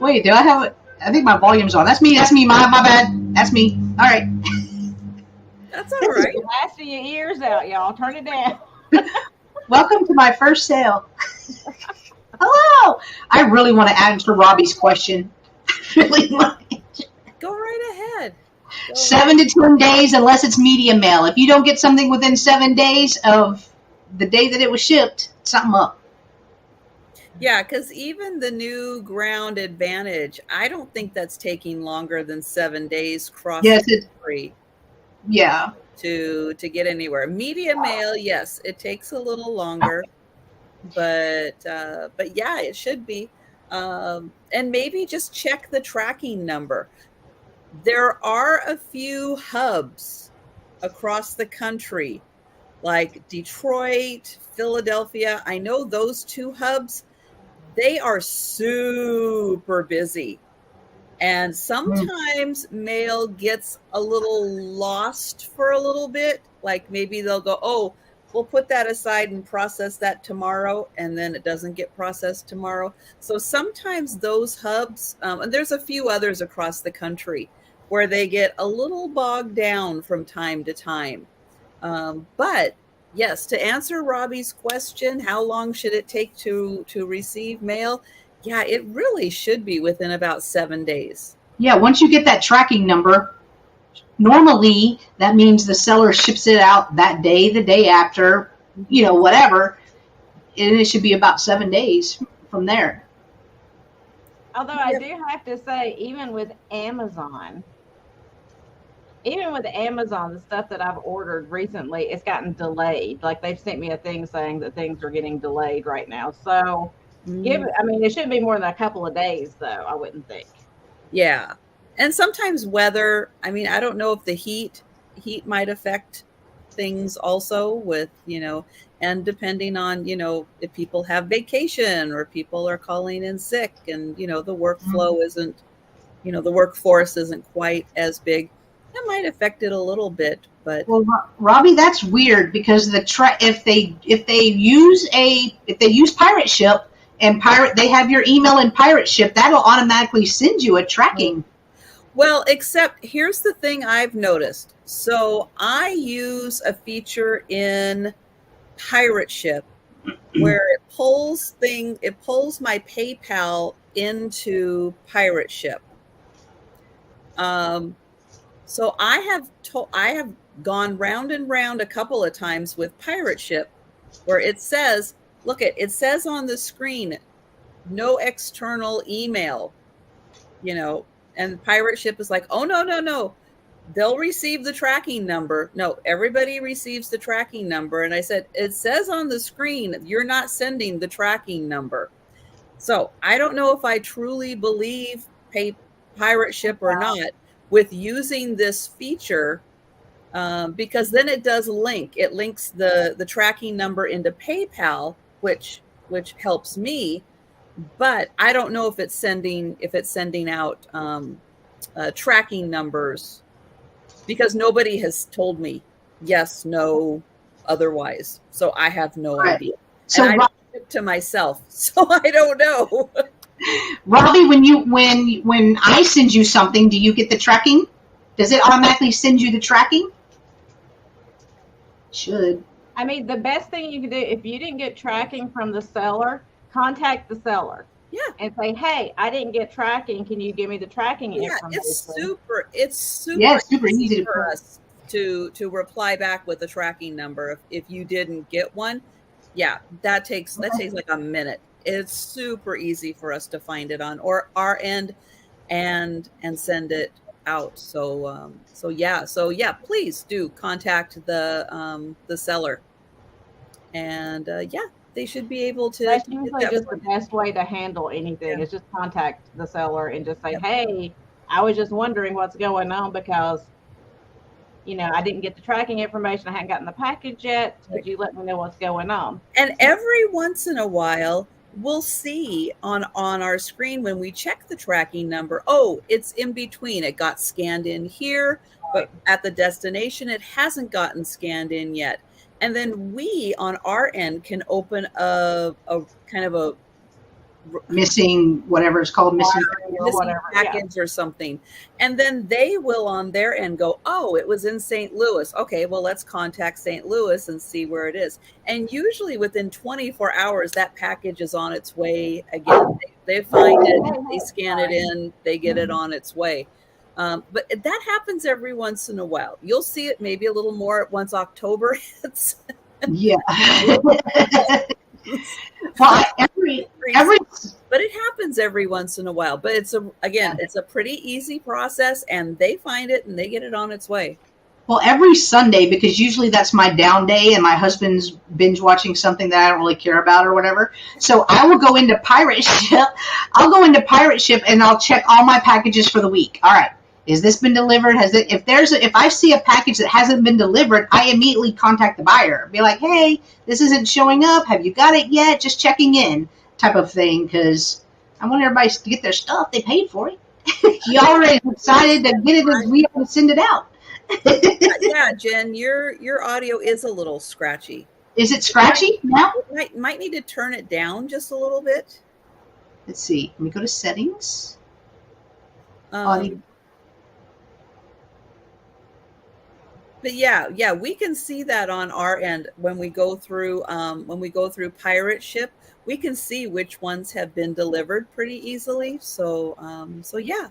Wait, do I have it? I think my volume's on. That's me. That's me. My bad. That's me. All right. That's all right. Blasting your ears out, y'all. Turn it down. Welcome to my first sale. Hello. I really want to answer Robbie's question. Really much. Go right ahead. 7 to 10 days, unless it's medium mail. If you don't get something within 7 days of the day that it was shipped, something up. Yeah, because even the new Ground Advantage, I don't think that's taking longer than 7 days cross country. Yeah. To get anywhere. Media mail, yes, it takes a little longer, but yeah, it should be. And maybe just check the tracking number. There are a few hubs across the country, like Detroit, Philadelphia. I know those two hubs, they are super busy. And sometimes mail gets a little lost for a little bit. Like maybe they'll go, oh, we'll put that aside and process that tomorrow. And then it doesn't get processed tomorrow. So sometimes those hubs, and there's a few others across the country where they get a little bogged down from time to time. But yes, to answer Robbie's question, how long should it take to receive mail? Yeah, it really should be within about 7 days. Yeah, once you get that tracking number, normally that means the seller ships it out that day, the day after, whatever, and it should be about 7 days from there. Although I do have to say, even with Amazon, the stuff that I've ordered recently, it's gotten delayed. Like they've sent me a thing saying that things are getting delayed right now. So it shouldn't be more than a couple of days, though, I wouldn't think. Yeah. And sometimes weather, I don't know if the heat might affect things also with, and depending on, if people have vacation or people are calling in sick and, the workflow isn't, the workforce isn't quite as big. That might affect it a little bit, but Robbie, that's weird because if they use Pirate Ship and they have your email in Pirate Ship, that'll automatically send you a tracking. Well, except here's the thing I've noticed. So I use a feature in Pirate Ship where it pulls my PayPal into Pirate Ship. So I have gone round and round a couple of times with Pirate Ship where it says, it says on the screen, no external email, and Pirate Ship is like, oh, no. They'll receive the tracking number. No, everybody receives the tracking number. And I said, it says on the screen, you're not sending the tracking number. So I don't know if I truly believe Pirate Ship or not with using this feature, because then it does link. It links the tracking number into PayPal, which helps me. But I don't know if it's sending out tracking numbers, because nobody has told me yes, no, otherwise. So I have no idea. So and I ship to myself, so I don't know. Robbie, when I send you something, do you get the tracking? Does it automatically send you the tracking? Should. The best thing you can do, if you didn't get tracking from the seller, contact the seller. Yeah. And say, hey, I didn't get tracking. Can you give me the tracking information? It's super easy for us to reply back with a tracking number if you didn't get one. Yeah, that takes like a minute. It's super easy for us to find it on our end and send it out. So yeah, please do contact the seller. And they should be able to. That's usually just the best way to handle anything is just contact the seller and just say, hey, I was just wondering what's going on because, I didn't get the tracking information. I hadn't gotten the package yet. Could you let me know what's going on? And every once in a while, we'll see on our screen when we check the tracking number, oh, it's in between. It got scanned in here, but at the destination, it hasn't gotten scanned in yet. And then we, on our end, can open a kind of a missing whatever it's called, missing package or something. And then they will on their end go, oh, it was in St. Louis. Okay, well, let's contact St. Louis and see where it is. And usually within 24 hours, that package is on its way again. They find it, they scan it in, they get it on its way. But that happens every once in a while. You'll see it maybe a little more once October hits. Yeah. Well, but it happens every once in a while. But it's a pretty easy process, and they find it and they get it on its way. Well, every Sunday, because usually that's my down day and my husband's binge watching something that I don't really care about or whatever. So I will go into Pirate Ship. I'll go into Pirate Ship and I'll check all my packages for the week. All right. Has this been delivered? If I see a package that hasn't been delivered, I immediately contact the buyer. Be like, hey, this isn't showing up. Have you got it yet? Just checking in, type of thing, because I want everybody to get their stuff. They paid for it. You already decided to get it, and we have to send it out. Yeah, Jen, your audio is a little scratchy. Is it scratchy now? Might need to turn it down just a little bit. Let's see. Let me go to settings. Audio. But yeah, we can see that on our end when we go through Pirate Ship. We can see which ones have been delivered pretty easily. So yeah,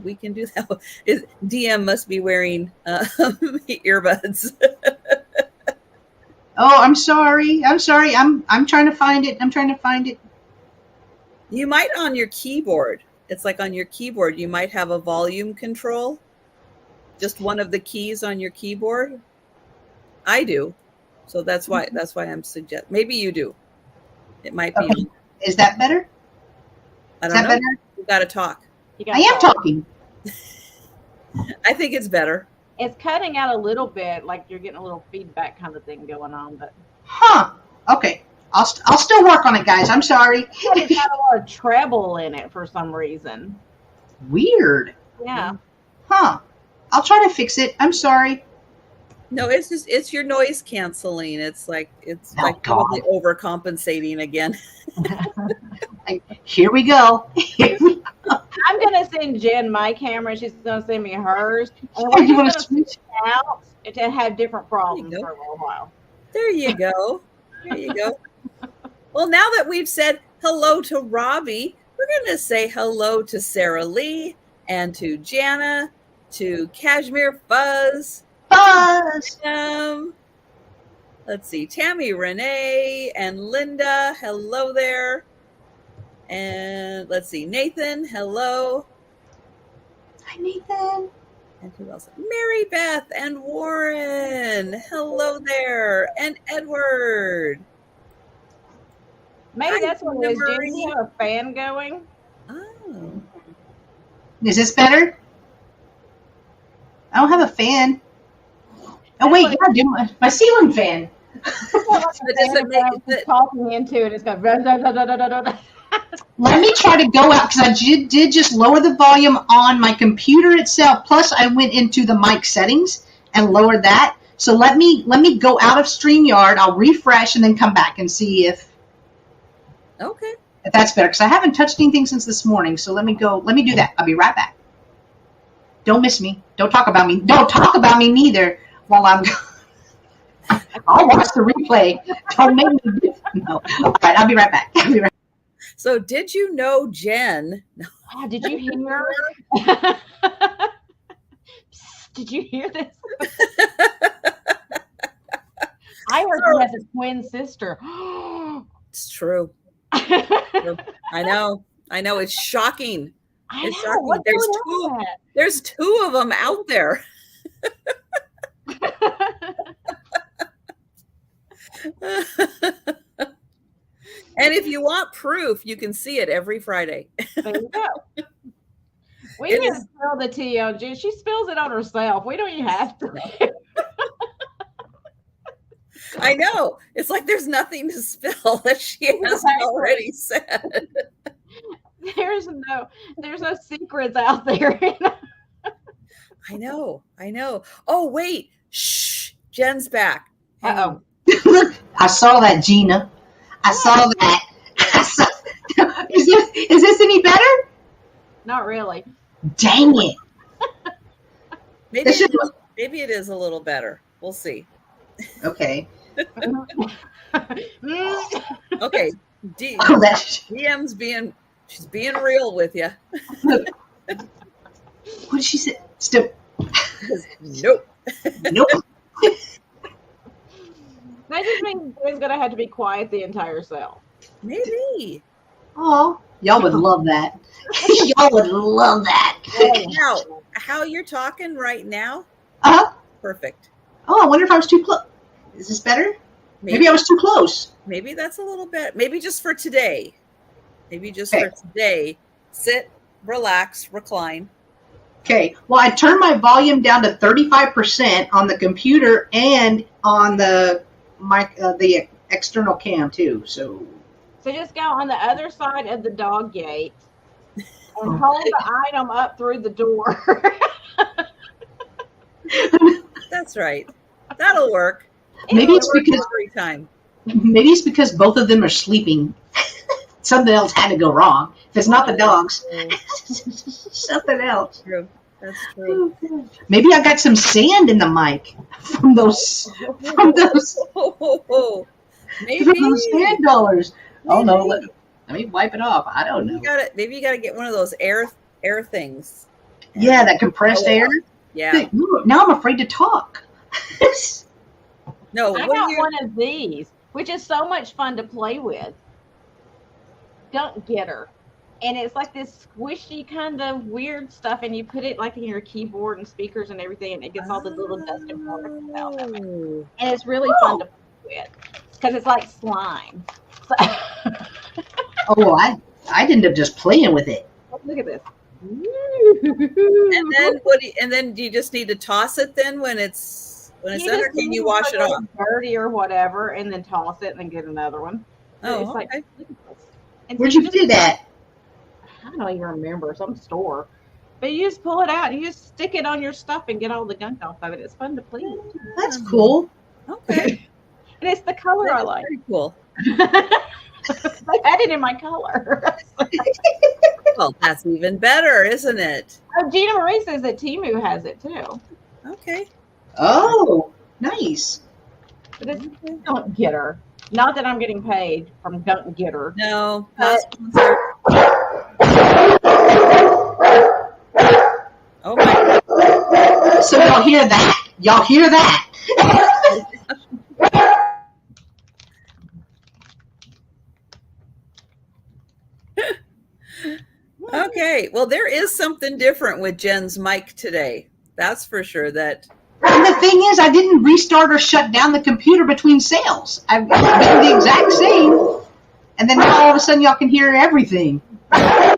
we can do that. DM must be wearing earbuds. Oh, I'm sorry. I'm trying to find it. You might on your keyboard. It's like on your keyboard, you might have a volume control. Just one of the keys on your keyboard. I do. So that's why I'm suggesting. Maybe you do. It might be. Okay. Is that better? I don't know. Better? You got to talk. I am talking. I think it's better. It's cutting out a little bit, like you're getting a little feedback kind of thing going on, but. Huh. Okay. I'll still work on it, guys. I'm sorry. It's got a lot of treble in it for some reason. Weird. Yeah. Huh. I'll try to fix it. I'm sorry. No, it's your noise canceling. It's like probably overcompensating again. Here we go. I'm gonna send Jen my camera. She's gonna send me hers. And we're you want to switch out to have different problems for a little while. There you go. Well, now that we've said hello to Robbie, we're gonna say hello to Sarah Lee and to Jana. To Cashmere Fuzz. Let's see, Tammy, Renee, and Linda. Hello there. And let's see, Nathan. Hello. Hi, Nathan. And who else? Mary Beth and Warren. Hello there. And Edward. Maybe that's what it is. Do you have a fan going? Oh. Is this better? I don't have a fan. Oh wait, yeah, I do. My ceiling fan. Talking into it, it's going. Let me try to go out because I did just lower the volume on my computer itself. Plus, I went into the mic settings and lowered that. So let me go out of StreamYard. I'll refresh and then come back and see if that's better because I haven't touched anything since this morning. So let me go. Let me do that. I'll be right back. Don't miss me. Don't talk about me. Don't talk about me neither while I'm I'll watch the replay. Don't make me. No. All right, I'll be right back. So did you know Jen? Oh, did you hear? Did you hear this? I heard she has a twin sister. It's true. I know. It's shocking. It's shocking. There's two of them out there. And if you want proof, you can see it every Friday. There you go. We can spill the tea on Jen. She spills it on herself. We don't even have to. I know. It's like there's nothing to spill that she hasn't already said. There's no secrets out there. I know. Oh, wait. Shh. Jen's back. I saw that, Gina. I saw that. Is Not really. Dang it. Maybe This it is- is, maybe it is a little better. We'll see. Okay. Okay. Oh, that's, DM's she's being real with you. what did she say? Still, Nope. nope. That just means Jen's gonna have to be quiet the entire cell. Maybe. Oh, y'all would love that. Y'all would love that. Now, how you're talking right now, Uh-huh. perfect. Oh, I wonder if I was too close. Is this better? Maybe I was too close. Maybe that's a little bit. Maybe just for today. Maybe just Okay. for today. Sit, relax, recline. Okay. Well, I turned my volume down to 35% on the computer and on the mic, the external cam too. So So just go on the other side of the dog gate and hold the item up through the door. That's right. That'll work. maybe it's It'll work because every time. both of them are sleeping. Something else had to go wrong. If it's not the dogs, something else. True. That's true. Maybe I got some sand in the mic from those Maybe. sand dollars. Oh no, Maybe. let me wipe it off. I don't know. Maybe you gotta get one of those air things. Yeah, that compressed air. Yeah. Now I'm afraid to talk. No. I What got do you? one of these, which is so much fun to play with. Gunk Getter. And it's like this squishy kind of weird stuff, and you put it like in your keyboard and speakers and everything, and it gets all the little dust and particles out of it. Oh. And it's really fun to play with because it's like slime. So, Oh, I ended up just playing with it. look at this. And then what? And then do you just need to toss it then when it's done, or just can you need wash to it let off? Dirty or whatever, and then toss it and then get another one. Oh, It's like, okay. look at this. And Where'd so you just- get that? I don't even remember, some store. But you just pull it out, you just stick it on your stuff and get all the gunk off of it. It's fun to play with. That's cool. Okay. And it's the color I That's like. pretty cool. I had it in my color. Well, that's even better, isn't it? Oh, Gina Marie says that Temu has it too. Okay. Oh, nice. But it's Gunk Getter. Not that I'm getting paid from Gunk Getter. No, not sponsored. Oh my! So y'all hear that? Y'all hear that? Okay. Well, there is something different with Jen's mic today. That's for sure. That And the thing is, I didn't restart or shut down the computer between sales. I've been the exact same. And then now all of a sudden y'all can hear everything.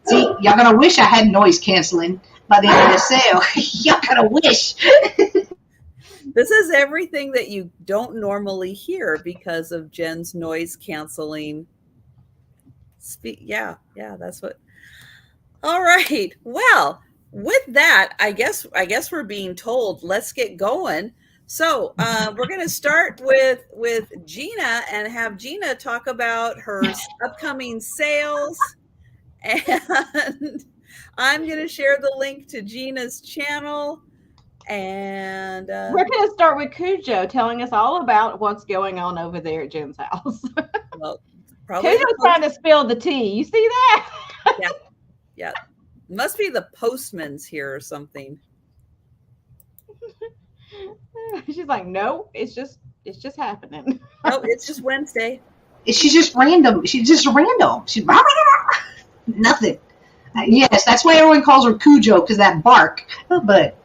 See, y'all gonna wish I had noise canceling by the end of the sale. Y'all gonna wish. this is everything that you don't normally hear because of Jen's noise canceling. Yeah, that's what. All right. Well, with that, I guess we're being told let's get going. So we're going to start with Gina and have Gina talk about her upcoming sales, and I'm going to share the link to Gina's channel. And We're going to start with Cujo telling us all about what's going on over there at Jen's house. well, probably Cujo's trying to spill the tea. You see that? yeah, must be the postman's here or something. She's like, no, it's just happening. Oh, it's just Wednesday. She's just random. She's just random. She's nothing. Yes, that's why everyone calls her Cujo, because that bark. But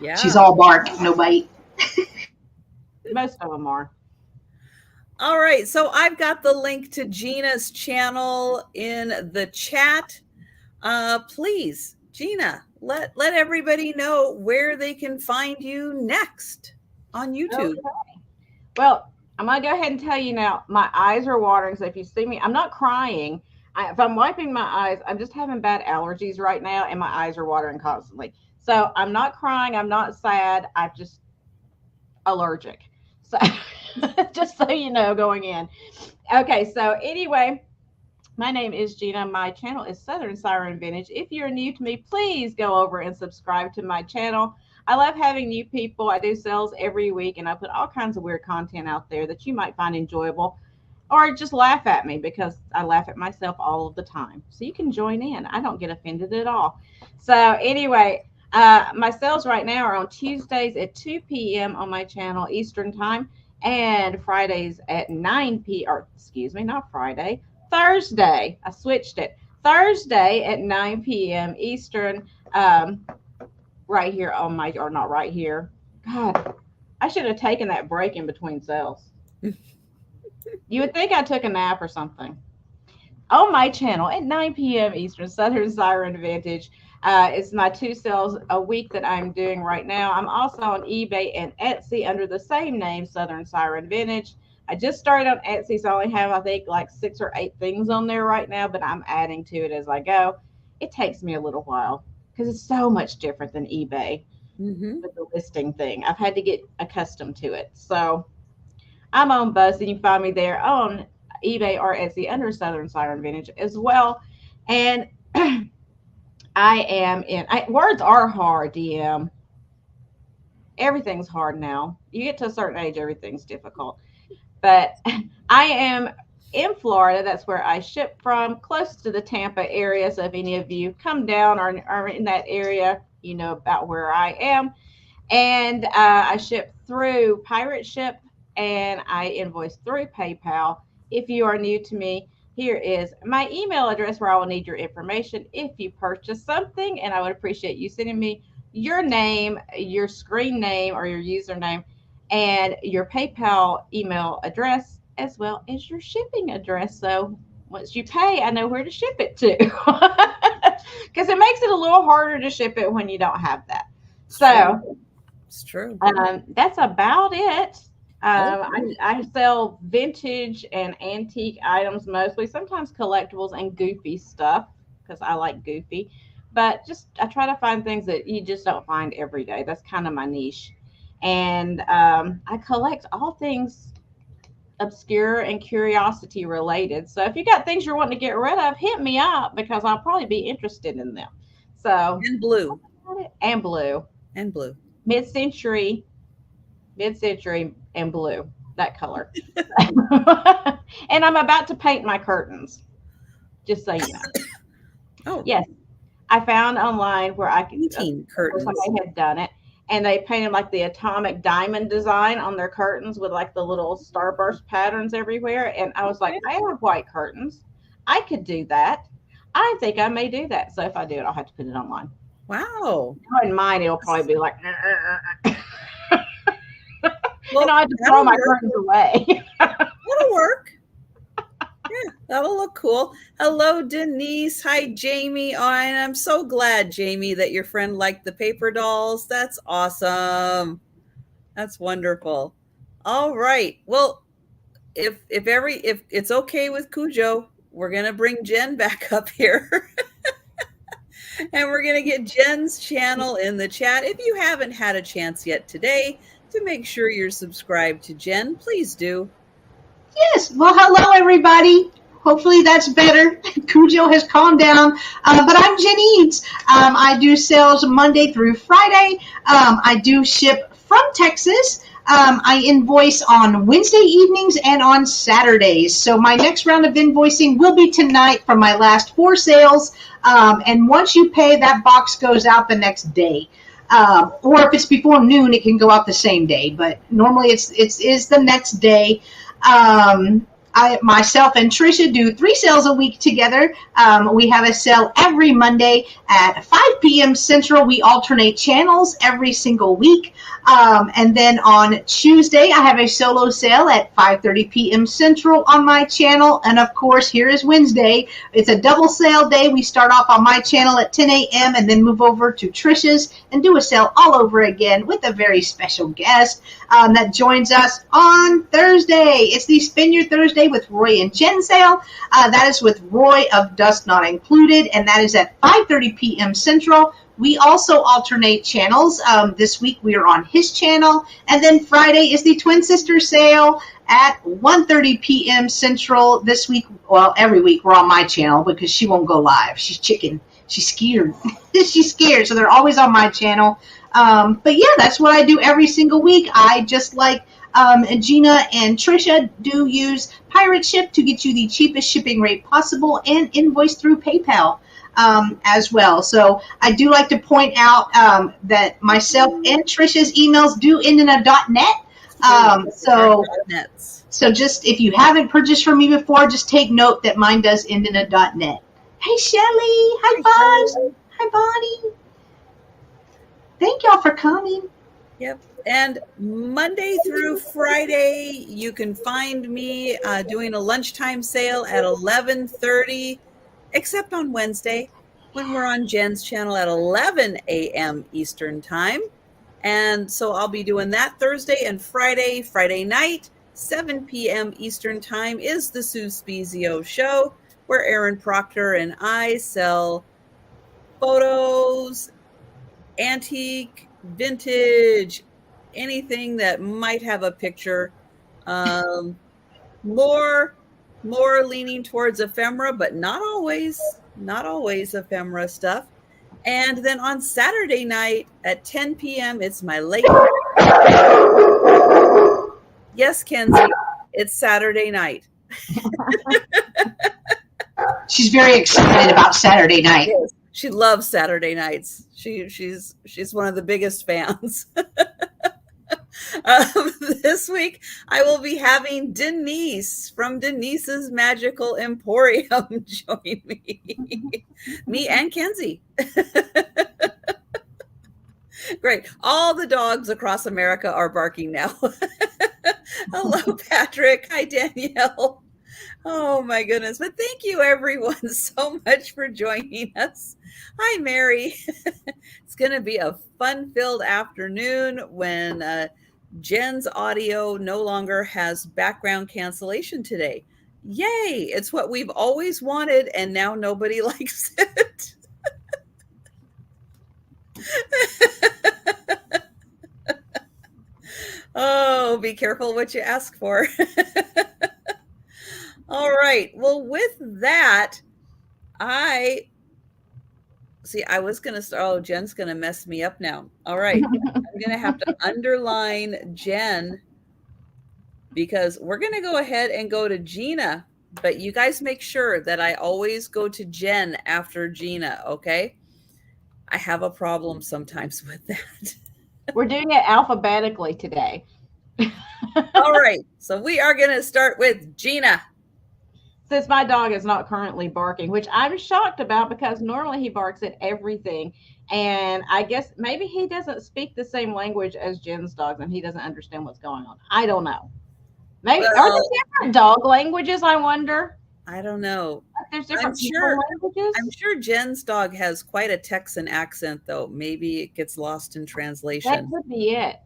Yeah, she's all bark, no bite. Most of them are. All right, so I've got the link to Gina's channel in the chat. Please, Gina, let everybody know where they can find you next on YouTube. Okay. Well, I'm going to go ahead and tell you now, my eyes are watering. So if you see me, I'm not crying. If I'm wiping my eyes, I'm just having bad allergies right now, and my eyes are watering constantly. So I'm not crying. I'm not sad. I'm just allergic. So just so you know, going in. Okay. So anyway, My name is Gina. My channel is Southern Siren Vintage. If you're new to me, please go over and subscribe to my channel. I love having new people. I do sales every week, and I put all kinds of weird content out there that you might find enjoyable, or just laugh at me because I laugh at myself all of the time. So you can join in. I don't get offended at all. So anyway, my sales right now are on Tuesdays at 2 p.m. on my channel Eastern time, and Fridays at 9 p.m. or excuse me, not Friday. Thursday, I switched it. Thursday at 9 p.m. Eastern, right here on my, or not right here. God, I should have taken that break in between sales. You would think I took a nap or something. On my channel at 9 p.m. Eastern, Southern Siren Vintage. It's my 2 sales a week that I'm doing right now. I'm also on eBay and Etsy under the same name, Southern Siren Vintage. I just started on Etsy, so I only have, I think, like 6 or 8 things on there right now, but I'm adding to it as I go. It takes me a little while because it's so much different than eBay with the listing thing. I've had to get accustomed to it. So I'm on both, and you can find me there on eBay or Etsy under Southern Siren Vintage as well. And I am in, words are hard, DM. Everything's hard now. You get to a certain age, everything's difficult. But I am in Florida. That's where I ship from, close to the Tampa area. So if any of you come down or are in that area, you know about where I am. And I ship through Pirate Ship, and I invoice through PayPal. If you are new to me, here is my email address where I will need your information if you purchase something. And I would appreciate you sending me your name, your screen name or your username, and your PayPal email address, as well as your shipping address. So once you pay, I know where to ship it to, because it makes it a little harder to ship it when you don't have that. So it's true. That's about it. I sell vintage and antique items mostly, sometimes collectibles and goofy stuff because I like goofy, but just I try to find things that you just don't find every day. That's kind of my niche. And I collect all things obscure and curiosity related. So if you got things you're wanting to get rid of, hit me up because I'll probably be interested in them. So and blue. And blue. And blue. Mid-century and blue, that color. And I'm about to paint my curtains, just so you know. Oh, yes. I found online where I could curtains. Somebody had done it, and they painted like the atomic diamond design on their curtains with like the little starburst patterns everywhere. And I was like, I have white curtains. I could do that. I think I may do that. So if I do it, I'll have to put it online. Wow. In mine, it'll probably be like, well, and I have to throw my curtains away. That'll work. Yeah, that'll look cool. Hello, Denise. Hi, Jamie. Oh, and I'm so glad, Jamie, that your friend liked the paper dolls. That's awesome. That's wonderful. All right. Well, if it's okay with Cujo, we're gonna bring Jen back up here. And we're going to get Jen's channel in the chat. If you haven't had a chance yet today to make sure you're subscribed to Jen, please do. Yes. Well, hello, everybody. Hopefully that's better. Cujo has calmed down. But I'm Jen Eads. I do sales Monday through Friday. I do ship from Texas. I invoice on Wednesday evenings and on Saturdays. So my next round of invoicing will be tonight from my last 4 sales. And once you pay, that box goes out the next day. Or if it's before noon, it can go out the same day. But normally it's the next day. I myself and Trisha do 3 sales a week together. We have a sale every Monday at 5 p.m. Central. We alternate channels every single week. And then on Tuesday, I have a solo sale at 5:30 p.m. Central on my channel. And of course, here is Wednesday. It's a double sale day. We start off on my channel at 10 a.m. and then move over to Trisha's and do a sale all over again with a very special guest that joins us on Thursday. It's the Spend Your Thursday with Roy and Jen sale. That is with Roy of Dust Not Included, and that is at 5:30 p.m. Central. We also alternate channels. This week we are on his channel, and then Friday is the Twin Sister sale at 1:30 p.m. Central. This week, well, every week we're on my channel because she won't go live. She's chicken. She's scared. She's scared, so they're always on my channel. But yeah, that's what I do every single week. I just like Gina and Trisha do use Pirate Ship to get you the cheapest shipping rate possible and invoice through PayPal. As well. So I do like to point out that myself and Trisha's emails do end in a .net. So just if you haven't purchased from me before, just take note that mine does end in a .net. Hey, Shelly. Hi, Buzz. Hi, Bonnie. Thank y'all for coming. Yep. And Monday through Friday, you can find me doing a lunchtime sale at 11:30. Except on Wednesday when we're on Jen's channel at 11 a.m. Eastern time. And so I'll be doing that Thursday and Friday. Friday night, 7 p.m. Eastern time is the Sue Spezio show, where Aaron Proctor and I sell photos, antique, vintage, anything that might have a picture. More leaning towards ephemera, but not always ephemera stuff. And then on Saturday night at 10 p.m., it's my late. Yes, Kenzie, it's Saturday night. She's very excited about Saturday night. Yes, she loves Saturday nights. She's one of the biggest fans. This week, I will be having Denise from Denise's Magical Emporium join me and Kenzie. Great. All the dogs across America are barking now. Hello, Patrick. Hi, Danielle. Oh, my goodness. But thank you, everyone, so much for joining us. Hi, Mary. It's going to be a fun-filled afternoon when Jen's audio no longer has background cancellation today. Yay! It's what we've always wanted, and now nobody likes it. Oh, be careful what you ask for. All right. Well, with that, I was going to start. Oh, Jen's going to mess me up now. All right. I'm going to have to underline Jen because we're going to go ahead and go to Gina. But you guys make sure that I always go to Jen after Gina, okay? I have a problem sometimes with that. We're doing it alphabetically today. All right. So we are going to start with Gina. Since my dog is not currently barking, which I'm shocked about because normally he barks at everything. And I guess maybe he doesn't speak the same language as Jen's dogs and he doesn't understand what's going on. I don't know. Maybe are there different dog languages, I wonder? I don't know. There's different languages? I'm sure Jen's dog has quite a Texan accent, though. Maybe it gets lost in translation. That could be it.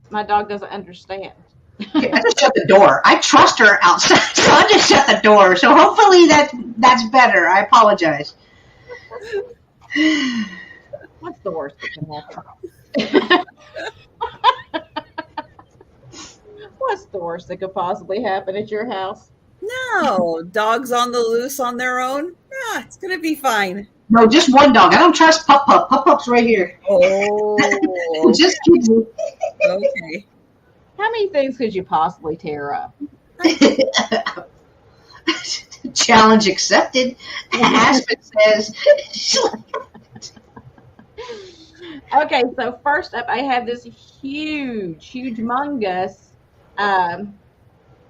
My dog doesn't understand. I just shut the door. I trust her outside, so I just shut the door. So hopefully that's better. I apologize. What's the worst that can happen? What's the worst that could possibly happen at your house? No, dogs on the loose on their own. Yeah, it's gonna be fine. No, just one dog. I don't trust Pup Pup. Pup Pup's right here. Oh, just kidding. Okay. How many things could you possibly tear up? Challenge accepted. Aspen says. Okay, so first up, I have this humongous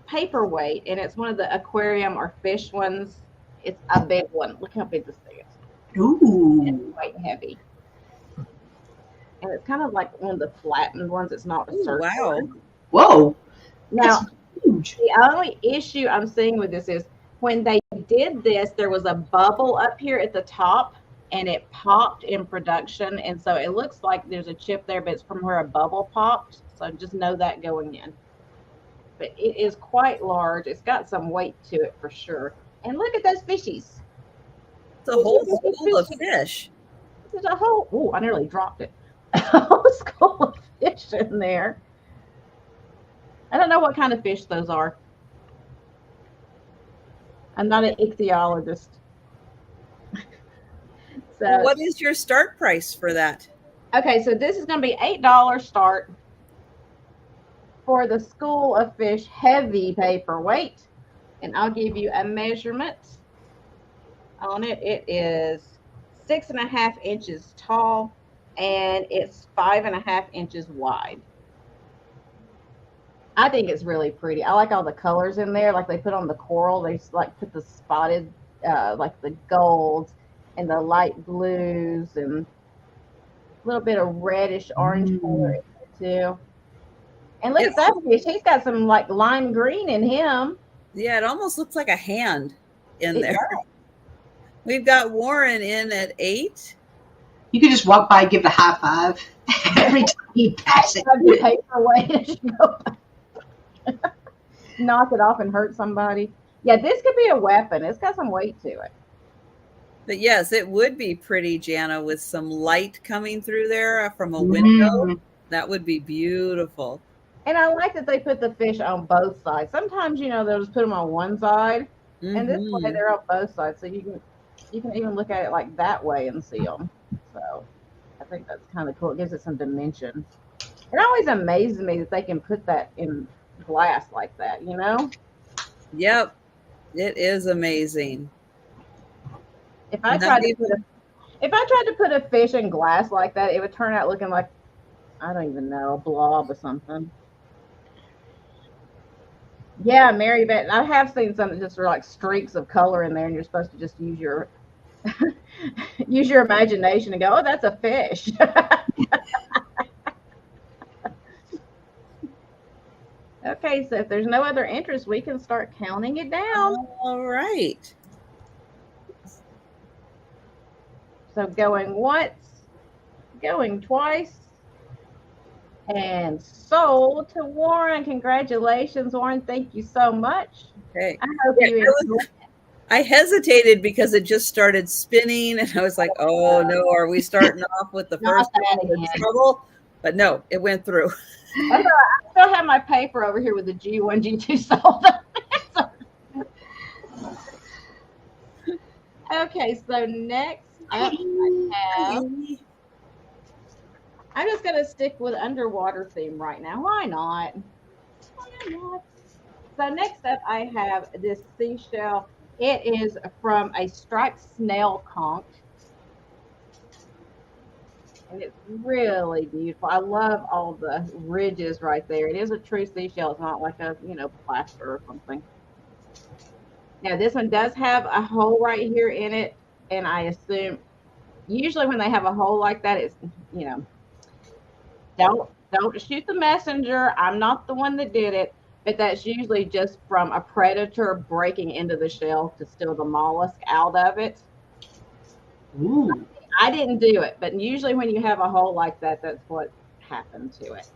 paperweight, and it's one of the aquarium or fish ones. It's a big one. Look how big this thing is. Ooh. It's quite heavy. And it's kind of like one of the flattened ones. It's not a circle. Wow. Whoa. Now, that's huge. The only issue I'm seeing with this is when they did this, there was a bubble up here at the top, and it popped in production. And so it looks like there's a chip there, but it's from where a bubble popped. So just know that going in. But it is quite large. It's got some weight to it for sure. And look at those fishies. It's a whole pool of fish. There's a whole, oh, I nearly dropped it. A whole school of fish in there. I don't know what kind of fish those are. I'm not an ichthyologist. So, What is your start price for that? okay, so this is going to be $8 start for the school of fish heavy paperweight. And I'll give you a measurement on it. It is 6.5 inches tall and it's 5.5 inches wide. I think it's really pretty. I like all the colors in there. Like they put on the coral, they like put the spotted, like the golds and the light blues and a little bit of reddish orange color in there too. And look at that fish. He's got some like lime green in him. Yeah, it almost looks like a hand in It there. does. We've got Warren in at 8. You could just walk by and give it a high five every time you pass it. Have the paperweight as you go by. Knock it off and hurt somebody. Yeah, this could be a weapon. It's got some weight to it. But yes, it would be pretty, Jana, with some light coming through there from a window. That would be beautiful. And I like that they put the fish on both sides. Sometimes, you know, they'll just put them on one side, and this way they're on both sides, so you can even look at it like that way and see them. So I think that's kind of cool. It gives it some dimension. It always amazes me that they can put that in glass like that, you know? Yep, it is amazing. If I tried to put a fish in glass like that, it would turn out looking like, I don't even know, a blob or something. Yeah, Mary Beth, I have seen some that just are like streaks of color in there, and you're supposed to just use your use your imagination and go, oh, that's a fish. Okay, so if there's no other interest, we can start counting it down. All right. So going once, going twice, and sold to Warren. Congratulations, Warren. Thank you so much. Okay. I hope you enjoyed. I hesitated because it just started spinning, and I was like, "Oh no, are we starting off with the first trouble?" But no, it went through. I still have my paper over here with the G1, G2 sold. Okay, so next up I'm just going to stick with underwater theme right now. Why not? So next up I have this seashell. It is from a striped snail conch. And it's really beautiful. I love all the ridges right there. It is a true seashell. It's not like a, plaster or something. Now this one does have a hole right here in it. And I assume usually when they have a hole like that, it's, don't shoot the messenger. I'm not the one that did it, but that's usually just from a predator breaking into the shell to steal the mollusk out of it. Ooh. I didn't do it, but usually when you have a hole like that, that's what happened to it.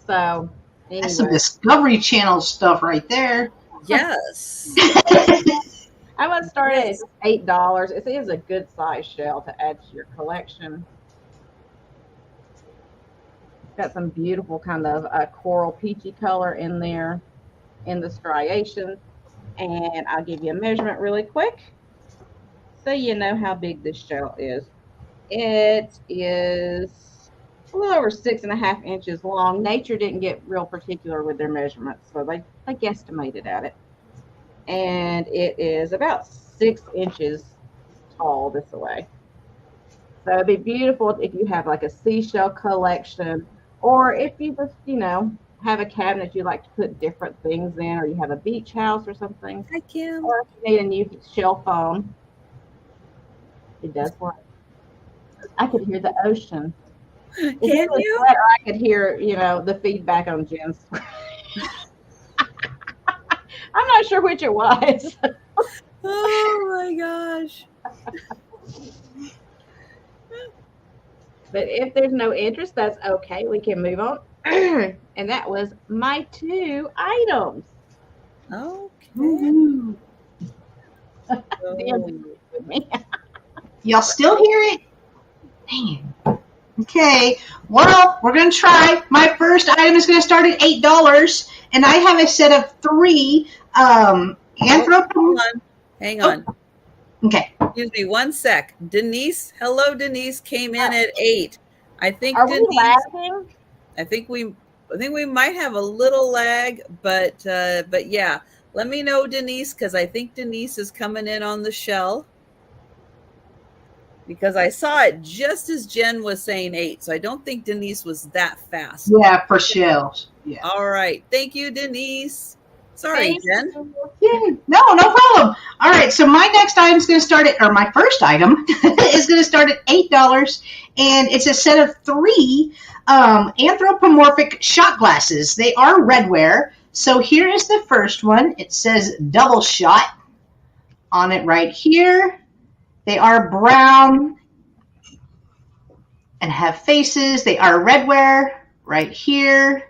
So anyway. That's some Discovery Channel stuff right there. Yes. I'm going to start at $8. It is a good size shell to add to your collection. Got some beautiful kind of coral peachy color in there in the striation. And I'll give you a measurement really quick so you know how big this shell is. It is a little over 6.5 inches long. Nature didn't get real particular with their measurements, so they guesstimated at it. And it is about 6 inches tall this way. So it'd be beautiful if you have like a seashell collection, or if you just, have a cabinet you like to put different things in, or you have a beach house or something. Hi, Kim. Or if you need a new shell phone. It does work. I could hear the ocean. Can you? Or I could hear, the feedback on Jen's. I'm not sure which it was. Oh my gosh. But if there's no interest, that's okay. We can move on. And that was my 2 items. Okay. With me. Y'all still hear it? Dang it. Okay, well, we're going to try. My first item is going to start at $8, and I have a set of 3 anthropomorphic. Hang on. Okay. Excuse me 1 sec. Denise, hello, Denise came in at 8. I think Are Denise. we lagging? I think we might have a little lag, but yeah. Let me know, Denise, because I think Denise is coming in on the shell. Because I saw it just as Jen was saying 8, so I don't think Denise was that fast. Yeah, for shells. Yeah. All right. Thank you, Denise. Sorry, Jen. Yeah. No problem. All right, so my next item is going to start at, or my first item is going to start at $8, and it's a set of 3 anthropomorphic shot glasses. They are redware. So here is the first one. It says double shot on it right here. They are brown and have faces. They are redware right here.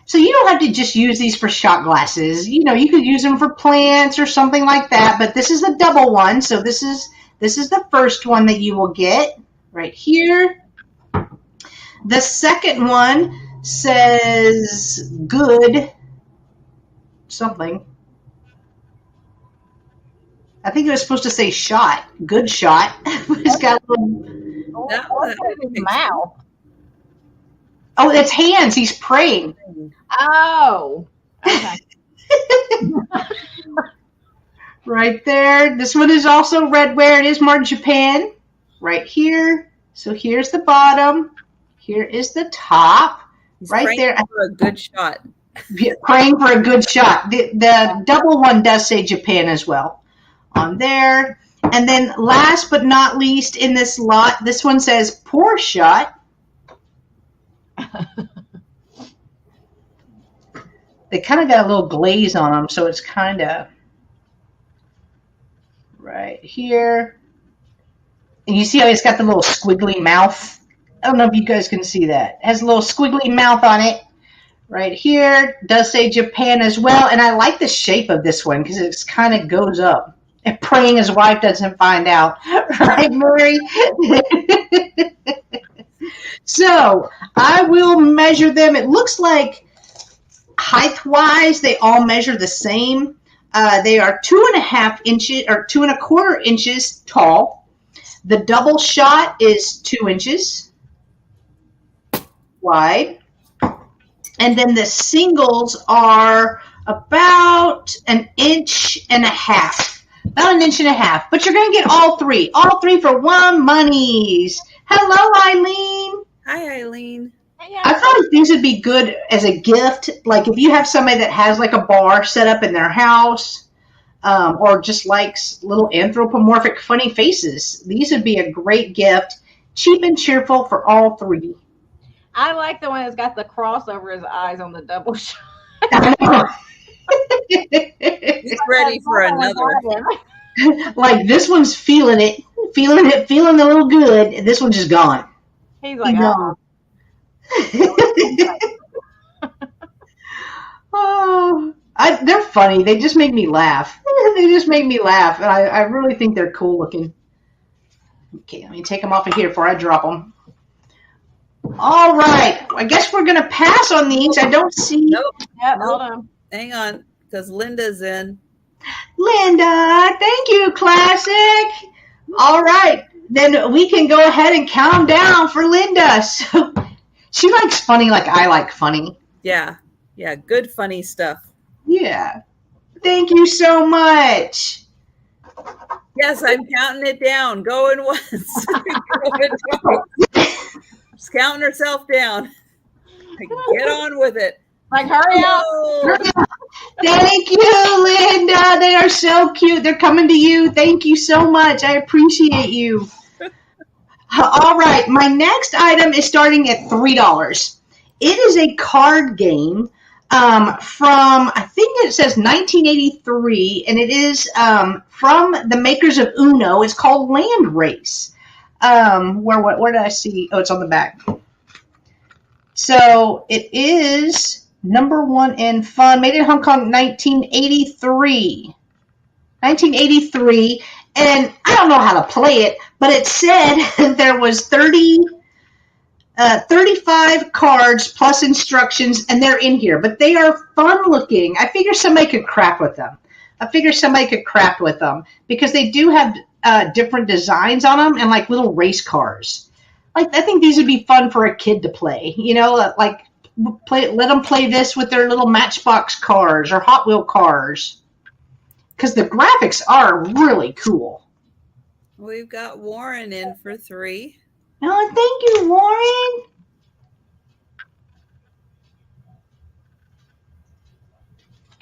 So you don't have to just use these for shot glasses. You know, you could use them for plants or something like that. But this is the double one. So this is the first one that you will get right here. The second one says good something. I think it was supposed to say shot. Good shot. It's got a little... What's his mouth? Oh, it's hands. He's praying. Oh. Okay. Right there. This one is also redware. It is marked Japan. Right here. So here's the bottom. Here is the top. He's right there. For a good shot. Praying for a good shot. The double one does say Japan as well on there. And then last but not least in this lot, this one says poor shot. They kind of got a little glaze on them, so it's kind of right here. And you see how it's got the little squiggly mouth? I don't know if you guys can see that. It has a little squiggly mouth on it. Right here, does say Japan as well. And I like the shape of this one because it kind of goes up. And praying his wife doesn't find out. Right, Mary? So, I will measure them. It looks like height-wise, they all measure the same. They are 2.5 inches, or 2.25 inches tall. The double shot is 2 inches wide. And then the singles are about 1.5 inches. About 1.5 inches. But you're going to get all 3. All 3 for $1 monies. Hello, Eileen. Hi, Eileen. I thought these would be good as a gift. Like if you have somebody that has like a bar set up in their house or just likes little anthropomorphic funny faces, these would be a great gift. Cheap and cheerful for all 3. I like the one that's got the cross over his eyes on the double shot. He's ready for another. Like this one's feeling it, feeling a little good. And this one's just gone. He's like, oh, they're funny. They just make me laugh. They just make me laugh. And I really think they're cool looking. Okay, let me take them off of here before I drop them. All right. I guess we're going to pass on these. I don't see. Nope. Yep, hold on. Hang on, because Linda's in. Linda, thank you, Classic. All right. Then we can go ahead and count them down for Linda. So she likes funny like I like funny. Yeah. Yeah. Good, funny stuff. Yeah. Thank you so much. Yes, I'm counting it down. Going once. Going twice. She's counting herself down. Get on with it. Like, hurry up. Thank you, Linda. They are so cute. They're coming to you. Thank you so much. I appreciate you. All right. My next item is starting at $3. It is a card game from, I think it says 1983, and it is from the makers of Uno. It's called Land Race. Where did I see? Oh, it's on the back. So it is #1 in fun, made in Hong Kong, 1983. 1983, And I don't know how to play it, but it said there was 35 cards plus instructions, and they're in here. But they are fun looking. I figure somebody could craft with them. Because they do have different designs on them and like little race cars. Like I think these would be fun for a kid to play. Like let them play this with their little Matchbox cars or Hot Wheel cars. Because the graphics are really cool. We've got Warren in for 3. Oh, thank you, Warren.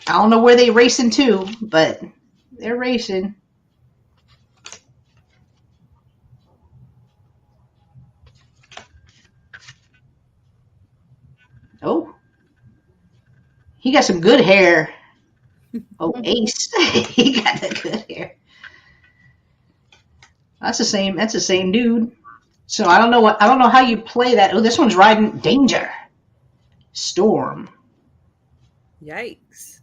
I don't know where they racing to, but they're racing. Oh, he got some good hair. Oh, Ace, he got the good hair. That's the same dude. So I don't know how you play that. Oh, this one's riding Danger. Storm. Yikes.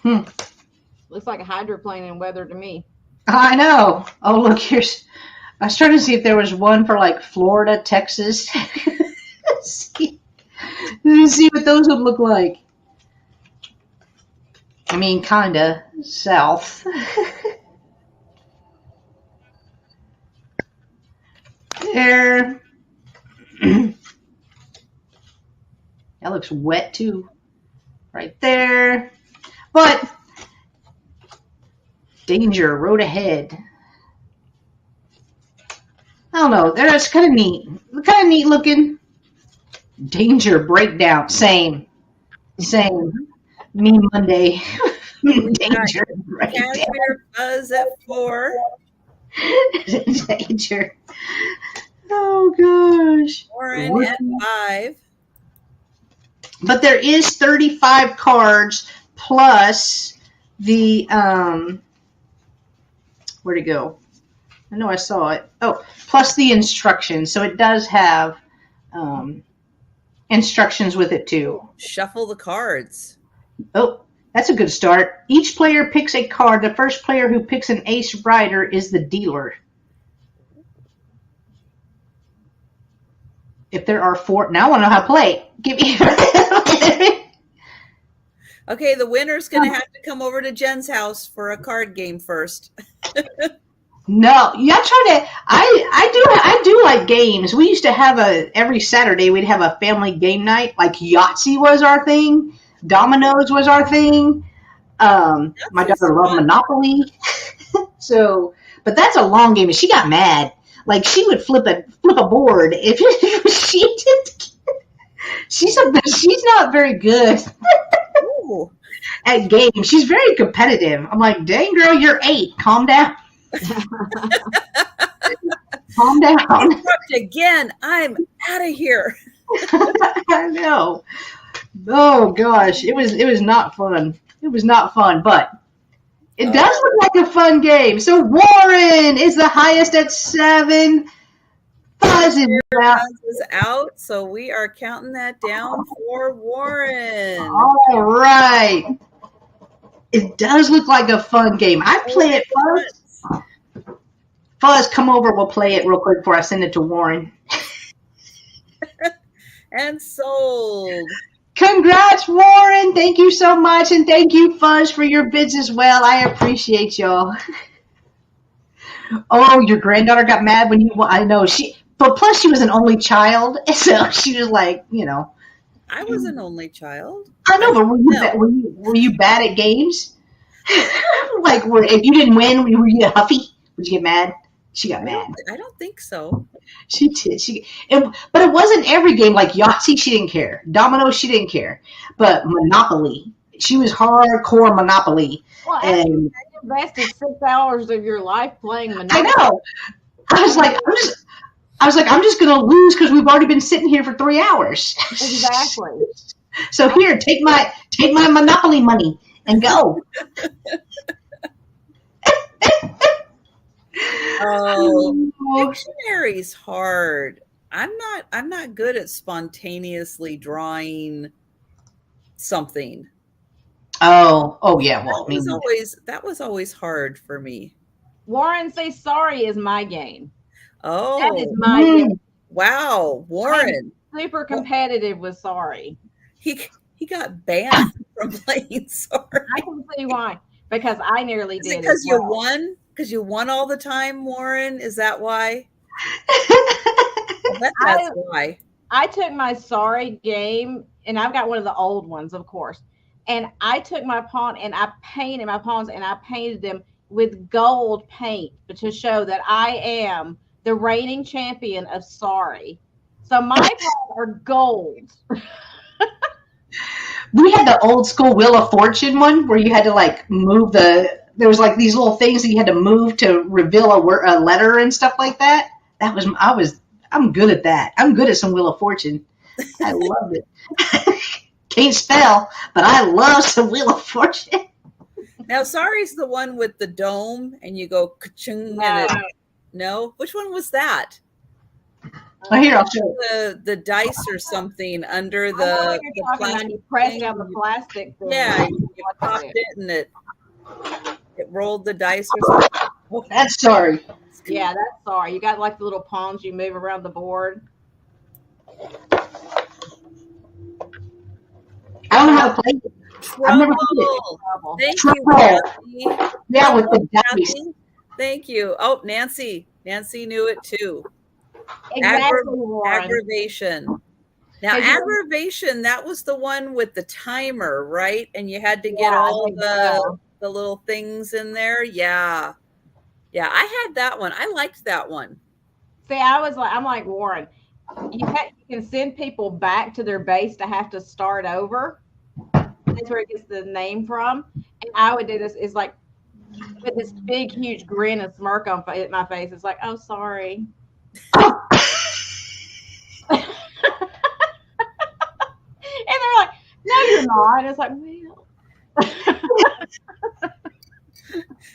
Looks like a hydroplane in weather to me. I know. Oh, look, I was trying to see if there was one for like Florida, Texas. see what those would look like. I mean, kinda south. There. That looks wet too. Right there. But Danger, road ahead. I don't know. That's kind of neat. Kind of neat looking. Danger, breakdown. Same. Me Monday. Danger, breakdown. Cashmere Buzz at 4. Danger. Oh gosh. Warren at 5. But there is 35 cards plus the where'd it go? I know I saw it. Oh, plus the instructions. So it does have instructions with it too. Shuffle the cards. Oh, that's a good start. Each player picks a card. The first player who picks an ace rider is the dealer. If there are 4, now I want to know how to play. Give me. Okay, the winner's going to have to come over to Jen's house for a card game first. No, yeah, I do like games. We used to have every Saturday we'd have a family game night. Like Yahtzee was our thing, Dominoes was our thing. My daughter loved Monopoly. So, but that's a long game, and she got mad. Like she would flip a board if she did. She's not very good at games. She's very competitive. I'm like, dang girl, you're 8. Calm down. Calm down. Interrupt again. I'm out of here. I know. Oh gosh, it was not fun. It was not fun, but it does look like a fun game. So Warren is the highest at 7. Buzz is out, so we are counting that down for Warren. All right. It does look like a fun game. I play it, Fuzz. Fuzz, come over. We'll play it real quick before I send it to Warren. And sold. Congrats, Warren. Thank you so much. And thank you, Fuzz, for your bids as well. I appreciate y'all. Oh, your granddaughter got mad when you, I know. But plus she was an only child. So she was like, I was an only child. I know, but were you bad at games? Like, if you didn't win, were you huffy? Would you get mad? She got mad. I don't think so. She did. But it wasn't every game. Like Yahtzee, she didn't care. Domino, she didn't care. But Monopoly, she was hardcore Monopoly. Well, and you invested 6 hours of your life playing Monopoly. I know. I was like, I'm just gonna lose because we've already been sitting here for 3 hours. Exactly. So here, take my Monopoly money and go. Dictionary's hard. I'm not good at spontaneously drawing something. Oh yeah. Well, I mean, That was always hard for me. Warren, say sorry is my game. Oh, that is my game. Wow, Warren. Super competitive with sorry. He got banned from playing sorry. I can see why. Because I nearly Is did. it because you won? Because you won all the time, Warren? Is that why? That's why. I took my sorry game, and I've got one of the old ones, of course. And I took my pawn and I painted my pawns and I painted them with gold paint to show that I am the reigning champion of sorry. So my pawns are gold. We had the old school Wheel of Fortune one where you had to like move there was like these little things that you had to move to reveal a letter and stuff like that. I'm good at that. I'm good at some Wheel of Fortune. I love it. Can't spell, but I love some Wheel of Fortune. Now, sorry's the one with the dome and you go ka-chung no? Which one was that? Here, I'll show you. The dice or something under the plastic. You press down the plastic thing. Yeah, you popped it and it rolled the dice or something. Oh, that's sorry. Yeah, that's sorry. You got like the little pawns you move around the board. I don't know how to play it. I've never played it. Thank you, yeah, with the dice. Thank you. Oh, Nancy knew it too. Exactly. Aggravation. Now, aggravation, that was the one with the timer, right? And you had to get all the little things in there. Yeah. Yeah, I had that one. I liked that one. See, I'm like Warren. You can send people back to their base to have to start over. That's where it gets the name from. And I would do this is like with this big, huge grin and smirk on my face. It's like, oh, sorry. And they're like, no, you're not. And it's like, well.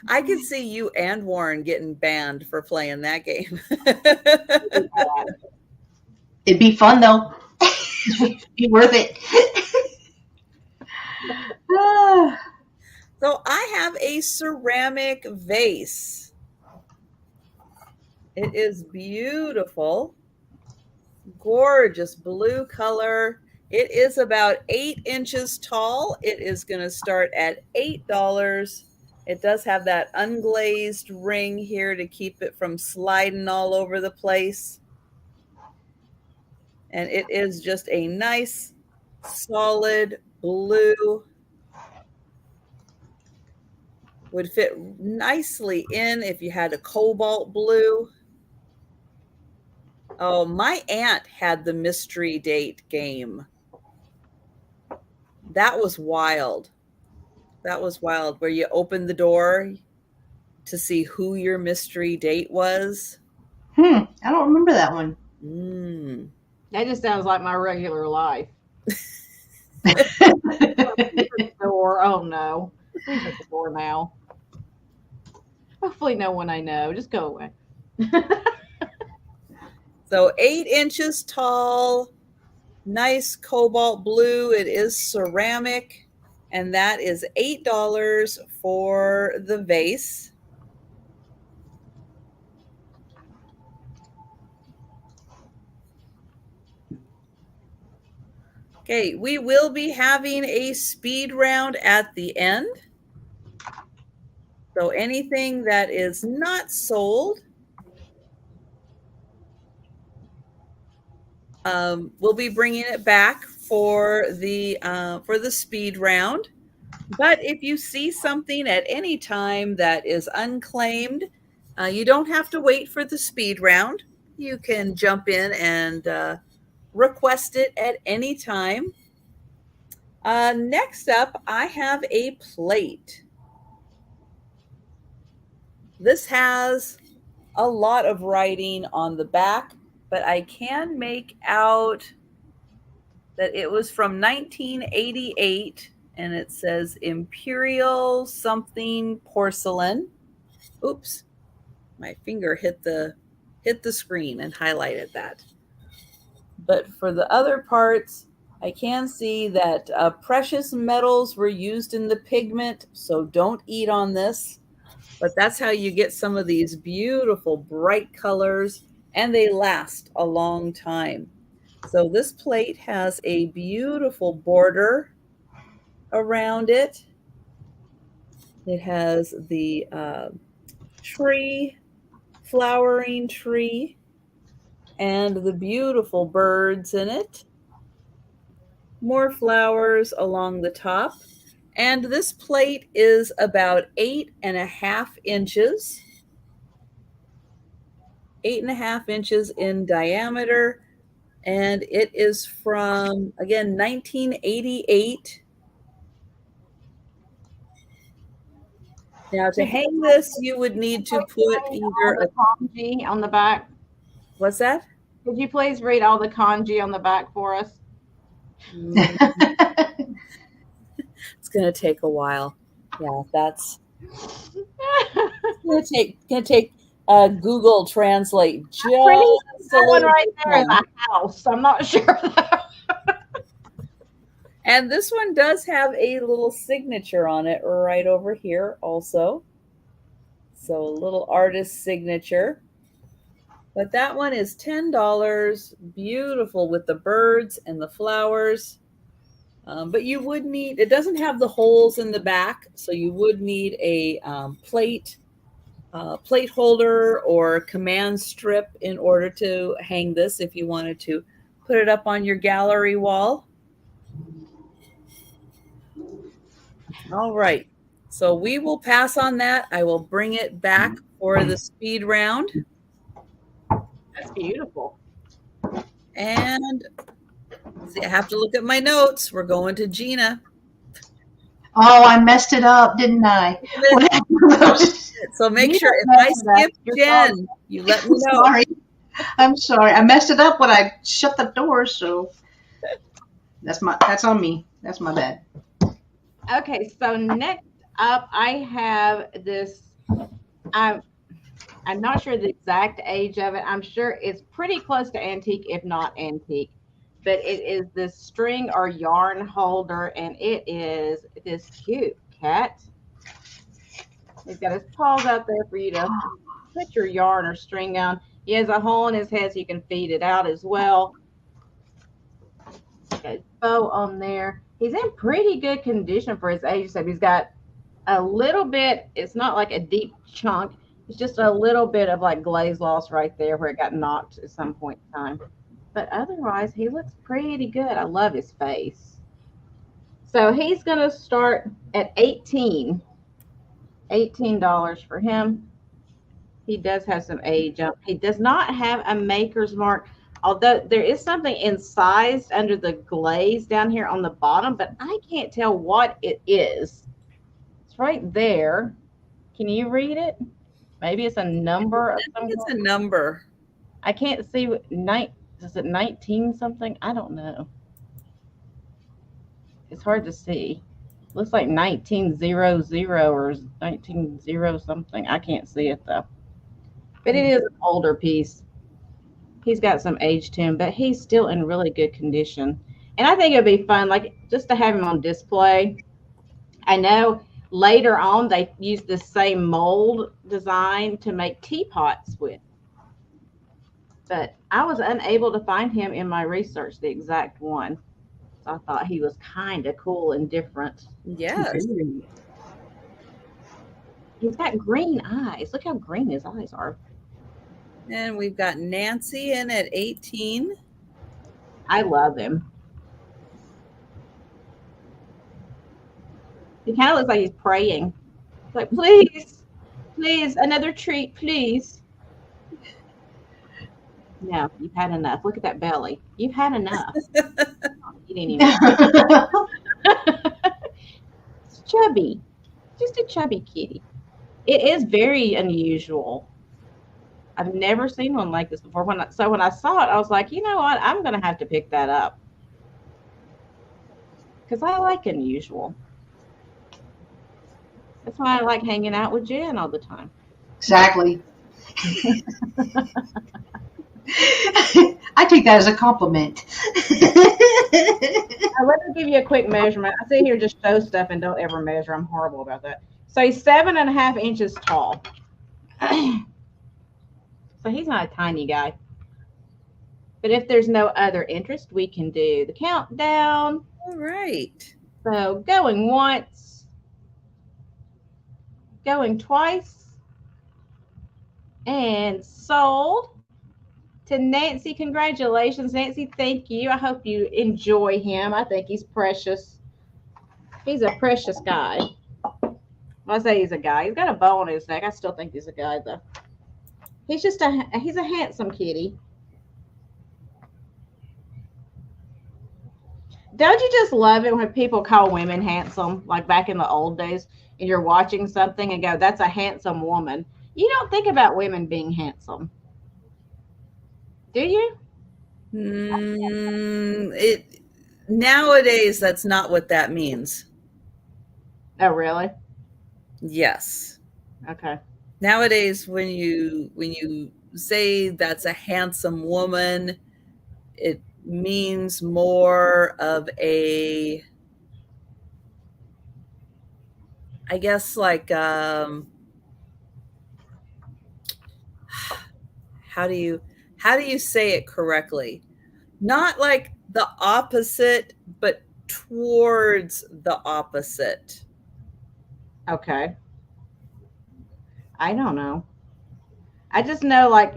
I could see you and Warren getting banned for playing that game. It'd be fun, though. It'd be worth it. So I have a ceramic vase. It is beautiful. Gorgeous blue color. It is about 8 inches tall. It is going to start at $8. It does have that unglazed ring here to keep it from sliding all over the place. And it is just a nice, solid blue. Would fit nicely in if you had a cobalt blue. Oh, my aunt had the mystery date game. That was wild. That was wild, where you opened the door to see who your mystery date was. I don't remember that one. That just sounds like my regular life. Door. Oh no. Please at the door now. Hopefully no one I know. Just go away. So 8 inches tall, nice cobalt blue. It is ceramic. And that is $8 for the vase. Okay, we will be having a speed round at the end. So anything that is not sold we'll be bringing it back for the speed round. But if you see something at any time that is unclaimed, you don't have to wait for the speed round. You can jump in and request it at any time. Next up, I have a plate. This has a lot of writing on the back, but I can make out that it was from 1988, and it says Imperial something porcelain. Oops, my finger hit the screen and highlighted that. But for the other parts, I can see that precious metals were used in the pigment, so don't eat on this. But that's how you get some of these beautiful bright colors, and they last a long time. So this plate has a beautiful border around it. It has the tree, flowering tree, and the beautiful birds in it. More flowers along the top. And this plate is about 8.5 inches. 8.5 inches in diameter. And it is from, again, 1988. Now, to hang this, you would need to put either a kanji on the back. What's that? Could you please read all the kanji on the back for us? It's going to take a while. Yeah, that's going to take Google Translate. Just that one right there is a house. I'm not sure though. And this one does have a little signature on it right over here also. So a little artist signature. But that one is $10. Beautiful with the birds and the flowers. But you would need, it doesn't have the holes in the back, so you would need a plate holder or command strip in order to hang this if you wanted to put it up on your gallery wall. All right, so we will pass on that. I will bring it back for the speed round. That's beautiful. And see, I have to look at my notes. We're going to Gina. Oh, I messed it up, didn't I? So make sure if I skip Jen, you let me know. Sorry. I'm sorry. I messed it up when I shut the door, so that's on me. That's my bad. Okay, so next up I have this. I'm not sure the exact age of it. I'm sure it's pretty close to antique, if not antique. But it is this string or yarn holder, and it is this cute cat. He's got his paws out there for you to put your yarn or string on. He has a hole in his head so you can feed it out as well. Got his bow on there. He's in pretty good condition for his age. So he's got a little bit, it's not like a deep chunk. It's just a little bit of like glaze loss right there where it got knocked at some point in time. But otherwise, he looks pretty good. I love his face. So he's going to start at $18 for him. He does have some age. He does not have a maker's mark, although there is something incised under the glaze down here on the bottom, but I can't tell what it is. It's right there. Can you read it? Maybe it's a number. I think it's a number. I can't see. Is it 19 something? I don't know. It's hard to see. Looks like 1900 or 190 something. I can't see it though. But it is an older piece. He's got some age to him, but he's still in really good condition. And I think it'd be fun, like just to have him on display. I know later on they used the same mold design to make teapots with. But I was unable to find him in my research, the exact one. So I thought he was kind of cool and different. Yes. He's got green eyes. Look how green his eyes are. And we've got Nancy in at 18. I love him. He kind of looks like he's praying. Like, please, please, another treat, please. No, you've had enough. Look at that belly. You've had enough. Eat anymore. It's chubby. Just a chubby kitty. It is very unusual. I've never seen one like this before. When I saw it, I was like, you know what? I'm going to have to pick that up. Because I like unusual. That's why I like hanging out with Jen all the time. Exactly. I take that as a compliment. Let me give you a quick measurement. I sit here just show stuff and don't ever measure. I'm horrible about that. So he's 7.5 inches tall. So he's not a tiny guy. But if there's no other interest, we can do the countdown. All right. So going once, going twice, and sold to Nancy. Congratulations, Nancy. Thank you. I hope you enjoy him. I think he's precious. He's a precious guy. I say he's a guy. He's got a bow on his neck. I still think he's a guy, though. He's a handsome kitty. Don't you just love it when people call women handsome, like back in the old days, and you're watching something and go, that's a handsome woman. You don't think about women being handsome. Do you? Nowadays, that's not what that means. Oh, really? Yes. Okay. Nowadays, when you say that's a handsome woman, it means more of a, I guess, like how do you say it correctly? Not like the opposite, but towards the opposite. Okay. I don't know. I just know, like,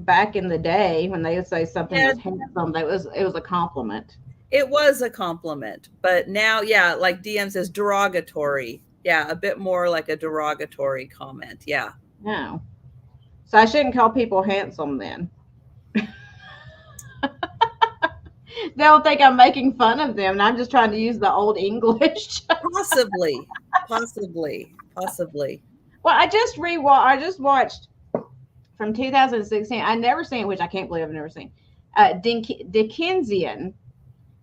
back in the day when they would say something was handsome, it was a compliment. It was a compliment, but now, yeah, like DM says, derogatory. Yeah, a bit more like a derogatory comment. Yeah. No. So I shouldn't call people handsome then. They'll think I'm making fun of them, and I'm just trying to use the old English. Possibly. Well, I just watched from 2016. I never seen, which I can't believe I've never seen, Dickensian.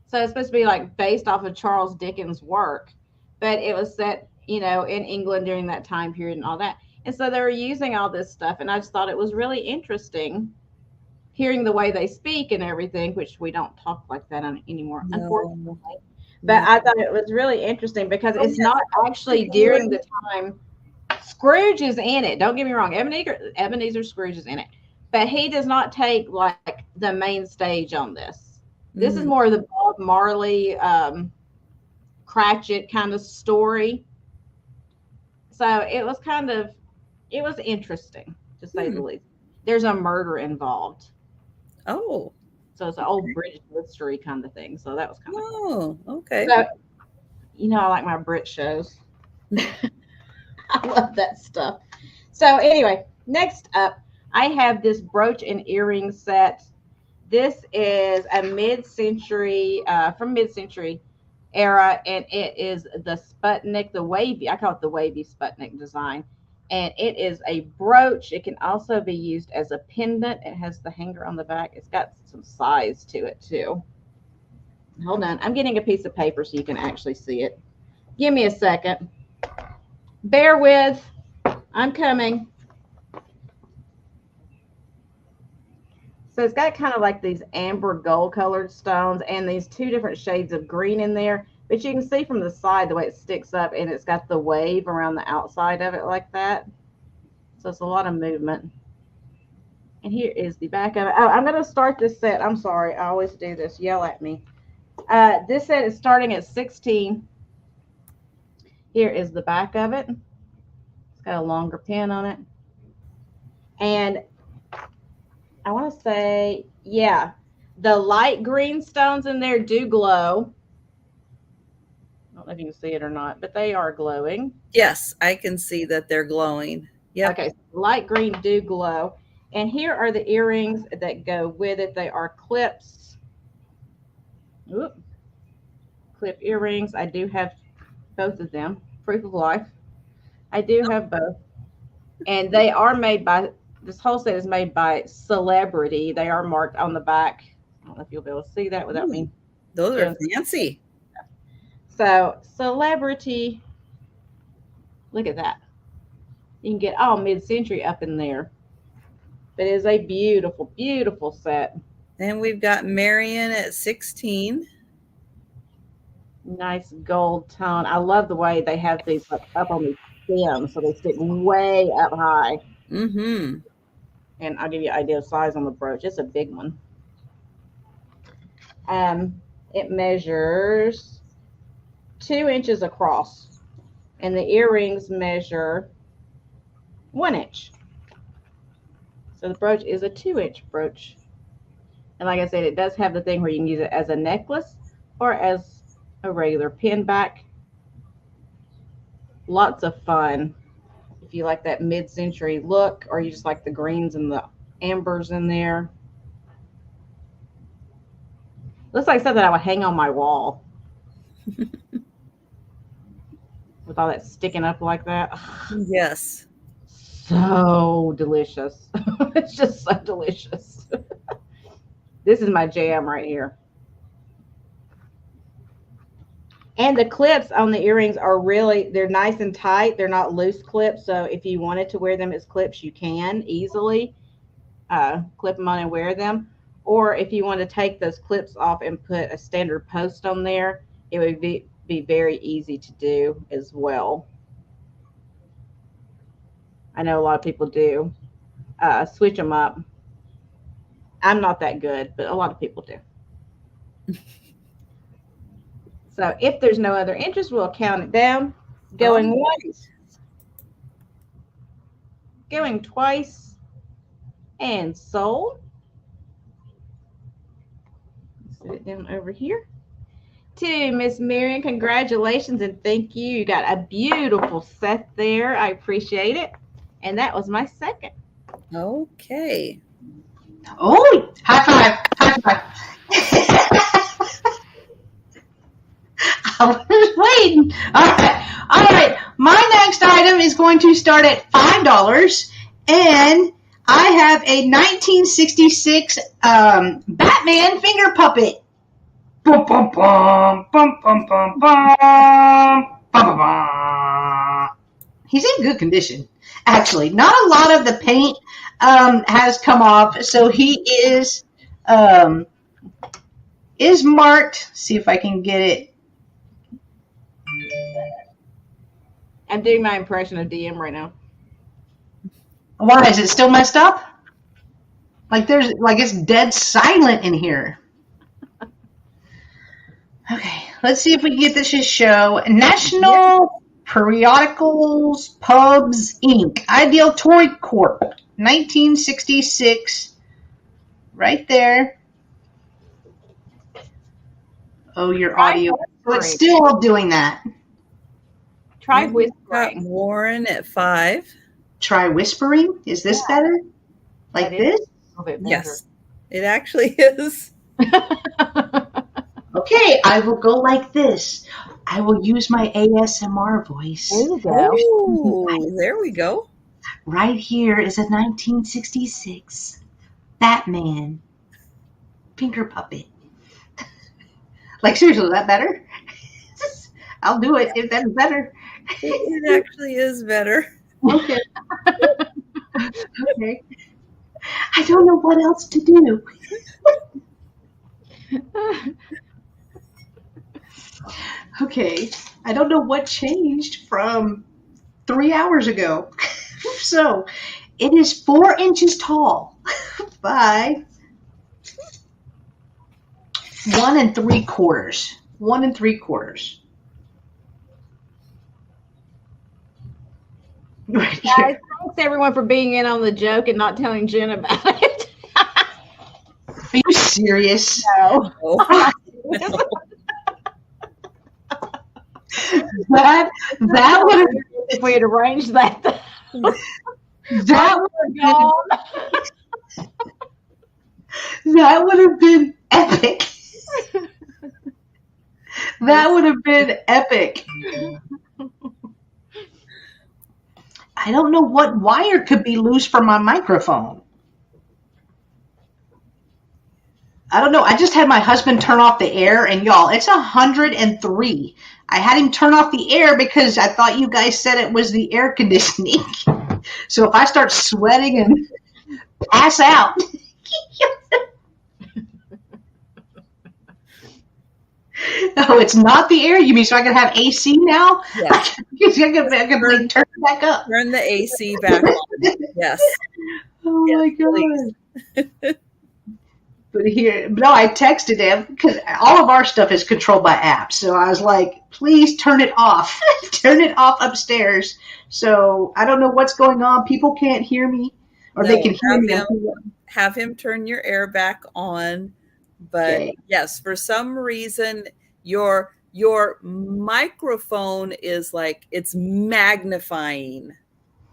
So it's supposed to be like based off of Charles Dickens' work, but it was set, in England during that time period and all that. And so they were using all this stuff, and I just thought it was really interesting hearing the way they speak and everything, which we don't talk like that anymore, unfortunately. But I thought it was really interesting because it's not actually during the time. Scrooge is in it. Don't get me wrong. Ebenezer Scrooge is in it. But he does not take like the main stage on this. This is more of the Bob Marley, Cratchit kind of story. So it was interesting, to say the least. There's a murder involved. Oh. So it's an old British mystery kind of thing. So that was kind of cool. Okay. So, I like my Brit shows. I love that stuff. So anyway, next up, I have this brooch and earring set. This is a mid-century, from mid-century era, and it is the Sputnik, the wavy, I call it the wavy Sputnik design. And it is a brooch. It can also be used as a pendant. It has the hanger on the back. It's got some size to it too. Hold on. I'm getting a piece of paper so you can actually see it. Give me a second. Bear with. I'm coming. So it's got kind of like these amber gold colored stones and these two different shades of green in there. But you can see from the side the way it sticks up, and it's got the wave around the outside of it like that. So it's a lot of movement. And here is the back of it. Oh, I'm going to start this set. I'm sorry. I always do this. Yell at me. This set is starting at 16. Here is the back of it. It's got a longer pin on it. And I want to say, yeah, the light green stones in there do glow. I don't know if you can see it or not, but they are glowing. Yes, I can see that they're glowing. Yeah. Okay, so light green do glow. And here are the earrings that go with it. They are clips. Oop. Clip earrings. I do have both of them. Proof of life. I do have both. And they are made by, this whole set is made by Celebrity. They are marked on the back. I don't know if you'll be able to see that without me. Those are fancy. So Celebrity, look at that. You can get all mid-century up in there. But it is a beautiful, beautiful set. And we've got Marion at 16. Nice gold tone. I love the way they have these like up on the stem, so they stick way up high. Mm-hmm. And I'll give you an idea of size on the brooch. It's a big one. It measures 2 inches across, and the earrings measure 1 inch. So the brooch is a 2-inch brooch. And like I said, it does have the thing where you can use it as a necklace or as a regular pin back. Lots of fun if you like that mid-century look, or you just like the greens and the ambers in there. Looks like something I would hang on my wall. With all that sticking up like that. Yes. So delicious. It's just so delicious. This is my jam right here. And the clips on the earrings are really, they're nice and tight. They're not loose clips. So if you wanted to wear them as clips, you can easily clip them on and wear them. Or if you want to take those clips off and put a standard post on there, it would be very easy to do as well. I know a lot of people do switch them up. I'm not that good, but a lot of people do. So if there's no other interest, we'll count it down. Going once, going twice, and sold. Set it down over here. To Miss Marion, congratulations and thank you. You got a beautiful set there. I appreciate it. And that was my second. Okay. Oh, high five. High five. I was waiting. All right. My next item is going to start at $5, and I have a 1966 Batman finger puppet. Bum, bum, bum, bum, bum, bum, bum, bum, bum. He's in good condition, actually. Not a lot of the paint has come off, so he is marked. See if I can get it. I'm doing my impression of DM right now. Why is it still messed up? Like it's dead silent in here. Okay, let's see if we can get this to show. National Periodicals Pubs Inc. Ideal Toy Corp. 1966. Right there. Oh, your audio. So it's still doing that. Try Got whispering. Warren at 5. Try whispering. Is this better? Like this? Yes, it actually is. Okay, I will go like this. I will use my ASMR voice. There you go. Ooh, there we go. Right here is a 1966 Batman finger puppet. Like, seriously, is that better? I'll do it if that's better. It actually is better. Okay. Okay. I don't know what else to do. Okay. I don't know what changed from 3 hours ago. So, it is 4 inches tall by 1 3/4. 1 3/4. Right here. Guys, thanks everyone for being in on the joke and not telling Jen about it. Are you serious? No. Oh, That would have If we had arranged that. that would have been epic. That would have been epic. I don't know what wire could be loose from my microphone. I don't know. I just had my husband turn off the air, and y'all, it's 103. I had him turn off the air because I thought you guys said it was the air conditioning. So if I start sweating and pass out. Oh, it's not the air. You mean so I can have AC now? Yeah. I can like, turn it back up. Turn the AC back on. Yes. Oh Yes, my please. god! But no, I texted him because all of our stuff is controlled by apps. So I was like, please turn it off. Turn it off upstairs. So I don't know what's going on. People can't hear me, or they No, can hear me. have him turn your air back on. But Okay. yes, for some reason, your microphone is like it's magnifying.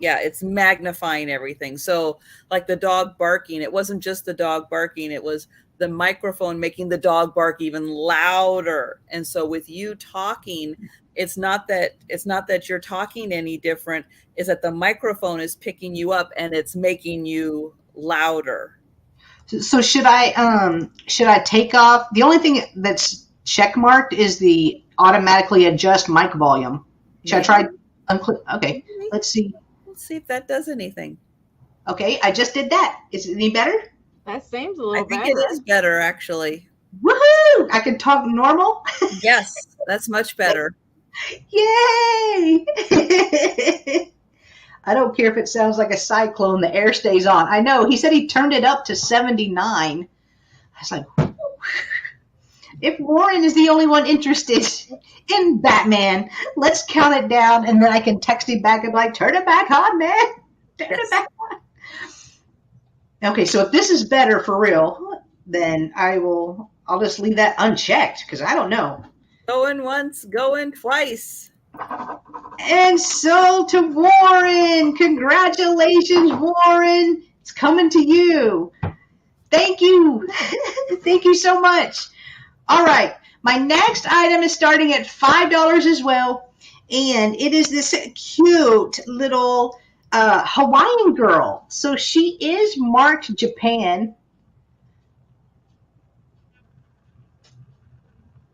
Yeah, it's magnifying everything. So like the dog barking, it wasn't just the dog barking, it was the microphone making the dog bark even louder. And so with you talking, it's not that you're talking any different, is that the microphone is picking you up and it's making you louder. So should I take off? The only thing that's check marked is the automatically adjust mic volume. Should I try? Okay, let's see. Let's see if that does anything. Okay, I just did that. Is it any better? That seems a little better. I think it is better, actually. Woohoo! I can talk normal. Yes, that's much better. Yay! I don't care if it sounds like a cyclone. The air stays on. I know. He said he turned it up to 79. I was like, whew. If Warren is the only one interested in Batman, let's count it down, and then I can text him back and be like, turn it back on, man. Turn it back on. Okay, so if this is better for real, then I'll just leave that unchecked because I don't know. Going once, going twice. And so to Warren, congratulations, Warren. It's coming to you. Thank you. Thank you so much. All right. My next item is starting at $5 as well. And it is this cute little Hawaiian girl. So she is marked Japan.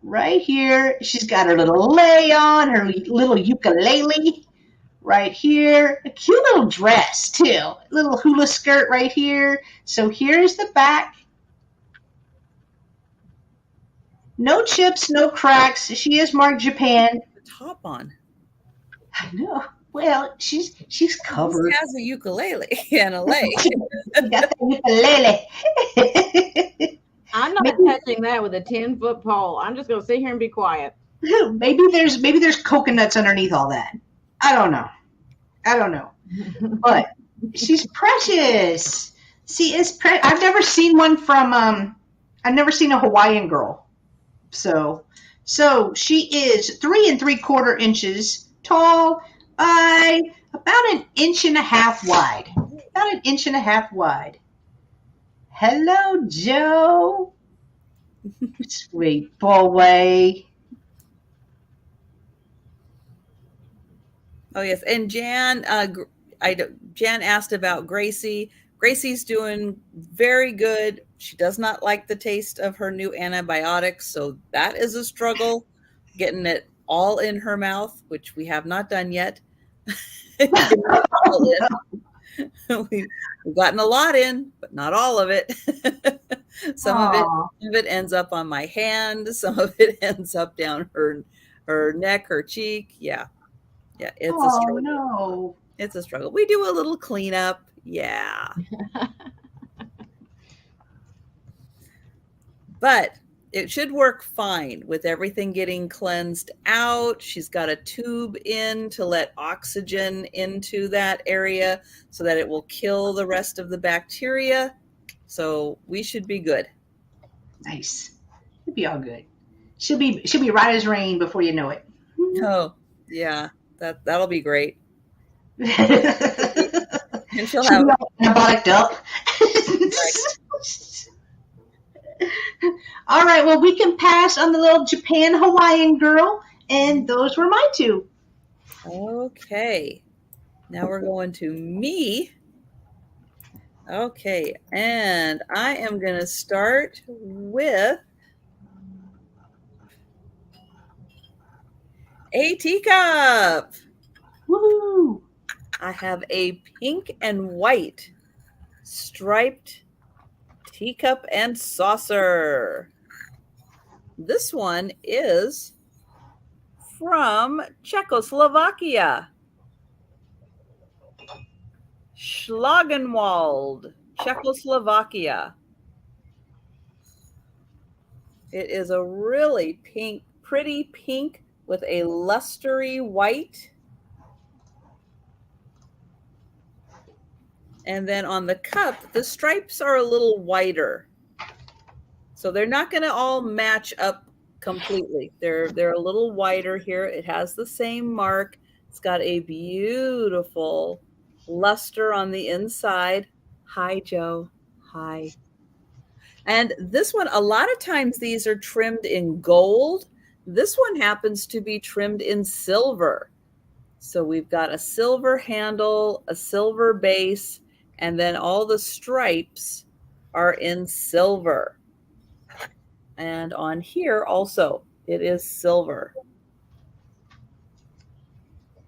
Right here, she's got her little lei on, her little ukulele right here. A cute little dress, too. Little hula skirt right here. So here's the back. No chips, no cracks. She is marked Japan. The top on. I know. Well, she's covered. She has a ukulele and a lei. Got the ukulele. I'm not touching that with a 10-foot pole. I'm just going to sit here and be quiet. Maybe there's coconuts underneath all that. I don't know. But she's precious. See, I've never seen one from I've never seen a Hawaiian girl. So she is 3 3/4 inches tall by about 1.5 inches wide. About 1.5 inches wide. Hello, Joe. Sweet boy. Oh yes, and Jan asked about Gracie. Gracie's doing very good. She does not like the taste of her new antibiotics, so that is a struggle, getting it all in her mouth, which we have not done yet. We've gotten a lot in, but not all of it. Some of it ends up on my hand. Some of it ends up down her neck, her cheek. Yeah, it's a struggle. No. It's a struggle. We do a little cleanup. Yeah. But it should work fine with everything getting cleansed out. She's got a tube in to let oxygen into that area so that it will kill the rest of the bacteria. So we should be good. Nice. It'll be all good. She'll be right as rain before you know it. Oh, yeah. That'll be great. And she'll have antibiotic up. All right, well, we can pass on the little Japan Hawaiian girl, and those were my two. Okay. Now we're going to me. Okay, and I am going to start with a teacup. Woo! I have a pink and white striped teacup and saucer. This one is from Czechoslovakia. Schlagenwald, Czechoslovakia. It is a really pretty pink with a lustery white. And then on the cup, the stripes are a little whiter. So they're not going to all match up completely. They're a little whiter here. It has the same mark. It's got a beautiful luster on the inside. Hi, Joe. Hi. And this one, a lot of times these are trimmed in gold. This one happens to be trimmed in silver. So we've got a silver handle, a silver base, and then all the stripes are in silver. And on here also, it is silver.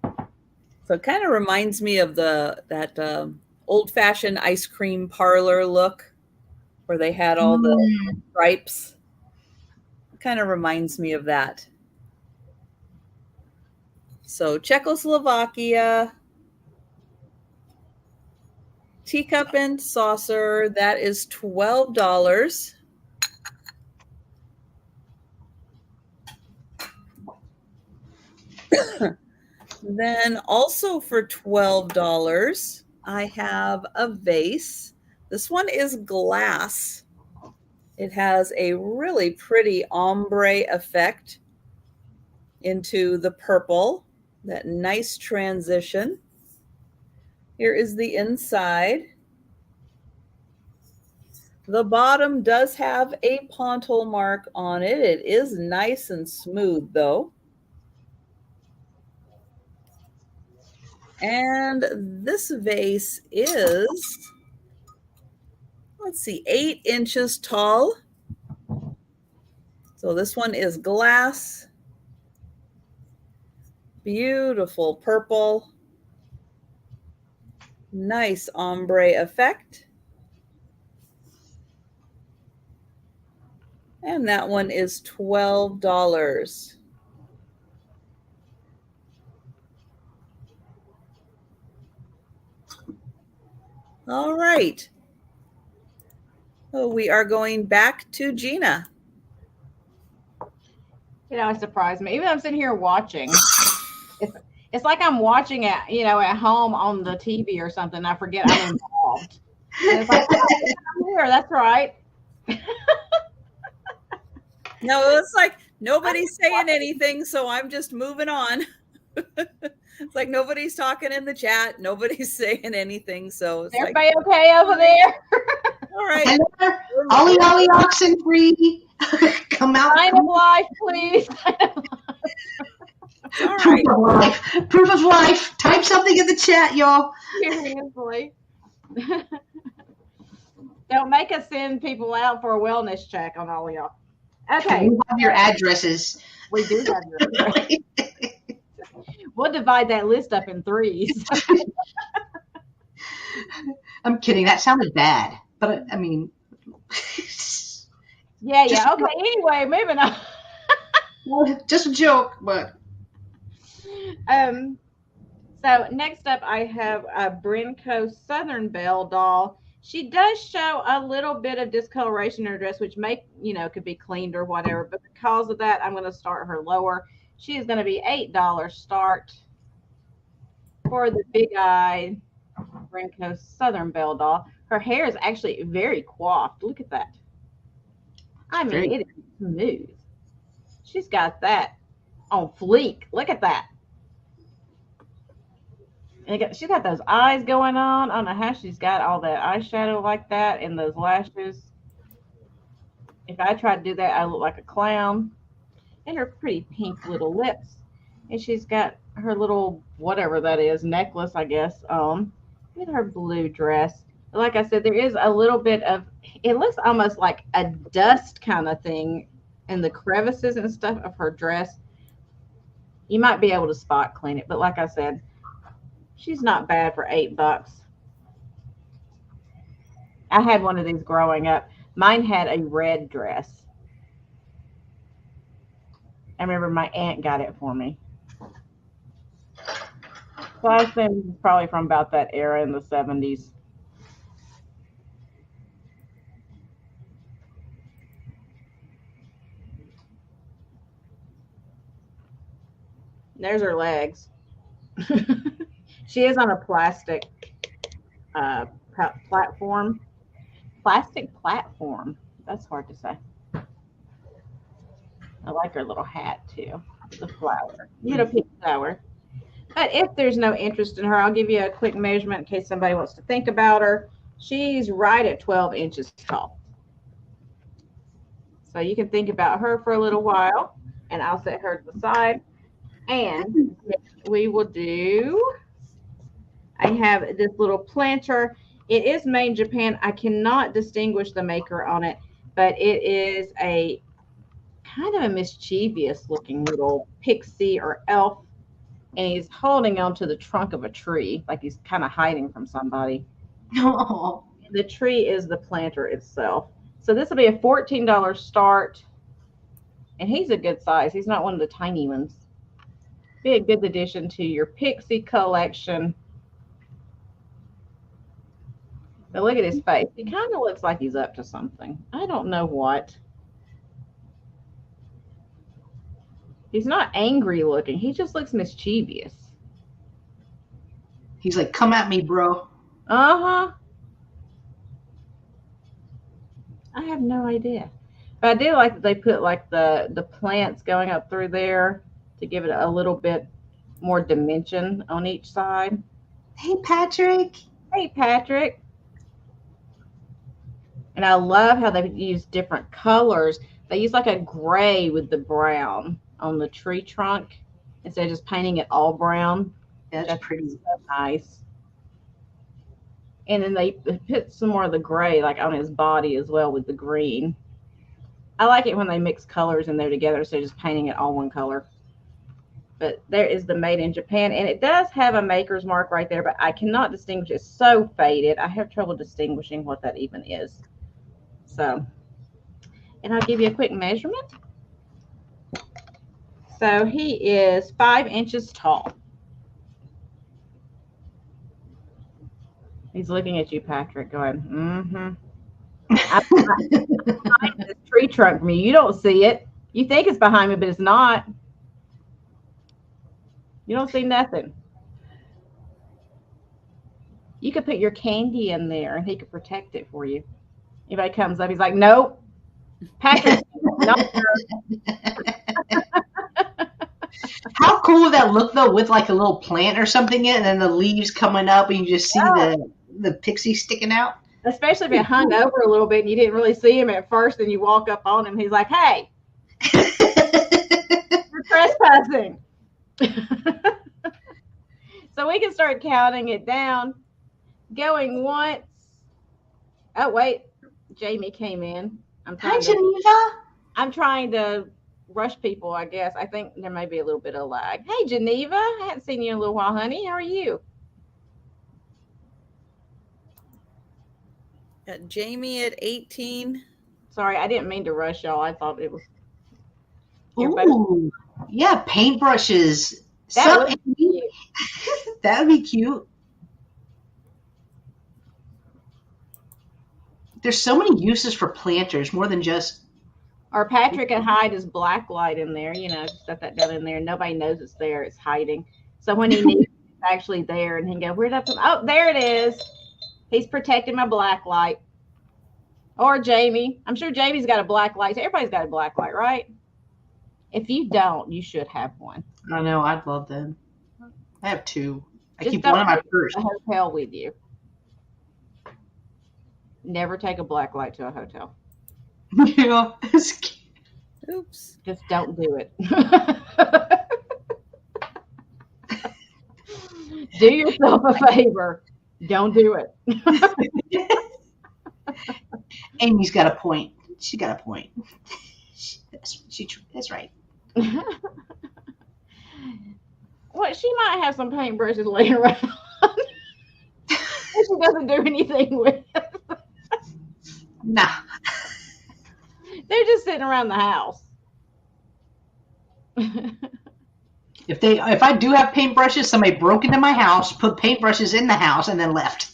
So it kind of reminds me of that old-fashioned ice cream parlor look where they had all the stripes. It kind of reminds me of that. So Czechoslovakia, teacup and saucer, that is $12. Then also for $12, I have a vase. This one is glass. It has a really pretty ombre effect into the purple, that nice transition. Here is the inside. The bottom does have a pontil mark on it. It is nice and smooth though. And this vase is, let's see, 8 inches tall. So this one is glass. Beautiful purple. Nice ombre effect. And that one is $12. All right. So we are going back to Gina. You know, it surprised me. Even though I'm sitting here watching, it's like I'm watching it, you know, at home on the TV or something. I forget I'm involved. And it's like, oh, I'm here. That's right. No, it's like nobody's saying anything, so I'm just moving on. It's like nobody's talking in the chat. Nobody's saying anything. So it's everybody like, okay over there? All right. Ollie, Ollie, oxen free. Come out. Sign of life, please. All Proof right. of life. Proof of life. Type something in the chat, y'all. Seriously. Don't make us send people out for a wellness check on all of y'all. Okay. We have your addresses. We do have your addresses. We'll divide that list up in 3s. I'm kidding. That sounded bad. But, I mean. Yeah. Okay. Anyway, moving on. Just a joke, but. So next up, I have a Brinco Southern Belle doll. She does show a little bit of discoloration in her dress, which could be cleaned or whatever. But because of that, I'm going to start her lower. She is going to be $8 start for the big-eyed Brinco Southern Belle doll. Her hair is actually very coiffed. Look at that. I mean, it is smooth. She's got that on fleek. Look at that. And she's got those eyes going on. I don't know how she's got all that eyeshadow like that and those lashes. If I tried to do that, I look like a clown. And her pretty pink little lips. And she's got her little, whatever that is, necklace, I guess, with her blue dress. Like I said, there is a little bit of, it looks almost like a dust kind of thing in the crevices and stuff of her dress. You might be able to spot clean it, but like I said, she's not bad for $8. I had one of these growing up. Mine had a red dress. I remember my aunt got it for me. So I assume it's probably from about that era in the 70s. There's her legs. She is on a plastic platform. Plastic platform. That's hard to say. I like her little hat too. The flower. Little pink flower. But if there's no interest in her, I'll give you a quick measurement in case somebody wants to think about her. She's right at 12 inches tall. So you can think about her for a little while, and I'll set her to the side. And we will do, I have this little planter. It is made in Japan. I cannot distinguish the maker on it, but it is a kind of a mischievous looking little pixie or elf. And he's holding onto the trunk of a tree, like he's kind of hiding from somebody. Oh. The tree is the planter itself. So this will be a $14 start. And he's a good size. He's not one of the tiny ones. Be a good addition to your pixie collection. But look at his face. He kind of looks like he's up to something. I don't know what. He's not angry looking. He just looks mischievous. He's like, come at me, bro. Uh-huh. I have no idea. But I do like that they put like the plants going up through there to give it a little bit more dimension on each side. Hey, Patrick. Hey, Patrick. And I love how they use different colors. They use like a gray with the brown on the tree trunk instead of just painting it all brown. That's pretty. So nice. And then they put some more of the gray like on his body as well with the green. I like it when they mix colors in there together instead of just painting it all one color. But there is the Made in Japan, and it does have a maker's mark right there, but I cannot distinguish. It's so faded. I have trouble distinguishing what that even is. So, and I'll give you a quick measurement. So he is 5 inches tall. He's looking at you, Patrick, going, mm-hmm. I'm behind this tree trunk from you. You don't see it. You think it's behind me, but it's not. You don't see nothing. You could put your candy in there and he could protect it for you. Anybody comes up, he's like, nope. Patrick, not How cool would that look though, with like a little plant or something in, and then the leaves coming up, and you just see the pixie sticking out? Especially if it hung over a little bit and you didn't really see him at first, and you walk up on him, he's like, hey, you're trespassing. So we can start counting it down. Going once. Oh, wait. Jamie came in. Hi, Geneva. I'm trying to rush people, I guess. I think there may be a little bit of lag. Hey, Geneva. I haven't seen you in a little while, honey. How are you? Got Jamie at 18. Sorry, I didn't mean to rush y'all. I thought it was. Ooh, yeah, paintbrushes. That would be cute. That would be cute. There's so many uses for planters, more than just. Or Patrick can hide his black light in there, set that down in there. Nobody knows it's there. It's hiding. So when he needs it, it's actually there. And he can go, where'd I put? Oh, there it is. He's protecting my black light. Or Jamie. I'm sure Jamie's got a black light. Everybody's got a black light, right? If you don't, you should have one. I know. I'd love them. I have two. I Just keep one in my take purse. a hotel with you. Never take a black light to a hotel. Yeah. Oops. Just don't do it. Do yourself a favor. Don't do it. Amy's got a point. She got a point. That's right. Well, she might have some paintbrushes laying around that she doesn't do anything with. Nah. They're just sitting around the house. If I do have paintbrushes, somebody broke into my house, put paintbrushes in the house, and then left.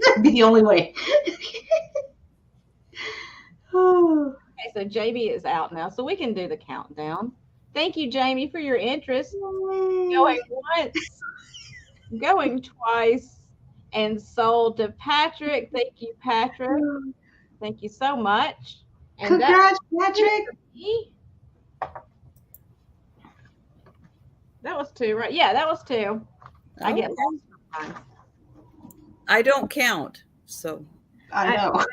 That'd be the only way. Oh. Okay, so JB is out now, so we can do the countdown. Thank you, Jamie, for your interest. Going once, going twice, and sold to Patrick. Thank you, Patrick. Thank you so much. And Congrats, Patrick. That was 2, right? Yeah, that was 2. I get lost sometimes. I don't count, so I know.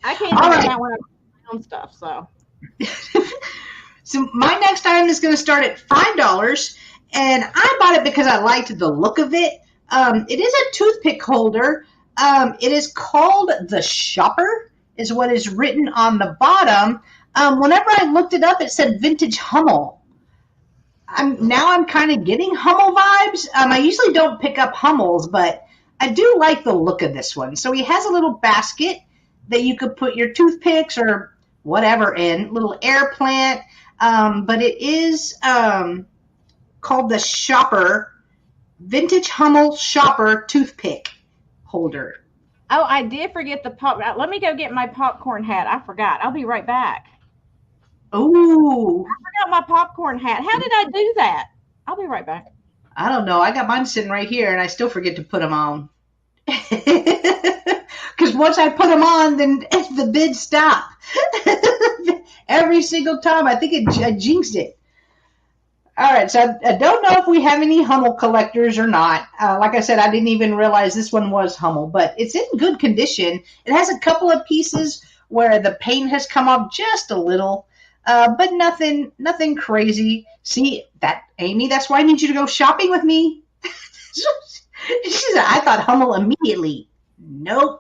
I can't even count when I do my own stuff, so. So my next item is going to start at $5, and I bought it because I liked the look of it. It is a toothpick holder. It is called the Shopper, is what is written on the bottom. Whenever I looked it up, it said Vintage Hummel. I'm kind of getting Hummel vibes. I usually don't pick up Hummels, but I do like the look of this one. So he has a little basket that you could put your toothpicks or whatever in, little air plant. But it is called the Shopper, Vintage Hummel Shopper Toothpick Holder. Oh, I did forget the pop. Let me go get my popcorn hat. I forgot. I'll be right back. Ooh. I forgot my popcorn hat. How did I do that? I'll be right back. I don't know. I got mine sitting right here, and I still forget to put them on. Because once I put them on, then the bids stop. Every single time. I think I jinxed it. All right, so I don't know if we have any Hummel collectors or not. Like I said, I didn't even realize this one was Hummel, but it's in good condition. It has a couple of pieces where the paint has come off just a little. But nothing crazy. See, Amy, that's why I need you to go shopping with me. She said, I thought Hummel immediately. Nope.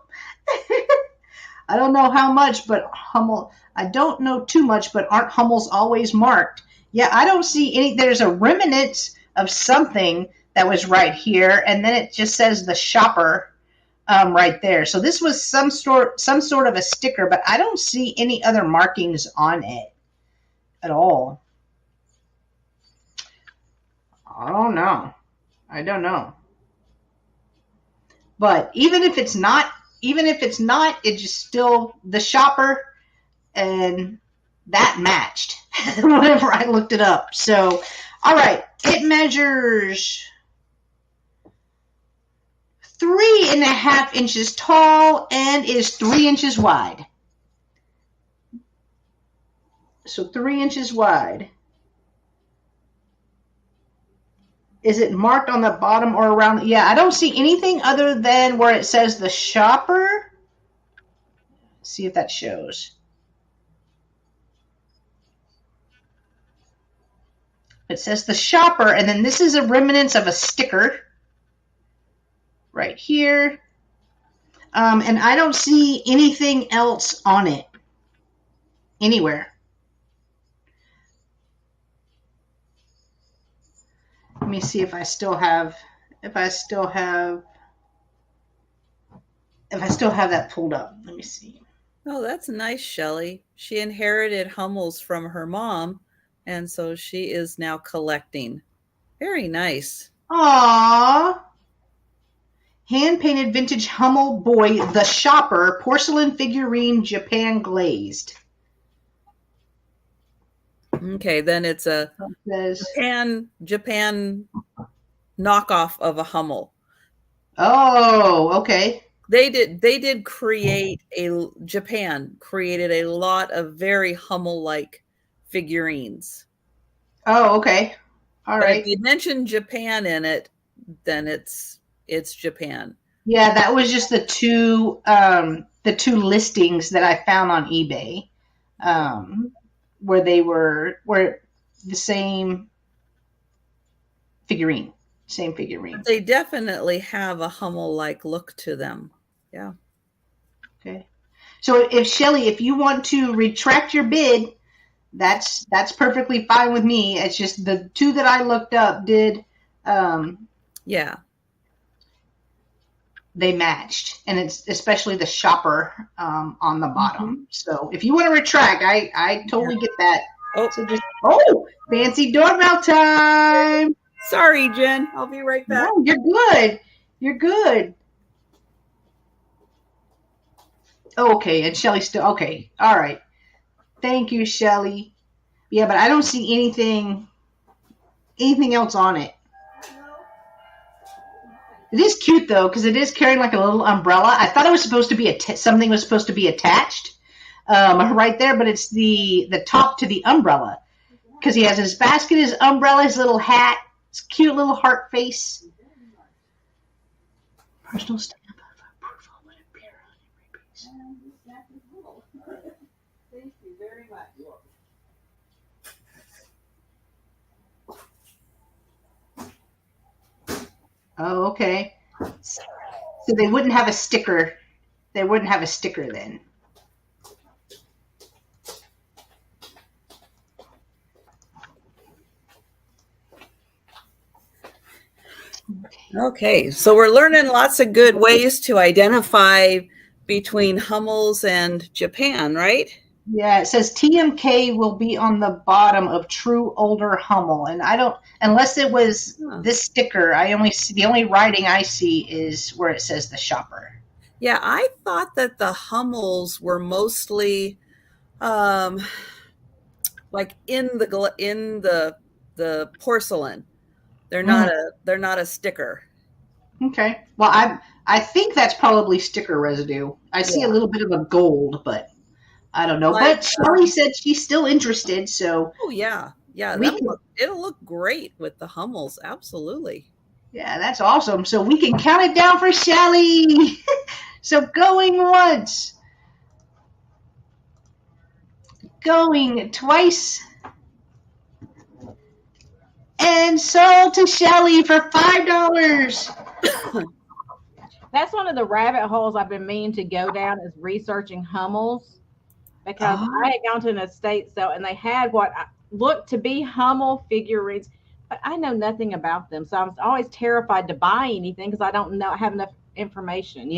I don't know how much, but Hummel, I don't know too much, but aren't Hummels always marked? Yeah, I don't see any. There's a remnant of something that was right here, and then it just says the Shopper right there. So this was some sort of a sticker, but I don't see any other markings on it at all. I don't know. But even if it's not, it's just still the Shopper, and that matched whenever I looked it up. So, all right, it measures 3.5 inches tall and is 3 inches wide. So 3 inches wide. Is it marked on the bottom or around? Yeah, I don't see anything other than where it says the Shopper. Let's see if that shows. It says the Shopper, and then this is a remnant of a sticker right here. And I don't see anything else on it anywhere. Let me see if I still have that pulled up. Let me see. Oh, that's nice, Shelley. She inherited Hummels from her mom, and so she is now collecting. Very nice. Aww. Hand-painted vintage Hummel boy, the Shopper, porcelain figurine, Japan glazed. Okay, then it's a Japan knockoff of a Hummel. Oh, okay. Japan created a lot of very Hummel-like figurines. Oh, okay. All right. If you mention Japan in it, then it's Japan. Yeah, that was just the two listings that I found on eBay. Where they were the same figurine. They definitely have a Hummel-like look to them. Yeah. Okay. So if you want to retract your bid, that's perfectly fine with me. It's just the two that I looked up did. Yeah. they matched, and it's especially the shopper on the bottom. So if you want to retract, I totally get that. Oh, So just fancy doorbell time. sorry, Jen. I'll be right back. No, you're good. You're good. Okay, and Shelly's still okay. All right. Thank you, Shelly. Yeah, but I don't see anything else on it. It is cute though, because it is carrying like a little umbrella. I thought it was supposed to be something was supposed to be attached right there, but it's the top to the umbrella, because he has his basket, his umbrella, his little hat, his cute little heart face. Personal stamp of approval would appear on every piece. Thank you very much. Oh, okay. So they wouldn't have a sticker. They wouldn't have a sticker then. Okay, so we're learning lots of good ways to identify between Hummels and Japan, right? Yeah, it says TMK will be on the bottom of true older Hummel, and I don't, unless it was this sticker. I only see, the only writing I see is where it says the shopper. Yeah, I thought that the Hummels were mostly like in the porcelain. They're not a sticker. Okay. Well, I think that's probably sticker residue. I see a little bit of a gold, but I don't know. Like, but Shelly said she's still interested, so. Oh yeah, it'll look great with the Hummels. Absolutely. Yeah, that's awesome. So we can count it down for Shelly. So going once, going twice, and sold to Shelly for $5. That's one of the rabbit holes I've been meaning to go down, is researching Hummels, because I had gone to an estate sale and they had what looked to be Hummel figurines, but I know nothing about them, so I'm always terrified to buy anything because I don't have enough information,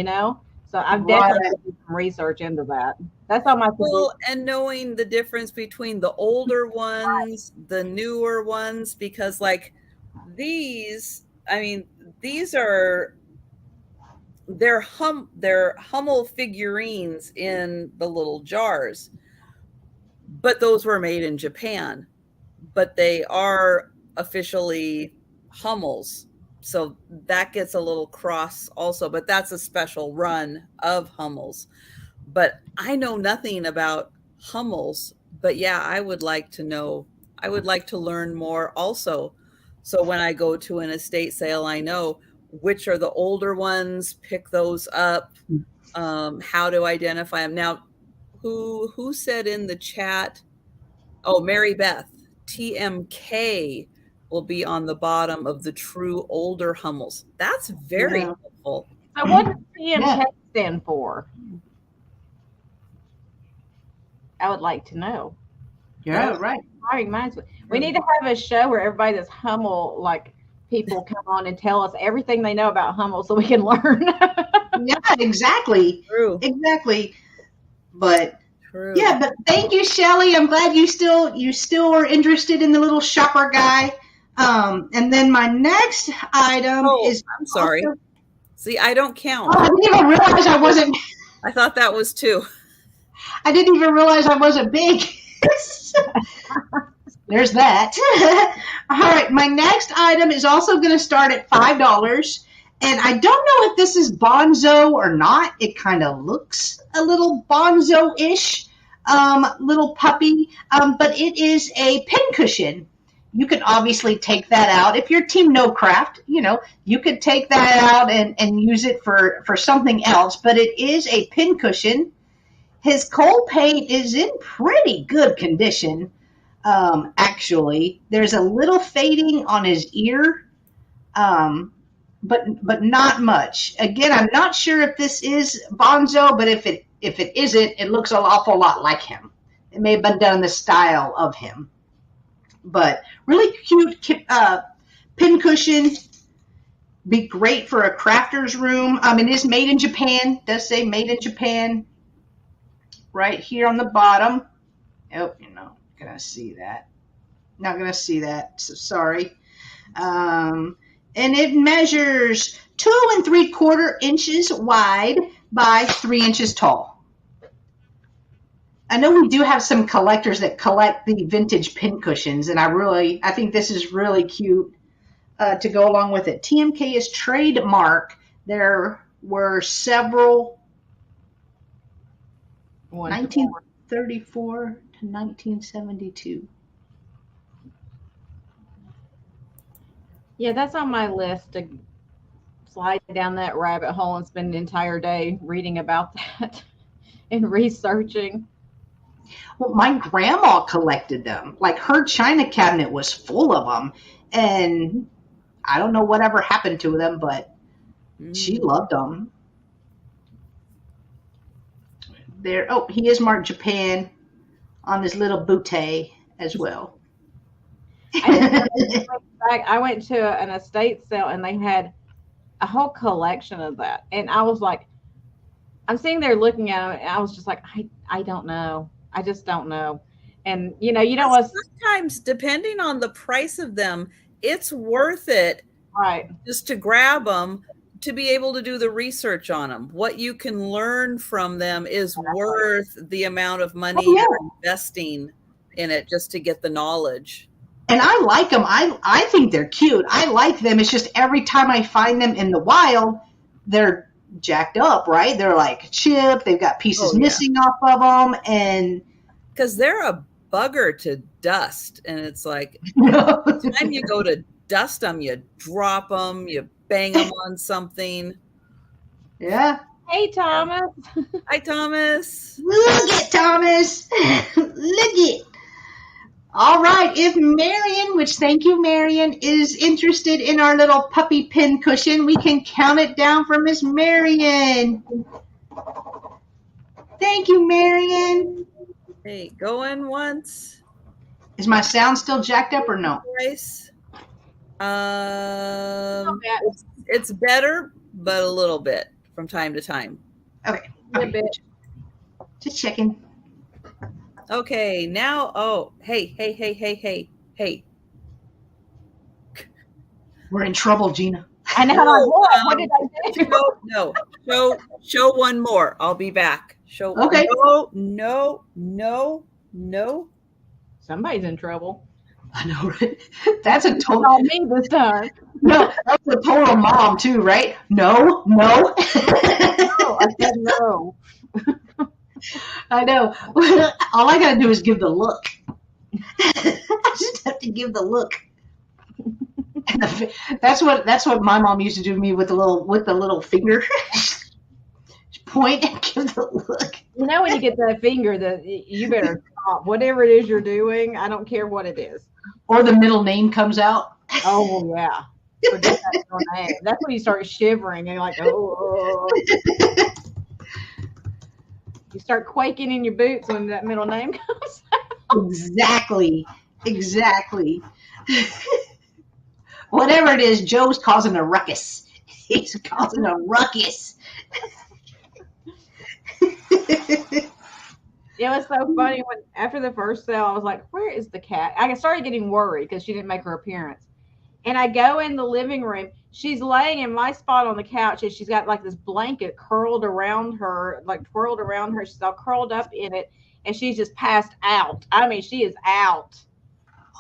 So I've definitely done some research into that. That's on my and knowing the difference between the older ones, the newer ones, because like these, I mean, they're Hummel figurines in the little jars, but those were made in Japan, but they are officially Hummels. So that gets a little cross also, but that's a special run of Hummels. But I know nothing about Hummels, but yeah, I would like to learn more also. So when I go to an estate sale, I know which are the older ones, pick those up, how to identify them. Now, who said in the chat, Mary Beth, TMK will be on the bottom of the true older Hummels. That's very helpful. So what does TMK stand for? I would like to know. Yeah, right. We need to have a show where everybody that's Hummel, like, people come on and tell us everything they know about Hummel so we can learn. Yeah, exactly. True. Exactly. But True. Yeah, but thank you, Shelly. I'm glad you still are interested in the little shopper guy. And then my next item is. I'm sorry. Also, see, I don't count. I didn't even realize I wasn't. I thought that was 2. I didn't even realize I wasn't big. There's that. All right, my next item is also going to start at $5. And I don't know if this is Bonzo or not. It kind of looks a little Bonzo-ish, little puppy. But it is a pincushion. You could obviously take that out. If you're Team No Craft, you could take that out and use it for something else. But it is a pincushion. His coal paint is in pretty good condition, actually. There's a little fading on his ear, but not much. Again, I'm not sure if this is Bonzo, but if it isn't, it looks an awful lot like him. It may have been done in the style of him. But really cute pincushion. Be great for a crafter's room. It is made in Japan. It does say made in Japan right here on the bottom. Oh, you're not gonna see that. Not gonna see that. So sorry. And it measures 2 3/4 inches wide by 3 inches tall. I know we do have some collectors that collect the vintage pincushions, and I think this is really cute to go along with it. TMK is trademark. There were several 1934 to 1972. Yeah, that's on my list to slide down that rabbit hole and spend an entire day reading about that and researching. Well, my grandma collected them. Like, her china cabinet was full of them, and I don't know whatever happened to them, but she loved them. There. Oh, he is marked Japan on his little bootay as well. I went to an estate sale and they had a whole collection of that, and I was like, I'm sitting there looking at them, and I was just like, I don't know. I just don't know. And you don't want sometimes, depending on the price of them, it's worth it, right, just to grab them, to be able to do the research on them. What you can learn from them is worth the amount of money you're investing in it just to get the knowledge. And I like them. I think they're cute. I like them. It's just every time I find them in the wild, they're jacked up, right? They're like chipped. They've got pieces missing off of them. And because they're a bugger to dust. And it's like, the time you go to dust them, you drop them, you bang them on something. Yeah. Hey, Thomas. Hi, Thomas. Look it, Thomas. Look it. All right. If Marion, which thank you, Marion, is interested in our little puppy pin cushion, we can count it down for Miss Marion. Thank you, Marion. Hey, going once. Is my sound still jacked up or no? Twice. It's better, but a little bit from time to time. Okay. A bit. Just checking. Okay, now, hey. We're in trouble, Gina. I know. What did I do? No. Show one more. I'll be back. Okay. No. Somebody's in trouble. I know, right? That's a total. Not me this time. No, that's a total mom too, right? No. No, I said no. I know. All I gotta do is give the look. I just have to give the look. That's what my mom used to do to me with the little finger. Point and give the look. When you get that finger, that you better stop. Whatever it is you're doing, I don't care what it is. Or the middle name comes out. Oh yeah. Forget that middle name. That's when you start shivering and you're like, oh. You start quaking in your boots when that middle name comes out. Exactly. Whatever it is, Joe's causing a ruckus. He's causing a ruckus. It was so funny when after the first sale, I was like, where is the cat? I started getting worried because she didn't make her appearance. And I go in the living room. She's laying in my spot on the couch, and she's got like this blanket curled around her, like twirled around her. She's all curled up in it, and she's just passed out. I mean, she is out.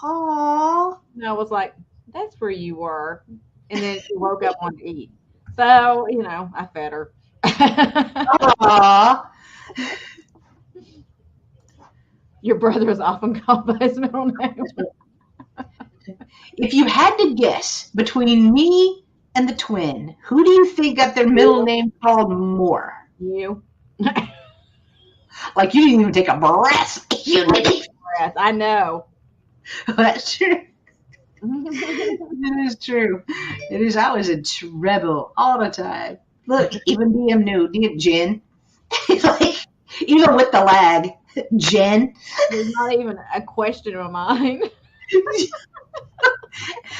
Aww. And I was like, that's where you were. And then she woke up wanting to eat. So, I fed her. Aww. Your brother is often called by his middle name. If you had to guess between me and the twin, who do you think got their middle name called more? You. Like, you didn't even take a breath. I know. That's true. It is true. It is. I was in trouble all the time. Look, even DM knew, didn't Jen? Like, even with the lag, Jen. There's not even a question of mine.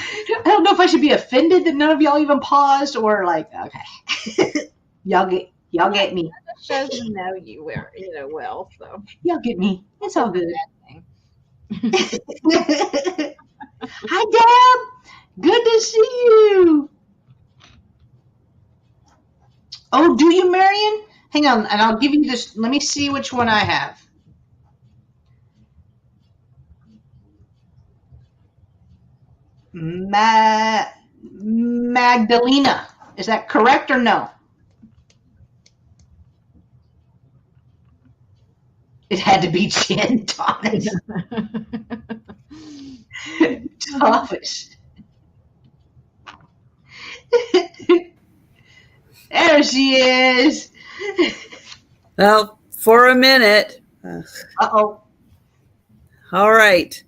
I don't know if I should be offended that none of y'all even paused, or like, okay, y'all get me. That shows me know you well. So Y'all get me. It's all good. thing. Hi, Deb. Good to see you. Oh, do you, Marion? Hang on, and I'll give you this. Let me see which one I have. Magdalena. Is that correct or no? It had to be Jen Thomas. Thomas. There she is. Well, for a minute. Uh-oh. All right.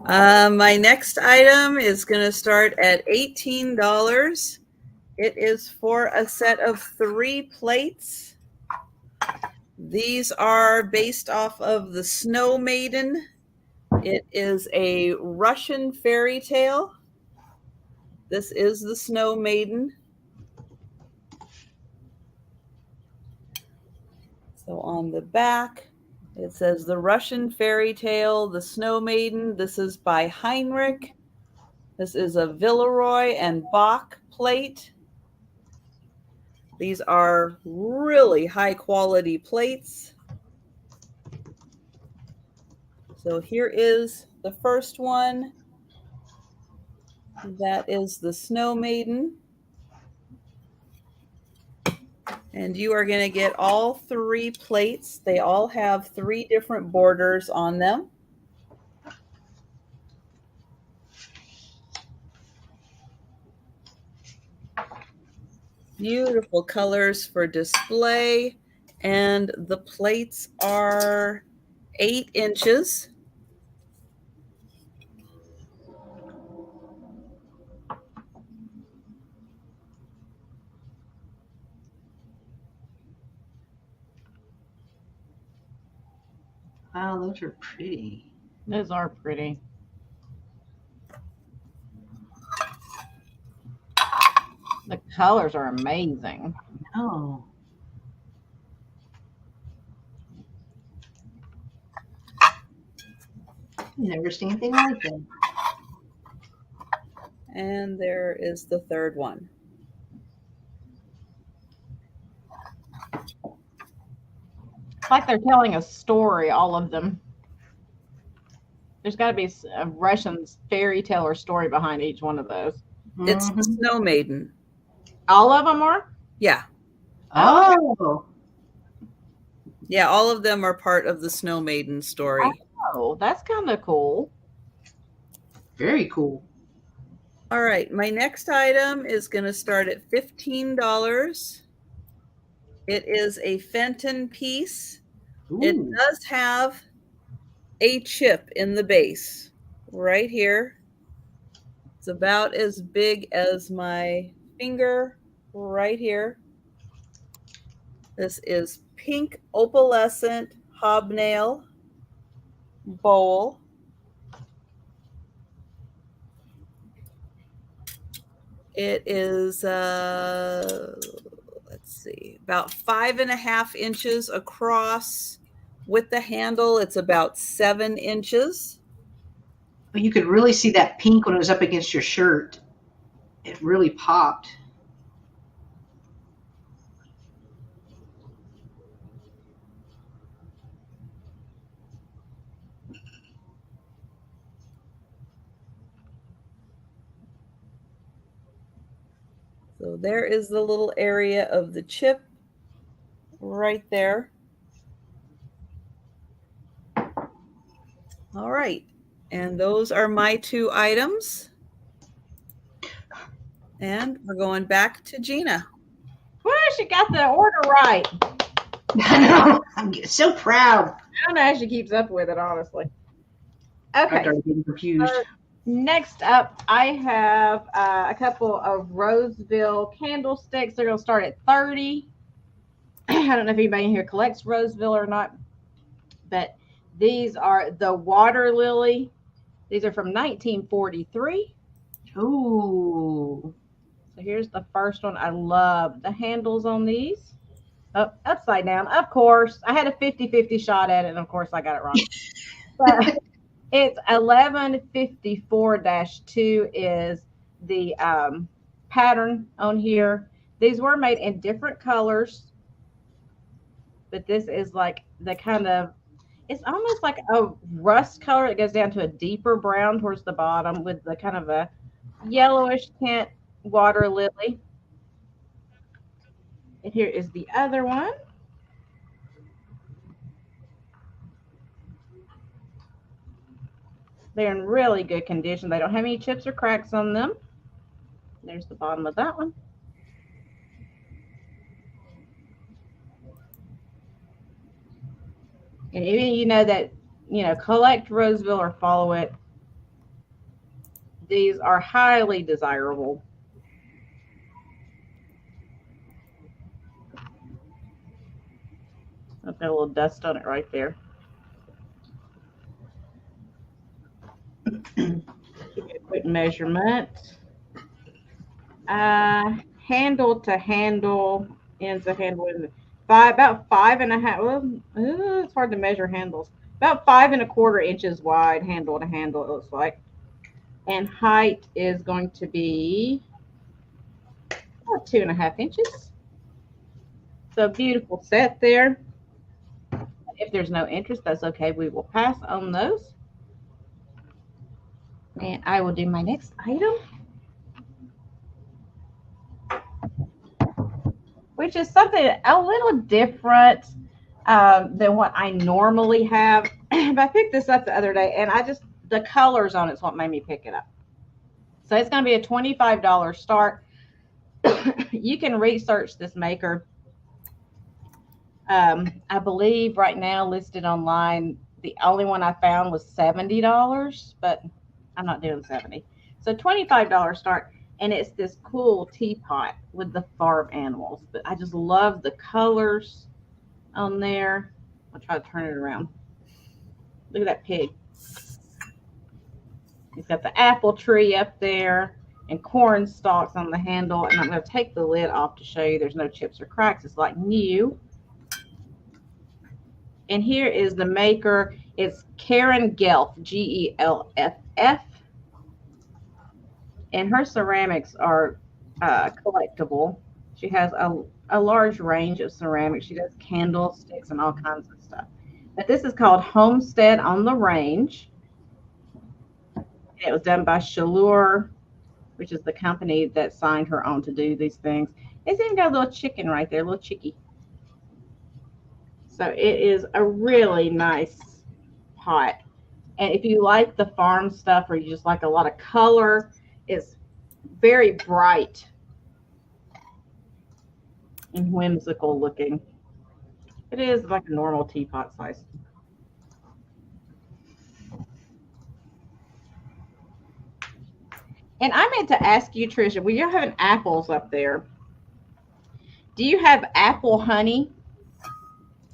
My next item is going to start at $18. It is for a set of 3 plates. These are based off of the Snow Maiden. It is a Russian fairy tale. This is the Snow Maiden. So on the back, it says the Russian fairy tale, the Snow Maiden. This is by Heinrich. This is a Villeroy and Bach plate. These are really high quality plates. So here is the first one. That is the Snow Maiden. And you are going to get all 3 plates. They all have 3 different borders on them. Beautiful colors for display. And the plates are 8 inches. Wow, those are pretty. Those are pretty. The colors are amazing. Oh. Never seen anything like that. And there is the third one. It's like they're telling a story, all of them. There's got to be a Russian fairy tale or story behind each one of those. It's the Snow Maiden. All of them are? Yeah. Oh. Yeah, all of them are part of the Snow Maiden story. Oh, that's kind of cool. Very cool. All right, my next item is going to start at $15. It is a Fenton piece. Ooh. It does have a chip in the base right here. It's about as big as my finger right here. This is pink opalescent hobnail bowl. It is, let's see, about 5.5 inches across. With the handle, it's about 7 inches. But you could really see that pink when it was up against your shirt. It really popped. So there is the little area of the chip right there. All right. And those are my 2 items. And we're going back to Gina. Well, she got the order right. I know. I'm so proud. I don't know how she keeps up with it, honestly. Okay. I started getting confused. Next up, I have a couple of Roseville candlesticks. They're going to start at $30. I don't know if anybody in here collects Roseville or not, but these are the Water Lily. These are from 1943. Ooh. So here's the first one. I love the handles on these. Oh, upside down, of course. I had a 50-50 shot at it, and of course I got it wrong. But it's 1154-2 is the pattern on here. These were made in different colors, but this is like the kind of, it's almost like a rust color that goes down to a deeper brown towards the bottom with the kind of a yellowish tint water lily. And here is the other one. They're in really good condition. They don't have any chips or cracks on them. There's the bottom of that one. And even you know that, collect Roseville or follow it. These are highly desirable. I've got a little dust on it right there. Give you a quick measurement. Handle to handle, ends to handle, about 5.5. Well, it's hard to measure handles. About 5 1/4 inches wide, handle to handle, it looks like. And height is going to be about 2.5 inches. So beautiful set there. If there's no interest, that's okay. We will pass on those. And I will do my next item, which is something a little different than what I normally have. But I picked this up the other day, and the colors on it's what made me pick it up. So it's going to be a $25 start. You can research this maker. I believe right now listed online, the only one I found was $70, but I'm not doing 70. So $25 start, and it's this cool teapot with the farm animals. But I just love the colors on there. I'll try to turn it around. Look at that pig. He's got the apple tree up there and corn stalks on the handle. And I'm going to take the lid off to show you there's no chips or cracks. It's like new. And here is the maker. It's Karen Gelff, Gelff. And her ceramics are collectible. She has a large range of ceramics. She does candlesticks and all kinds of stuff. But this is called Homestead on the Range. It was done by Chaleur, which is the company that signed her on to do these things. It's even got a little chicken right there, a little chickie. So it is a really nice pot. And if you like the farm stuff or you just like a lot of color, it's very bright and whimsical looking. It is like a normal teapot size. And I meant to ask you, Tricia, when you're having apples up there, do you have apple honey?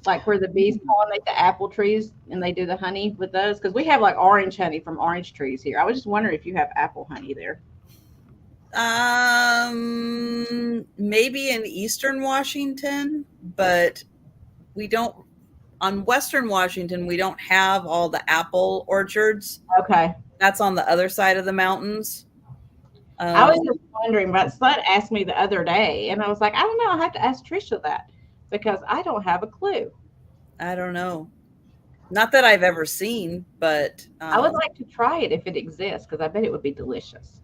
Like where the bees pollinate the apple trees and they do the honey with those? Because we have like orange honey from orange trees here. I was just wondering if you have apple honey there. Maybe in Eastern Washington, but we don't. On Western Washington, we don't have all the apple orchards. Okay. That's on the other side of the mountains. I was just wondering, but Sled asked me the other day, and I was like, I don't know. I'll have to ask Tricia that because I don't have a clue. I don't know. Not that I've ever seen, but I would like to try it if it exists because I bet it would be delicious.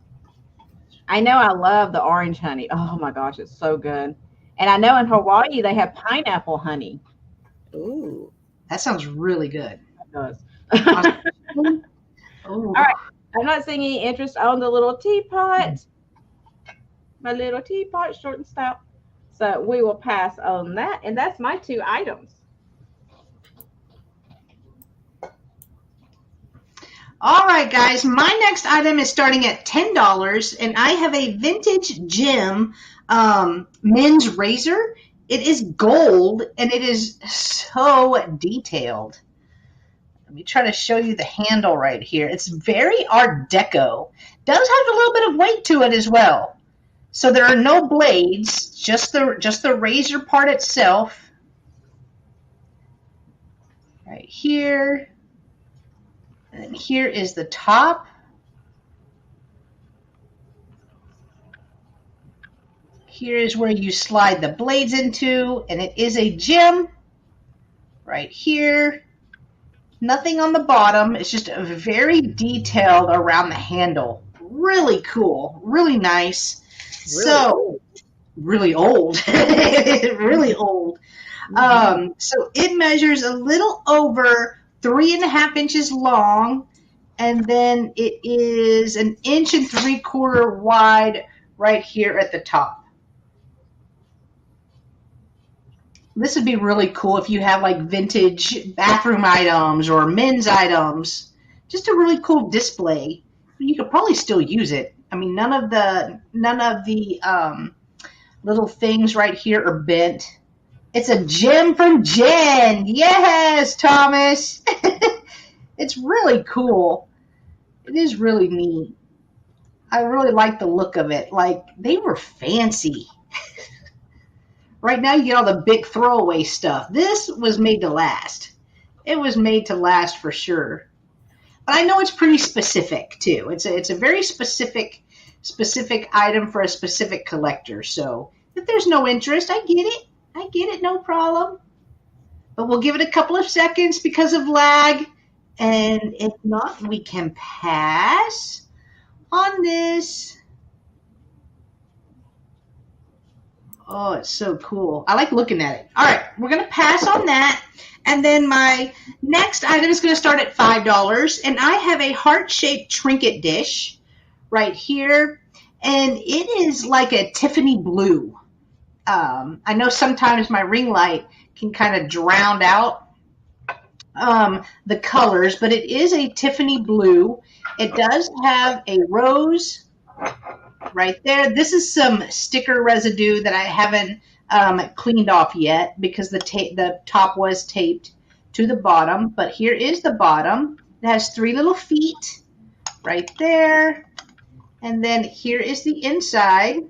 I know I love the orange honey. Oh my gosh, it's so good. And I know in Hawaii they have pineapple honey. Ooh, that sounds really good. It does. Ooh. All right. I'm not seeing any interest on the little teapot. My little teapot, short and stout. So we will pass on that. And that's my 2 items. All right, guys. My next item is starting at $10, and I have a vintage Jim men's razor. It is gold, and it is so detailed. Let me try to show you the handle right here. It's very Art Deco. Does have a little bit of weight to it as well. So there are no blades, just the razor part itself. Right here. And then here is the top. Here is where you slide the blades into, and it is a gem right here. Nothing on the bottom. It's just very detailed around the handle. Really cool. Really nice. Really old. Really old. So it measures a little over 3.5 inches long, and then it is 1 3/4 inches wide right here at the top. This would be really cool if you have like vintage bathroom items or men's items. Just a really cool display. You could probably still use it. I mean, none of the little things right here are bent. It's a gem from Jen. Yes, Thomas. It's really cool. It is really neat. I really like the look of it. Like, they were fancy. Right now you get all the big throwaway stuff. This was made to last. It was made to last for sure. But I know it's pretty specific too. It's a very specific item for a specific collector. So if there's no interest, I get it. I get it, no problem. But we'll give it a couple of seconds because of lag. And if not, we can pass on this. Oh, it's so cool. I like looking at it. All right, we're going to pass on that. And then my next item is going to start at $5. And I have a heart-shaped trinket dish right here. And it is like a Tiffany blue. I know sometimes my ring light can kind of drown out the colors, but it is a Tiffany blue. It does have a rose right there. This is some sticker residue that I haven't cleaned off yet because the top was taped to the bottom. But here is the bottom. It has 3 little feet right there. And then here is the inside.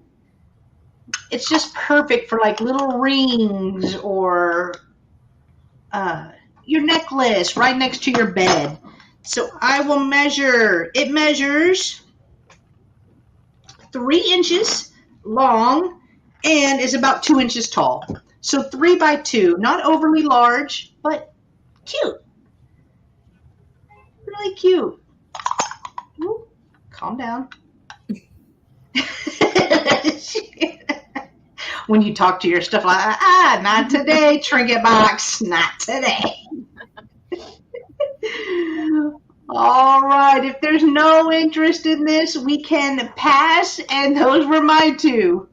It's just perfect for like little rings or your necklace right next to your bed. So I will measure. It measures 3 inches long and is about 2 inches tall. So 3 by 2, not overly large, but cute. Really cute. Ooh, calm down. When you talk to your stuff like, not today, trinket box, not today. All right, if there's no interest in this, we can pass, and those were my 2.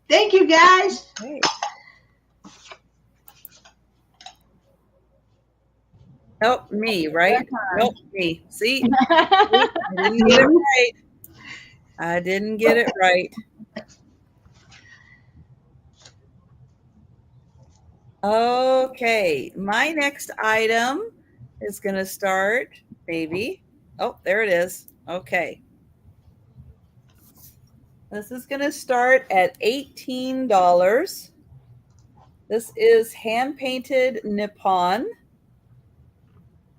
Thank you, guys. Okay. Nope, me, right? Nope, me. See? I didn't get it right. I didn't get it right. Okay, my next item is going to start, maybe. Oh, there it is. Okay. This is going to start at $18. This is hand-painted Nippon.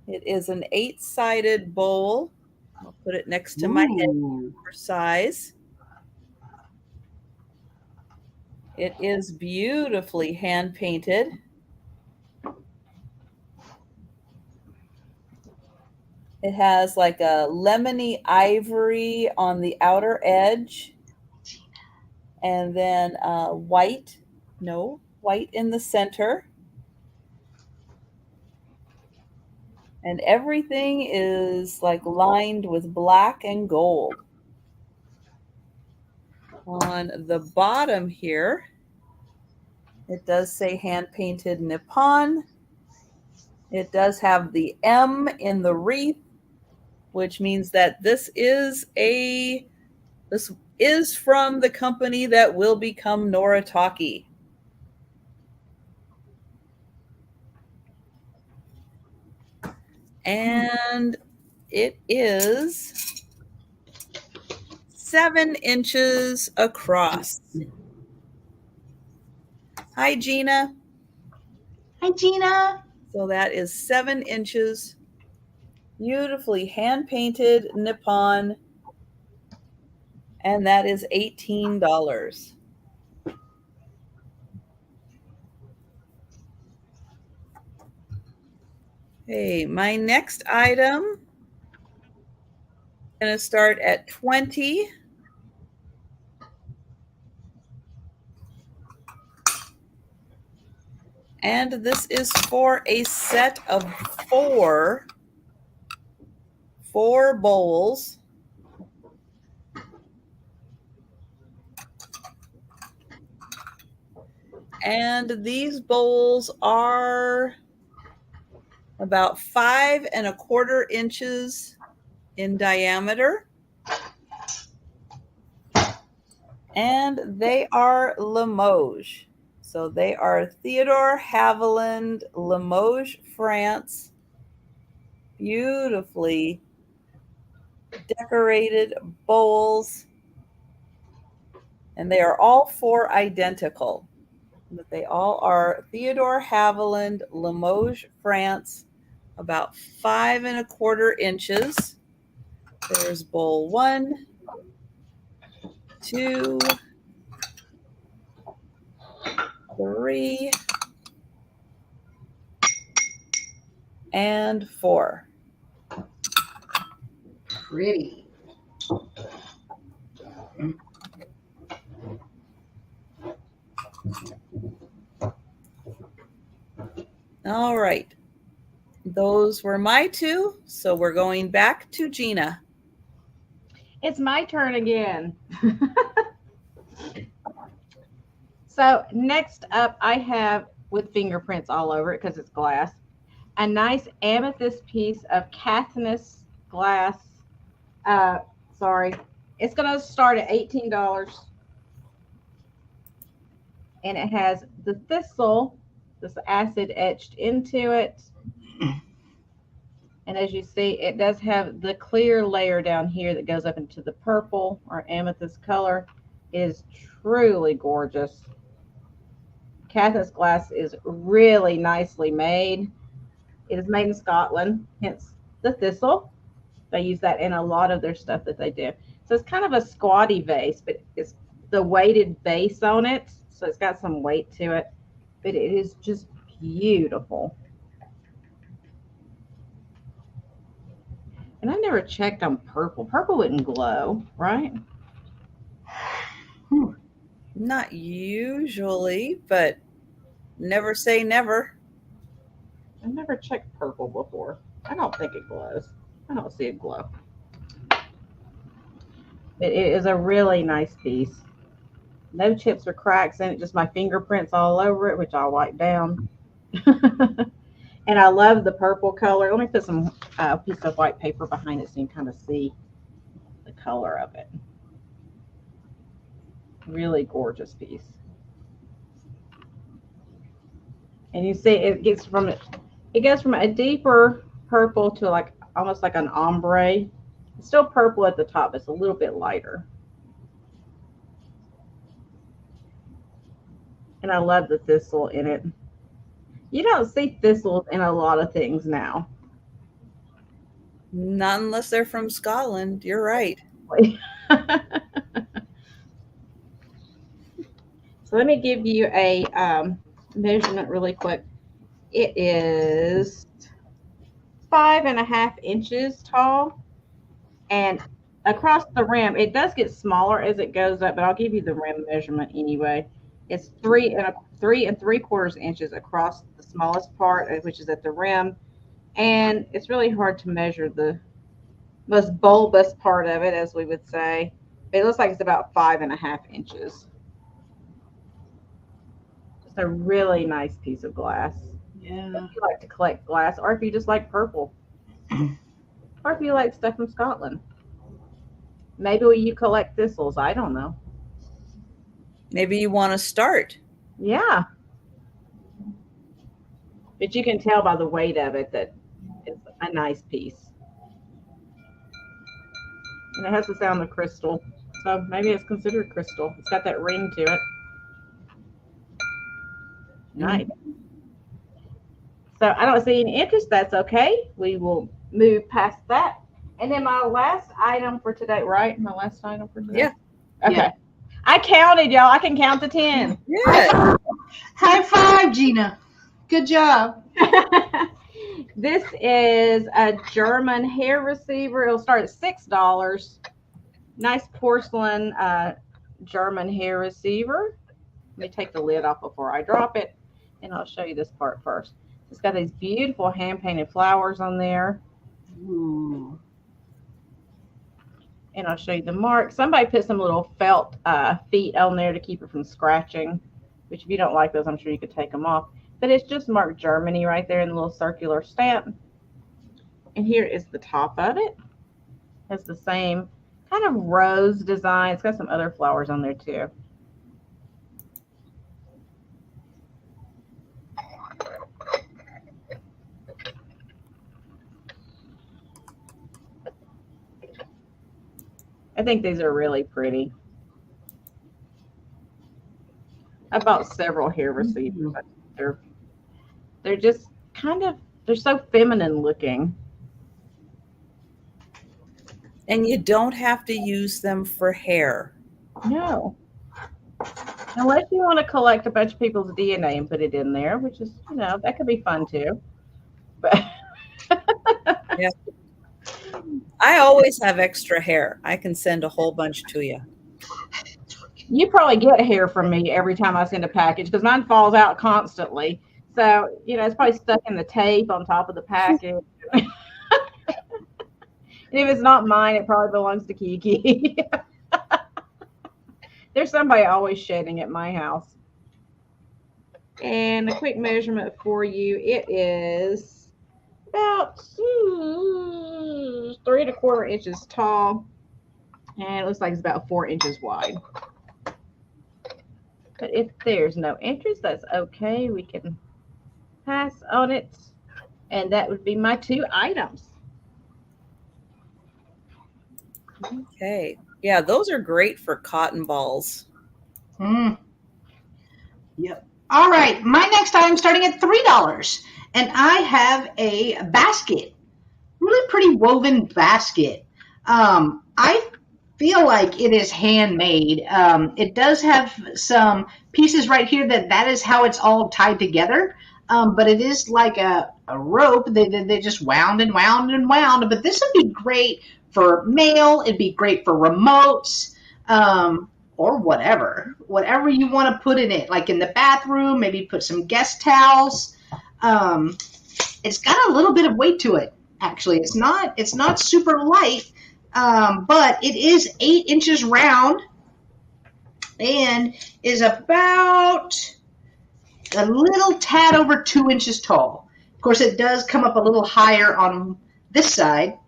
It is an 8-sided bowl. I'll put it next to my head for size. It is beautifully hand-painted. It has like a lemony ivory on the outer edge. And then white in the center. And everything is like lined with black and gold. On the bottom here, it does say hand-painted Nippon. It does have the M in the wreath, which means that this is from the company that will become Noritake. And it is 7 inches across. Hi, Gina. Hi, Gina. So that is 7 inches. Beautifully hand painted Nippon. And that is $18. Okay, my next item is going to start at 20. And this is for a set of four bowls. And these bowls are about 5¼ inches in diameter. And they are Limoges. So they are Theodore Haviland, Limoges, France. Beautifully decorated bowls. And they are all four identical. But they all are Theodore Haviland, Limoges, France, about 5¼ inches. There's bowl 1, 2, 3, and 4. Pretty. All right. Those were my two. So we're going back to Gina. It's my turn again. So next up, I have, with fingerprints all over it because it's glass, a nice amethyst piece of Caithness glass. Sorry, it's going to start at $18. And it has the thistle, this acid etched into it. And as you see, it does have the clear layer down here that goes up into the purple or amethyst color. It is truly gorgeous. Caithness glass is really nicely made. It is made in Scotland, hence the thistle. They use that in a lot of their stuff that they do. So it's kind of a squatty vase, but it's the weighted base on it. So it's got some weight to it, but it is just beautiful. And I never checked on purple. Purple wouldn't glow, right? Not usually, but never say never. I've never checked purple before. I don't think it glows. I don't see it glow. It is a really nice piece. No chips or cracks in it, just my fingerprints all over it, which I'll wipe down. And I love the purple color. Let me put some piece of white paper behind it so you can kind of see the color of it. Really gorgeous piece. And you see it goes from a deeper purple to like almost like an ombre. It's still purple at the top, but it's a little bit lighter. And I love the thistle in it. You don't see thistles in a lot of things now. Not unless they're from Scotland. You're right. So let me give you a measurement really quick. It is 5½ inches tall, and across the rim, it does get smaller as it goes up, but I'll give you the rim measurement anyway. It's 3¾ inches across the smallest part, which is at the rim, and it's really hard to measure the most bulbous part of it, as we would say. It looks like it's about 5½ inches. Just a really nice piece of glass. Yeah. If you like to collect glass, or if you just like purple, or if you like stuff from Scotland. Maybe you collect thistles. I don't know. Maybe you want to start. Yeah. But you can tell by the weight of it that it's a nice piece. And it has the sound of crystal. So maybe it's considered crystal. It's got that ring to it. Nice. So I don't see any interest. That's okay. We will move past that. And then my last item for today, right? My last item for today? Yeah. Okay. Yeah. I counted, y'all. I can count to 10. Yeah. High five, Gina. Good job. This is a German hair receiver. It'll start at $6. Nice porcelain German hair receiver. Let me take the lid off before I drop it, and I'll show you this part first. It's got these beautiful hand-painted flowers on there. Ooh. And I'll show you the mark. Somebody put some little felt feet on there to keep it from scratching, which if you don't like those, I'm sure you could take them off. But it's just marked Germany right there in the little circular stamp. And here is the top of it. It's the same kind of rose design. It's got some other flowers on there too. I think these are really pretty. I bought several hair receivers. They're just kind of, they're so feminine looking. And you don't have to use them for hair. No. Unless you want to collect a bunch of people's DNA and put it in there, which is, you know, that could be fun too. But Yeah. I always have extra hair. I can send a whole bunch to you. you probably get hair from me every time I send a package because mine falls out constantly. So, you know, it's probably stuck in the tape on top of the package. And if it's not mine, it probably belongs to Kiki. There's somebody always shedding at my house. And a quick measurement for you. It is about 3 1/4 inches tall. And it looks like it's about 4 inches wide. But if there's no interest, that's okay. We can pass on it. And that would be my 2 items. Okay. Yeah, those are great for cotton balls. Yep. All right. My next item starting at $3. And I have a basket. Really pretty woven basket. I feel like it is handmade. It does have some pieces right here that is how it's all tied together. But it is like a rope. They just wound and wound and wound. But this would be great for mail. It'd be great for remotes, or whatever you want to put in it, like in the bathroom, maybe put some guest towels. It's got a little bit of weight to it. Actually, it's not super light, but it is 8 inches round and is about a little tad over 2 inches tall. Of course, it does come up a little higher on this side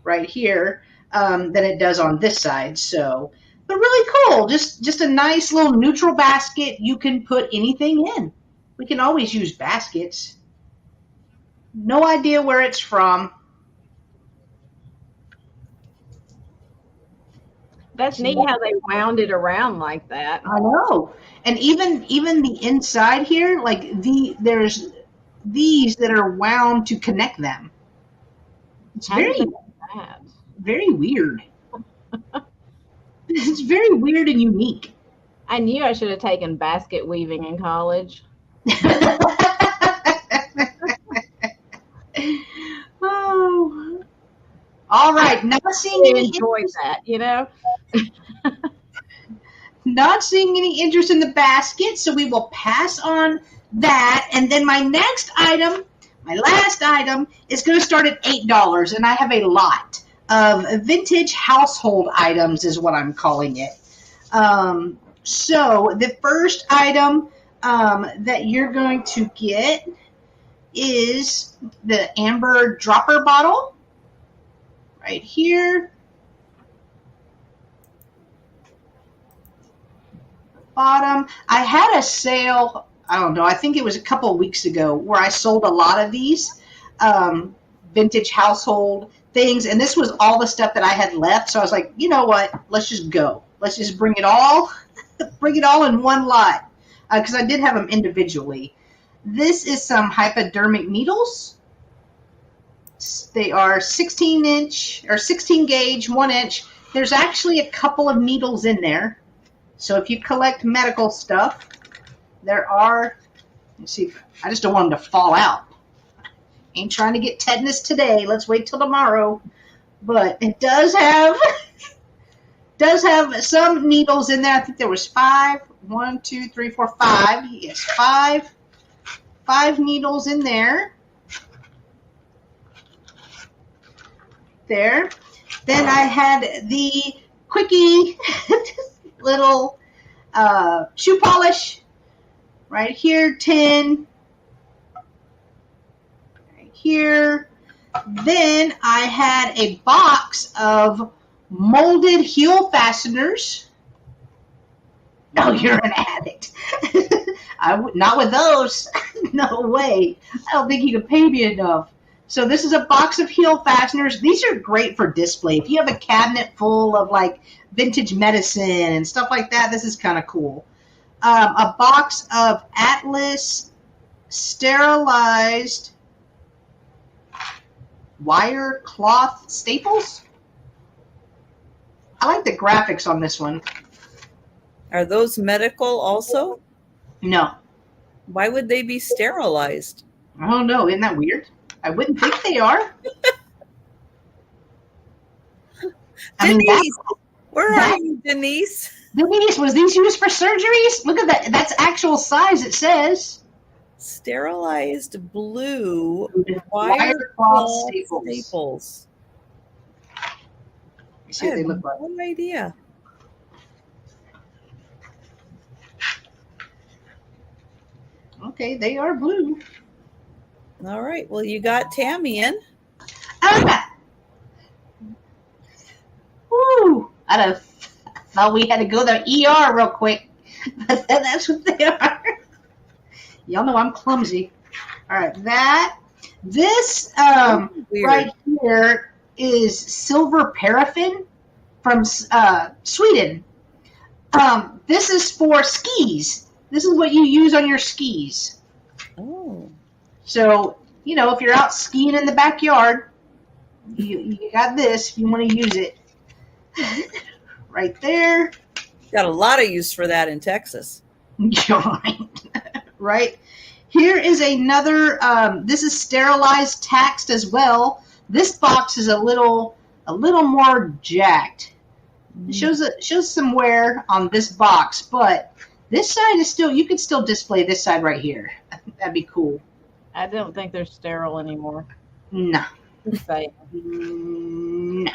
right here than it does on this side. So, but really cool. Just a nice little neutral basket you can put anything in. We can always use baskets. No idea where it's from. That's neat how they wound it around like that. I know. And even the inside here, like there's these that are wound to connect them. It's very weird. It's very weird and unique. I knew I should have taken basket weaving in college. Oh. All right. Not seeing I any enjoyed that, you know? Not seeing any interest in the basket, so we will pass on that. And then my last item, is going to start at $8, and I have a lot of vintage household items, is what I'm calling it. So the first item that you're going to get is the amber dropper bottle right here. Bottom. I had a sale, I don't know, I think it was a couple of weeks ago where I sold a lot of these. vintage household things. And this was all the stuff that I had left. So I was like, you know what? Let's just go. Let's just bring it all in one lot. Because I did have them individually. This is some hypodermic needles. They are 16 inch or 16 gauge, 1 inch. There's actually a couple of needles in there. So if you collect medical stuff, there are, let's see, I just don't want them to fall out. Ain't trying to get tetanus today. Let's wait till tomorrow. But it does have some needles in there. I think there was 5. 1, 2, 3, 4, 5. Yes, 5 needles in there. There. Then I had the quickie little shoe polish right here, 10 right here. Then I had a box of molded heel fasteners. No, you're an addict. Not with those. No way. I don't think you could pay me enough. So this is a box of heel fasteners. These are great for display. If you have a cabinet full of like vintage medicine and stuff like that, this is kind of cool. A box of Atlas sterilized wire cloth staples. I like the graphics on this one. Are those medical also? No. Why would they be sterilized? I don't know. Isn't that weird? I wouldn't think they are. Denise, where are you, Denise? Denise, was these used for surgeries? Look at that. That's actual size, it says. Sterilized blue wire cloth staples. Let me see what they look like. No idea. Okay, they are blue. All right. Well, you got Tammy in. Woo! I thought we had to go to the ER real quick. But that's what they are. Y'all know I'm clumsy. All right, this right here is silver paraffin from Sweden. This is for skis. This is what you use on your skis. Oh. So, you know, if you're out skiing in the backyard, you got this if you want to use it. Right there. Got a lot of use for that in Texas. Right. Here is another, this is sterilized taxed as well. This box is a little more jacked. It shows some wear on this box, but this side is still, you could still display this side right here. I think that'd be cool. I don't think they're sterile anymore. No. Just saying. No.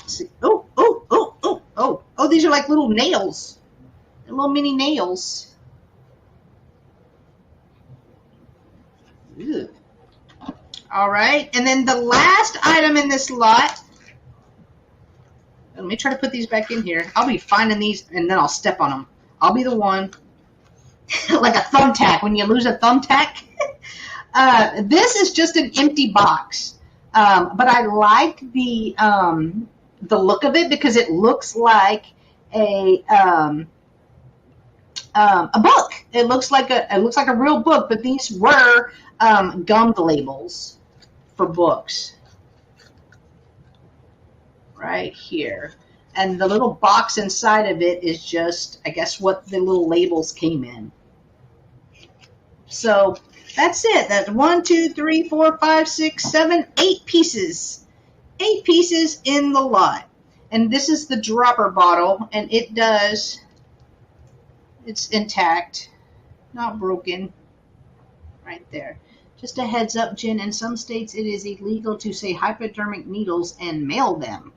See. Oh, these are like little nails. They're little mini nails. Ew. All right. And then the last item in this lot. Let me try to put these back in here. I'll be finding these and then I'll step on them. I'll be the one. Like a thumbtack. When you lose a thumbtack. This is just an empty box. But I like the look of it because it looks like a book. It looks like a real book, but these were gummed labels for books. Right here. And the little box inside of it is just, I guess, what the little labels came in. So that's it. That's 1, 2, 3, 4, 5, 6, 7, 8 pieces. 8 pieces in the lot. And this is the dropper bottle, and it's intact, not broken. Right there. Just a heads up, Jen, in some states it is illegal to say hypodermic needles and mail them.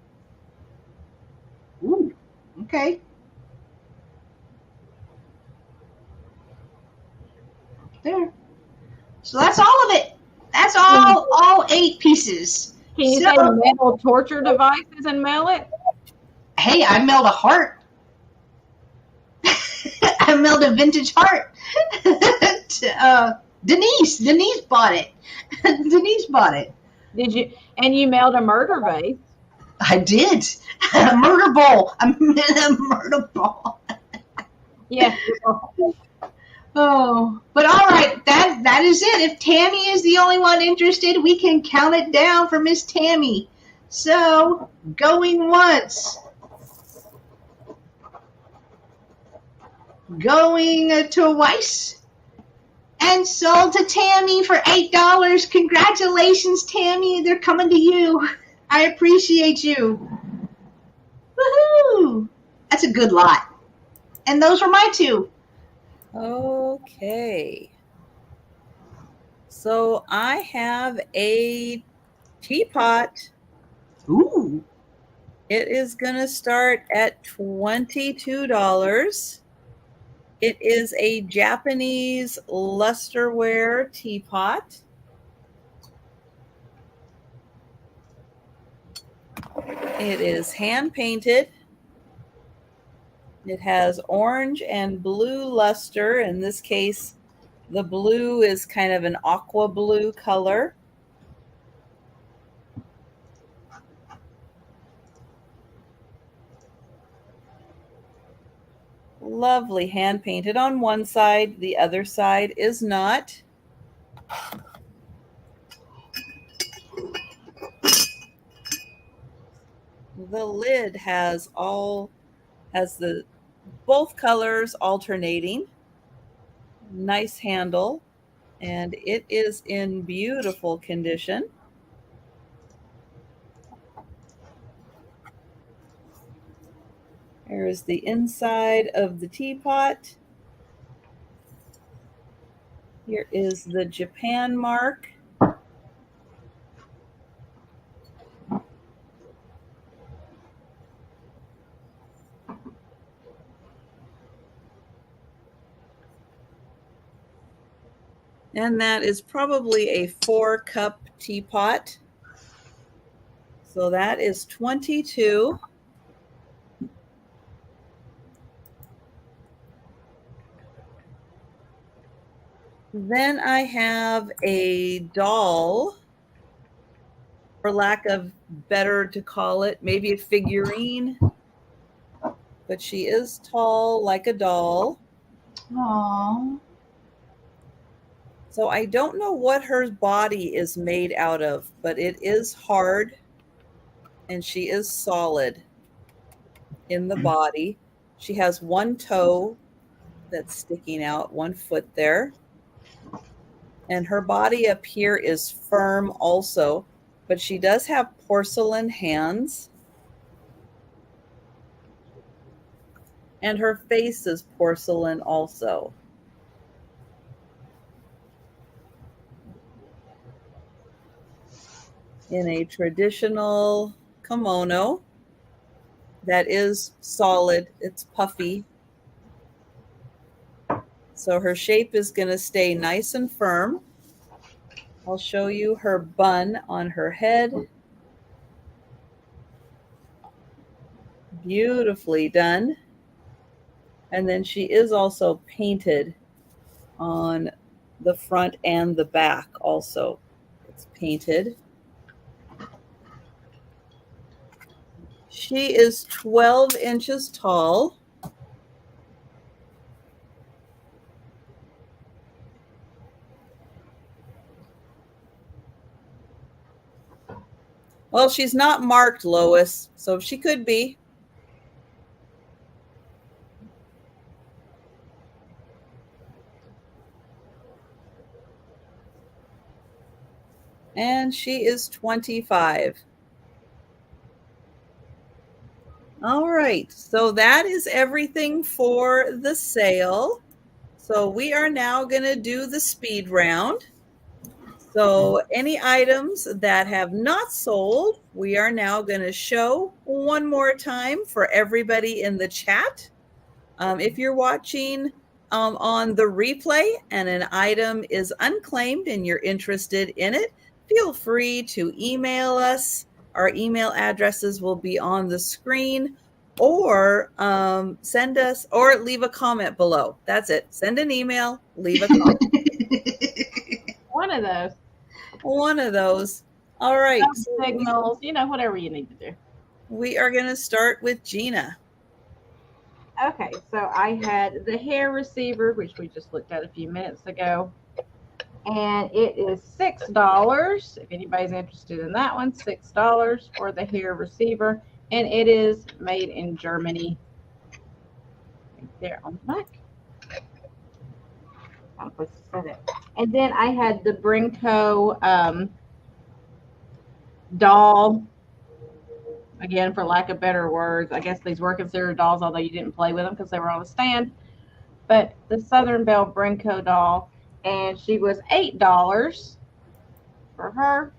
Ooh, okay. There. So that's all of it. That's all 8 pieces. Can you say metal torture devices and mail it? Hey, I mailed a heart. I mailed a vintage heart Denise bought it. Denise bought it. Did you? And you mailed a murder vase. I did. A murder bowl. I meant a murder bowl. Yeah. Oh, but all right, that is it. If Tammy is the only one interested, we can count it down for Miss Tammy. So, going once. Going twice. And sold to Tammy for $8. Congratulations, Tammy. They're coming to you. I appreciate you. Woohoo! That's a good lot. And those were my two. Okay. So I have a teapot. Ooh. It is going to start at $22. It is a Japanese lusterware teapot. It is hand painted. It has orange and blue luster. In this case, the blue is kind of an aqua blue color. Lovely hand painted on one side. The other side is not. The lid has both colors alternating. Nice handle, and it is in beautiful condition. Here's the inside of the teapot. Here is the Japan mark. And that is probably a 4-cup teapot. So that is $22. Then I have a doll, for lack of better to call it, maybe a figurine. But she is tall like a doll. Aww. So I don't know what her body is made out of, but it is hard and she is solid in the body. She has one toe that's sticking out, one foot there. And her body up here is firm also, but she does have porcelain hands. And her face is porcelain also. In a traditional kimono that is solid, it's puffy. So her shape is going to stay nice and firm. I'll show you her bun on her head. Beautifully done. And then she is also painted on the front and the back also. It's painted. She is 12 inches tall. Well, she's not marked, Lois, so she could be. And she is 25. All right, so that is everything for the sale. So we are now going to do the speed round. So any items that have not sold, we are now going to show one more time for everybody in the chat. If you're watching on the replay and an item is unclaimed and you're interested in it, feel free to email us. Our email addresses will be on the screen, or send us or leave a comment below. That's it. Send an email, leave a comment. One of those. One of those. All right. Signals, whatever you need to do. We are going to start with Gina. Okay, so I had the hair receiver, which we just looked at a few minutes ago, and it is $6. If anybody's interested in that one, $6 for the hair receiver, and it is made in Germany. Right there on the back. I'm supposed to set it. And then I had the Brinco doll. Again, for lack of better words, I guess these were considered dolls, although you didn't play with them because they were on a stand. But the Southern Belle Brinco doll, and she was $8 for her.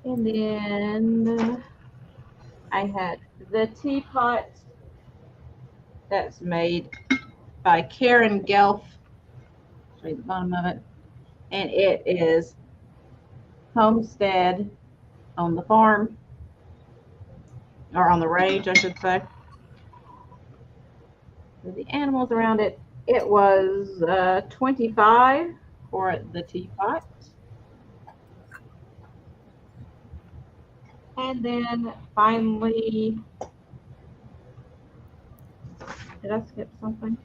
And then I had the teapot that's made by Karen Gelf. Show you the bottom of it. And it is homestead on the farm, or on the range, I should say. So the animals around it, it was $25 for the teapot. And then finally, did I skip something?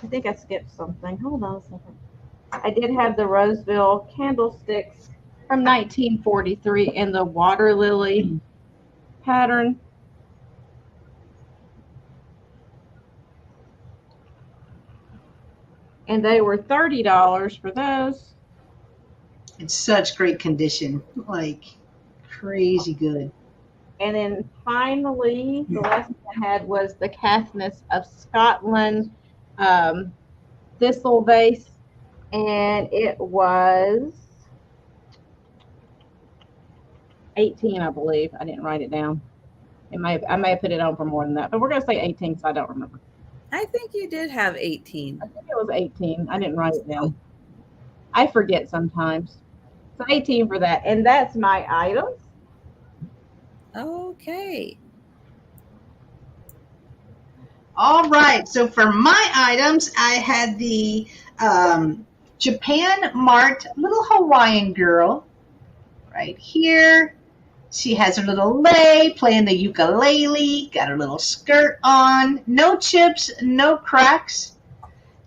I think I skipped something. Hold on a second. I did have the Roseville candlesticks from 1943 in the water lily pattern. And they were $30 for those. In such great condition, like crazy good. And then finally, the last one I had was the Caithness of Scotland thistle vase. And it was $18, I believe. I didn't write it down. I may have put it on for more than that, but we're going to say $18 because I don't remember. I think you did have 18. I think it was $18. I didn't write it down. I forget sometimes. So $18 for that. And that's my items. Okay. All right. So for my items, I had the Japan Mart little Hawaiian girl right here. She has her little lei playing the ukulele, got her little skirt on, no chips, no cracks.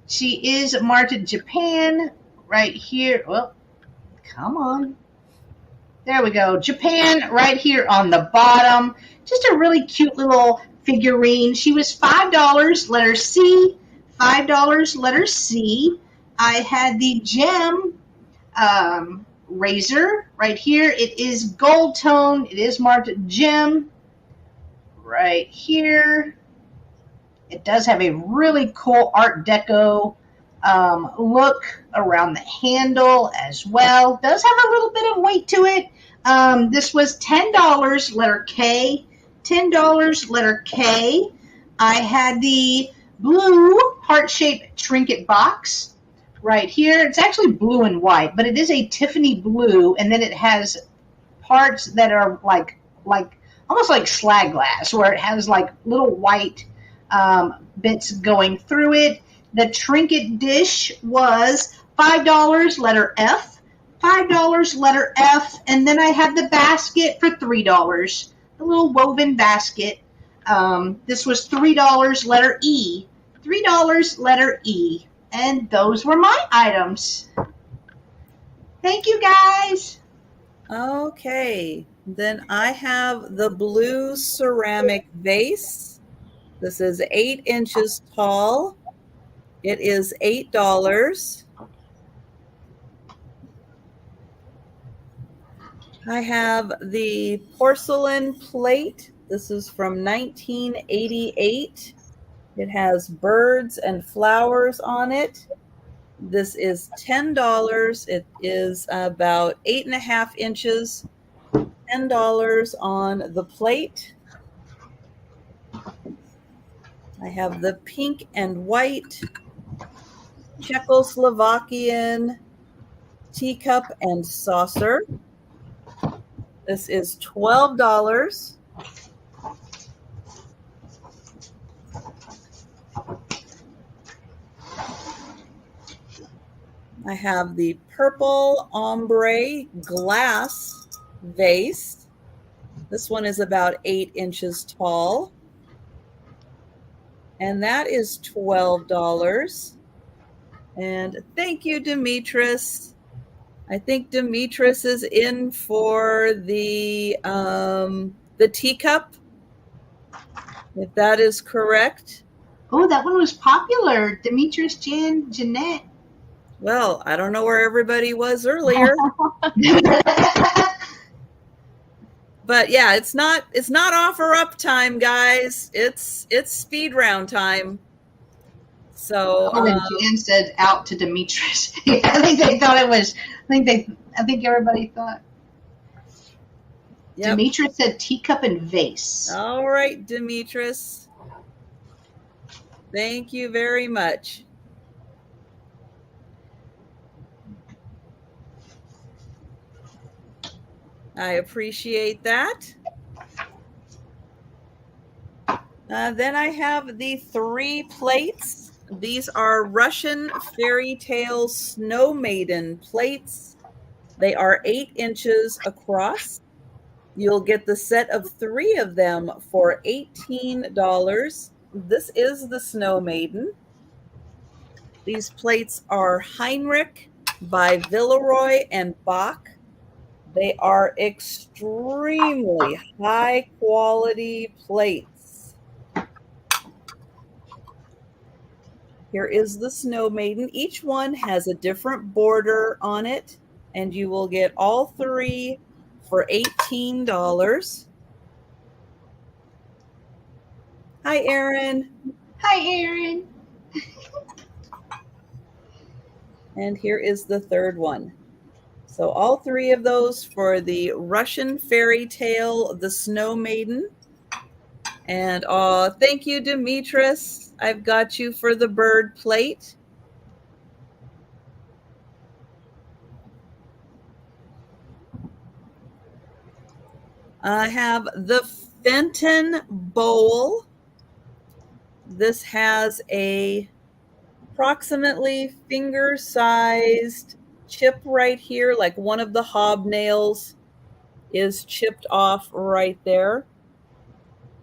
She is marked Japan right here. Well, come on. There we go. Japan right here on the bottom. Just a really cute little figurine. She was $5, letter C. $5, letter C. I had the gem razor right here. It is gold tone. It is marked gem right here. It does have a really cool Art Deco look around the handle as well. Does have a little bit of weight to it. This was $10, letter K. $10, letter K. I had the blue heart-shaped trinket box right here. It's actually blue and white, but it is a Tiffany blue, and then it has parts that are like almost like slag glass, where it has like little white bits going through it. The trinket dish was $5, letter F. $5, letter F. And then I had the basket for $3, the little woven basket. This was $3, letter E. $3, letter E. And those were my items. Thank you, guys. Okay. Then I have the blue ceramic vase. This is 8 inches tall. It is $8. I have the porcelain plate. This is from 1988. It has birds and flowers on it. This is $10. It is about 8.5 inches. $10 on the plate. I have the pink and white Czechoslovakian teacup and saucer. This is $12. I have the purple ombre glass vase. This one is about 8 inches tall. And that is $12. And thank you, Demetris. I think Demetris is in for the teacup, if that is correct. Oh, that one was popular. Demetrius, Jan, Jeanette. Well, I don't know where everybody was earlier. But yeah, it's not offer up time, guys. It's speed round time. So Jan said out to Demetrius. I think they thought it was. I think everybody thought. Yep. Demetrius said teacup and vase. All right, Demetris. Thank you very much. I appreciate that. Then I have the 3 plates. These are Russian Fairy Tale Snow Maiden plates. They are 8 inches across. You'll get the set of 3 of them for $18. This is the Snow Maiden. These plates are Heinrich by Villeroy and Bach. They are extremely high quality plates. Here is the Snow Maiden. Each one has a different border on it, and you will get all 3 for $18. Hi, Erin. Hi, Erin. And here is the 3rd one. So all 3 of those for the Russian Fairy Tale, the Snow Maiden. And thank you, Demetris. I've got you for the bird plate. I have the Fenton bowl. This has a approximately finger-sized chip right here, like one of the hobnails is chipped off right there.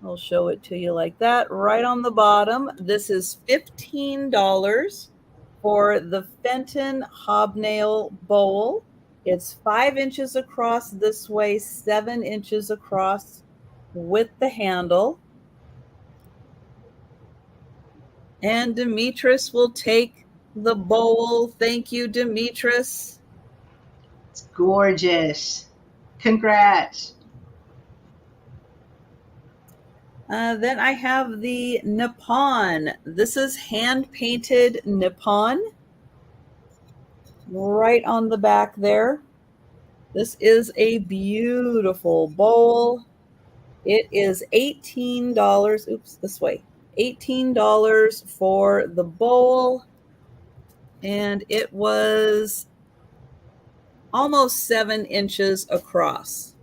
I'll show it to you like that, right on the bottom. This is $15 for the Fenton hobnail bowl. It's 5 inches across this way, 7 inches across with the handle. And Demetris will take the bowl. Thank you, Demetris. It's gorgeous. Congrats. Then I have the Nippon. This is hand-painted Nippon. Right on the back there. This is a beautiful bowl. It is $18. Oops, this way. $18 for the bowl. And it was almost 7 inches across.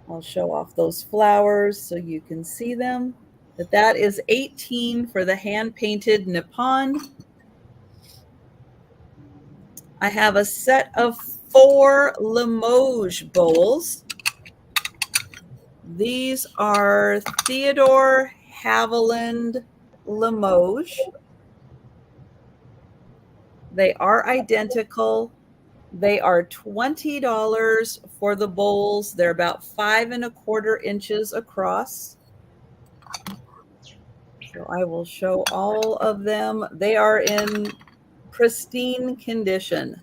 I'll show off those flowers so you can see them. But that is $18 for the hand-painted Nippon. I have a set of 4 Limoges bowls. These are Theodore Haviland Limoges. They are identical. They are $20 for the bowls. They're about 5 1/4 inches across. So I will show all of them. They are in pristine condition.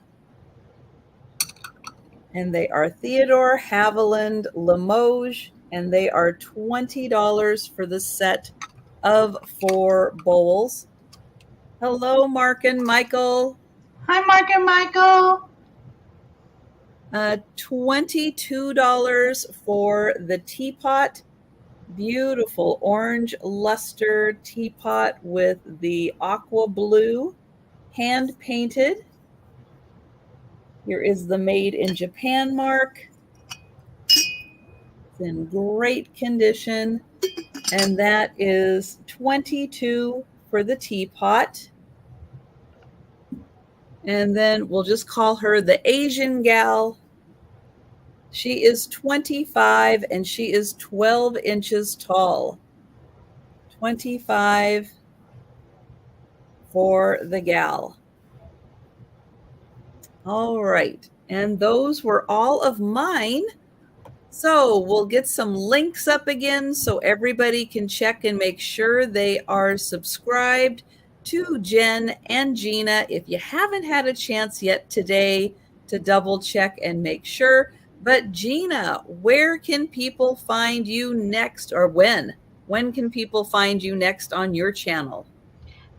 And they are Theodore Haviland Limoges, and they are $20 for the set of 4 bowls. Hello, Mark and Michael. Hi, Mark and Michael. $22 for the teapot. Beautiful orange luster teapot with the aqua blue, hand painted. Here is the made in Japan mark. It's in great condition. And that is $22 for the teapot. And then we'll just call her the Asian gal. She is 25 and she is 12 inches tall. 25 for the gal. All right. And those were all of mine. So we'll get some links up again so everybody can check and make sure they are subscribed to Jen and Gina. If you haven't had a chance yet today to double check and make sure. But Gina, where can people find you next, or when? When can people find you next on your channel?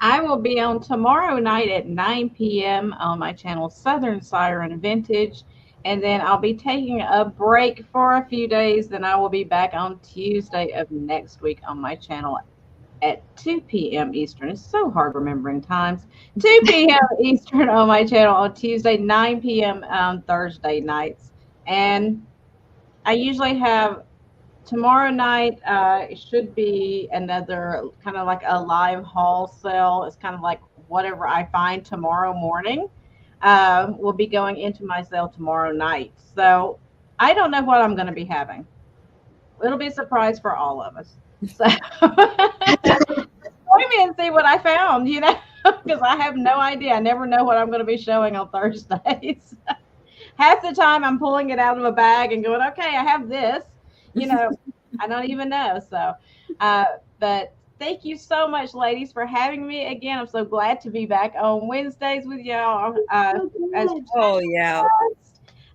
I will be on tomorrow night at 9 p.m. on my channel, Southern Siren Vintage. And then I'll be taking a break for a few days. Then I will be back on Tuesday of next week on my channel at 2 p.m. Eastern. It's so hard remembering times. 2 p.m. Eastern on my channel on Tuesday, 9 p.m. on Thursday nights. And I usually have tomorrow night, it should be another kind of like a live haul sale. It's kind of like whatever I find tomorrow morning will be going into my sale tomorrow night. So I don't know what I'm going to be having. It'll be a surprise for all of us. So join me and see what I found, because I have no idea. I never know what I'm going to be showing on Thursdays. Half the time I'm pulling it out of a bag and going, okay, I have this. I don't even know. So, but thank you so much, ladies, for having me again. I'm so glad to be back on Wednesdays with y'all. Yeah.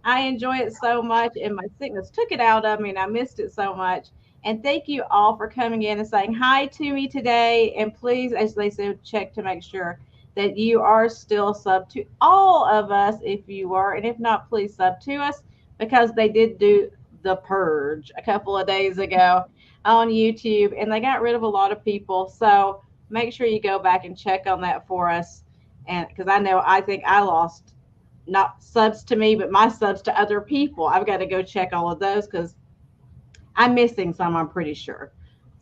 I enjoy it so much, and my sickness took it out of me, and I missed it so much. And thank you all for coming in and saying hi to me today. And please, as they said, check to make sure that you are still sub to all of us if you were. And if not, please sub to us, because they did do The Purge a couple of days ago on YouTube, and they got rid of a lot of people. So make sure you go back and check on that for us. And because I think I lost not subs to me, but my subs to other people. I've got to go check all of those because I'm missing some, I'm pretty sure.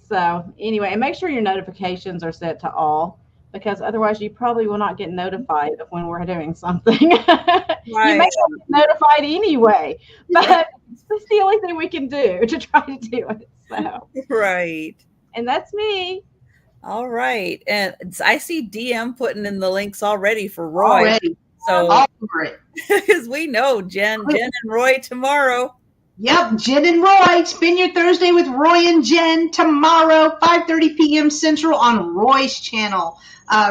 So anyway, and make sure your notifications are set to all, because otherwise you probably will not get notified of when we're doing something. Right. You may not get notified anyway, but that's the only thing we can do to try to do it. So right. And that's me. All right. And I see DM putting in the links already for Roy. Already. So all over it. Because we know Jen and Roy tomorrow. Yep, Jen and Roy. Spend your Thursday with Roy and Jen tomorrow, 5:30 p.m. Central on Roy's channel.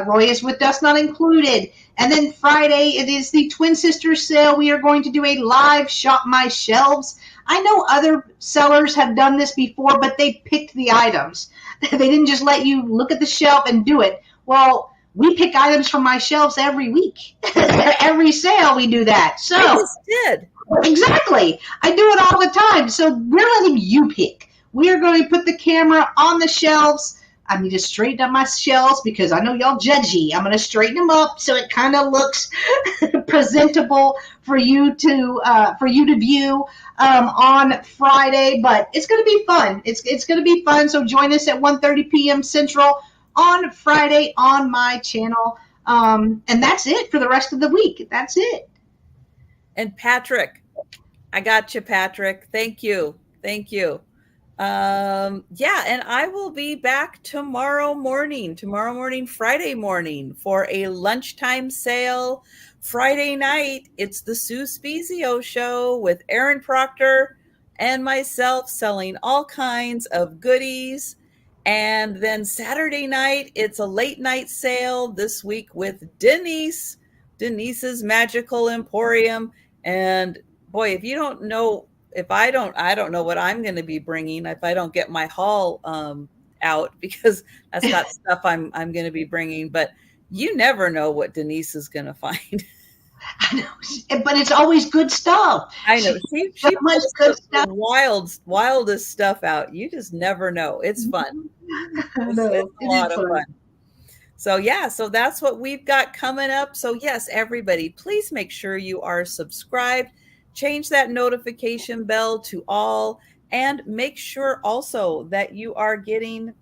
Roy is with us, not included. And then Friday, it is the Twin Sisters sale. We are going to do a live Shop My Shelves. I know other sellers have done this before, but they picked the items. They didn't just let you look at the shelf and do it. Well, we pick items from my shelves every week. Every sale we do that. So I just did. Exactly. I do it all the time. So we're letting you pick. We are going to put the camera on the shelves. I need to straighten up my shelves because I know y'all judgy. I'm going to straighten them up so it kind of looks presentable for you to view on Friday. But it's going to be fun. It's going to be fun. So join us at 1:30 p.m. Central on Friday on my channel. And that's it for the rest of the week. That's it. And Patrick, I got you, Patrick. Thank you. Yeah, and I will be back tomorrow morning, Friday morning, for a lunchtime sale. Friday night, it's the Sue Spezio show with Aaron Proctor and myself selling all kinds of goodies. And then Saturday night, it's a late night sale this week with Denise's Magical Emporium. And boy, if you don't know, I don't know what I'm going to be bringing if I don't get my haul out, because that's not stuff I'm going to be bringing. But you never know what Denise is going to find. I know, but it's always good stuff. I know. She puts good stuff. Wildest stuff out. You just never know. It's fun. It's a lot of fun. So yeah, so that's what we've got coming up. So yes, everybody, please make sure you are subscribed. Change that notification bell to all, and make sure also that you are getting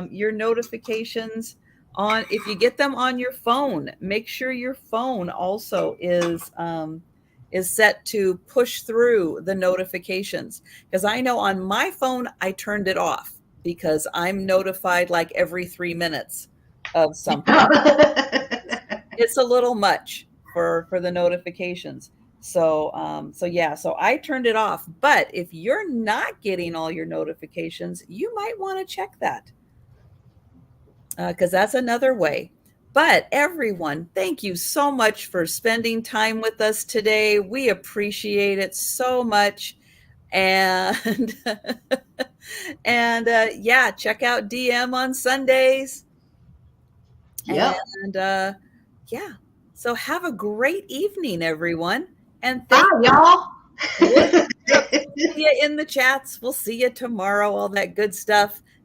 your notifications if you get them on your phone, make sure your phone also is set to push through the notifications. Because I know on my phone, I turned it off because I'm notified like every 3 minutes of something. It's a little much for the notifications. So so I turned it off. But if you're not getting all your notifications, you might want to check that, because that's another way. But everyone, thank you so much for spending time with us today. We appreciate it so much. And yeah, check out DM on Sundays. Yep. And yeah, so have a great evening, everyone. And Bye, y'all. We'll see you in the chats. We'll see you tomorrow, all that good stuff.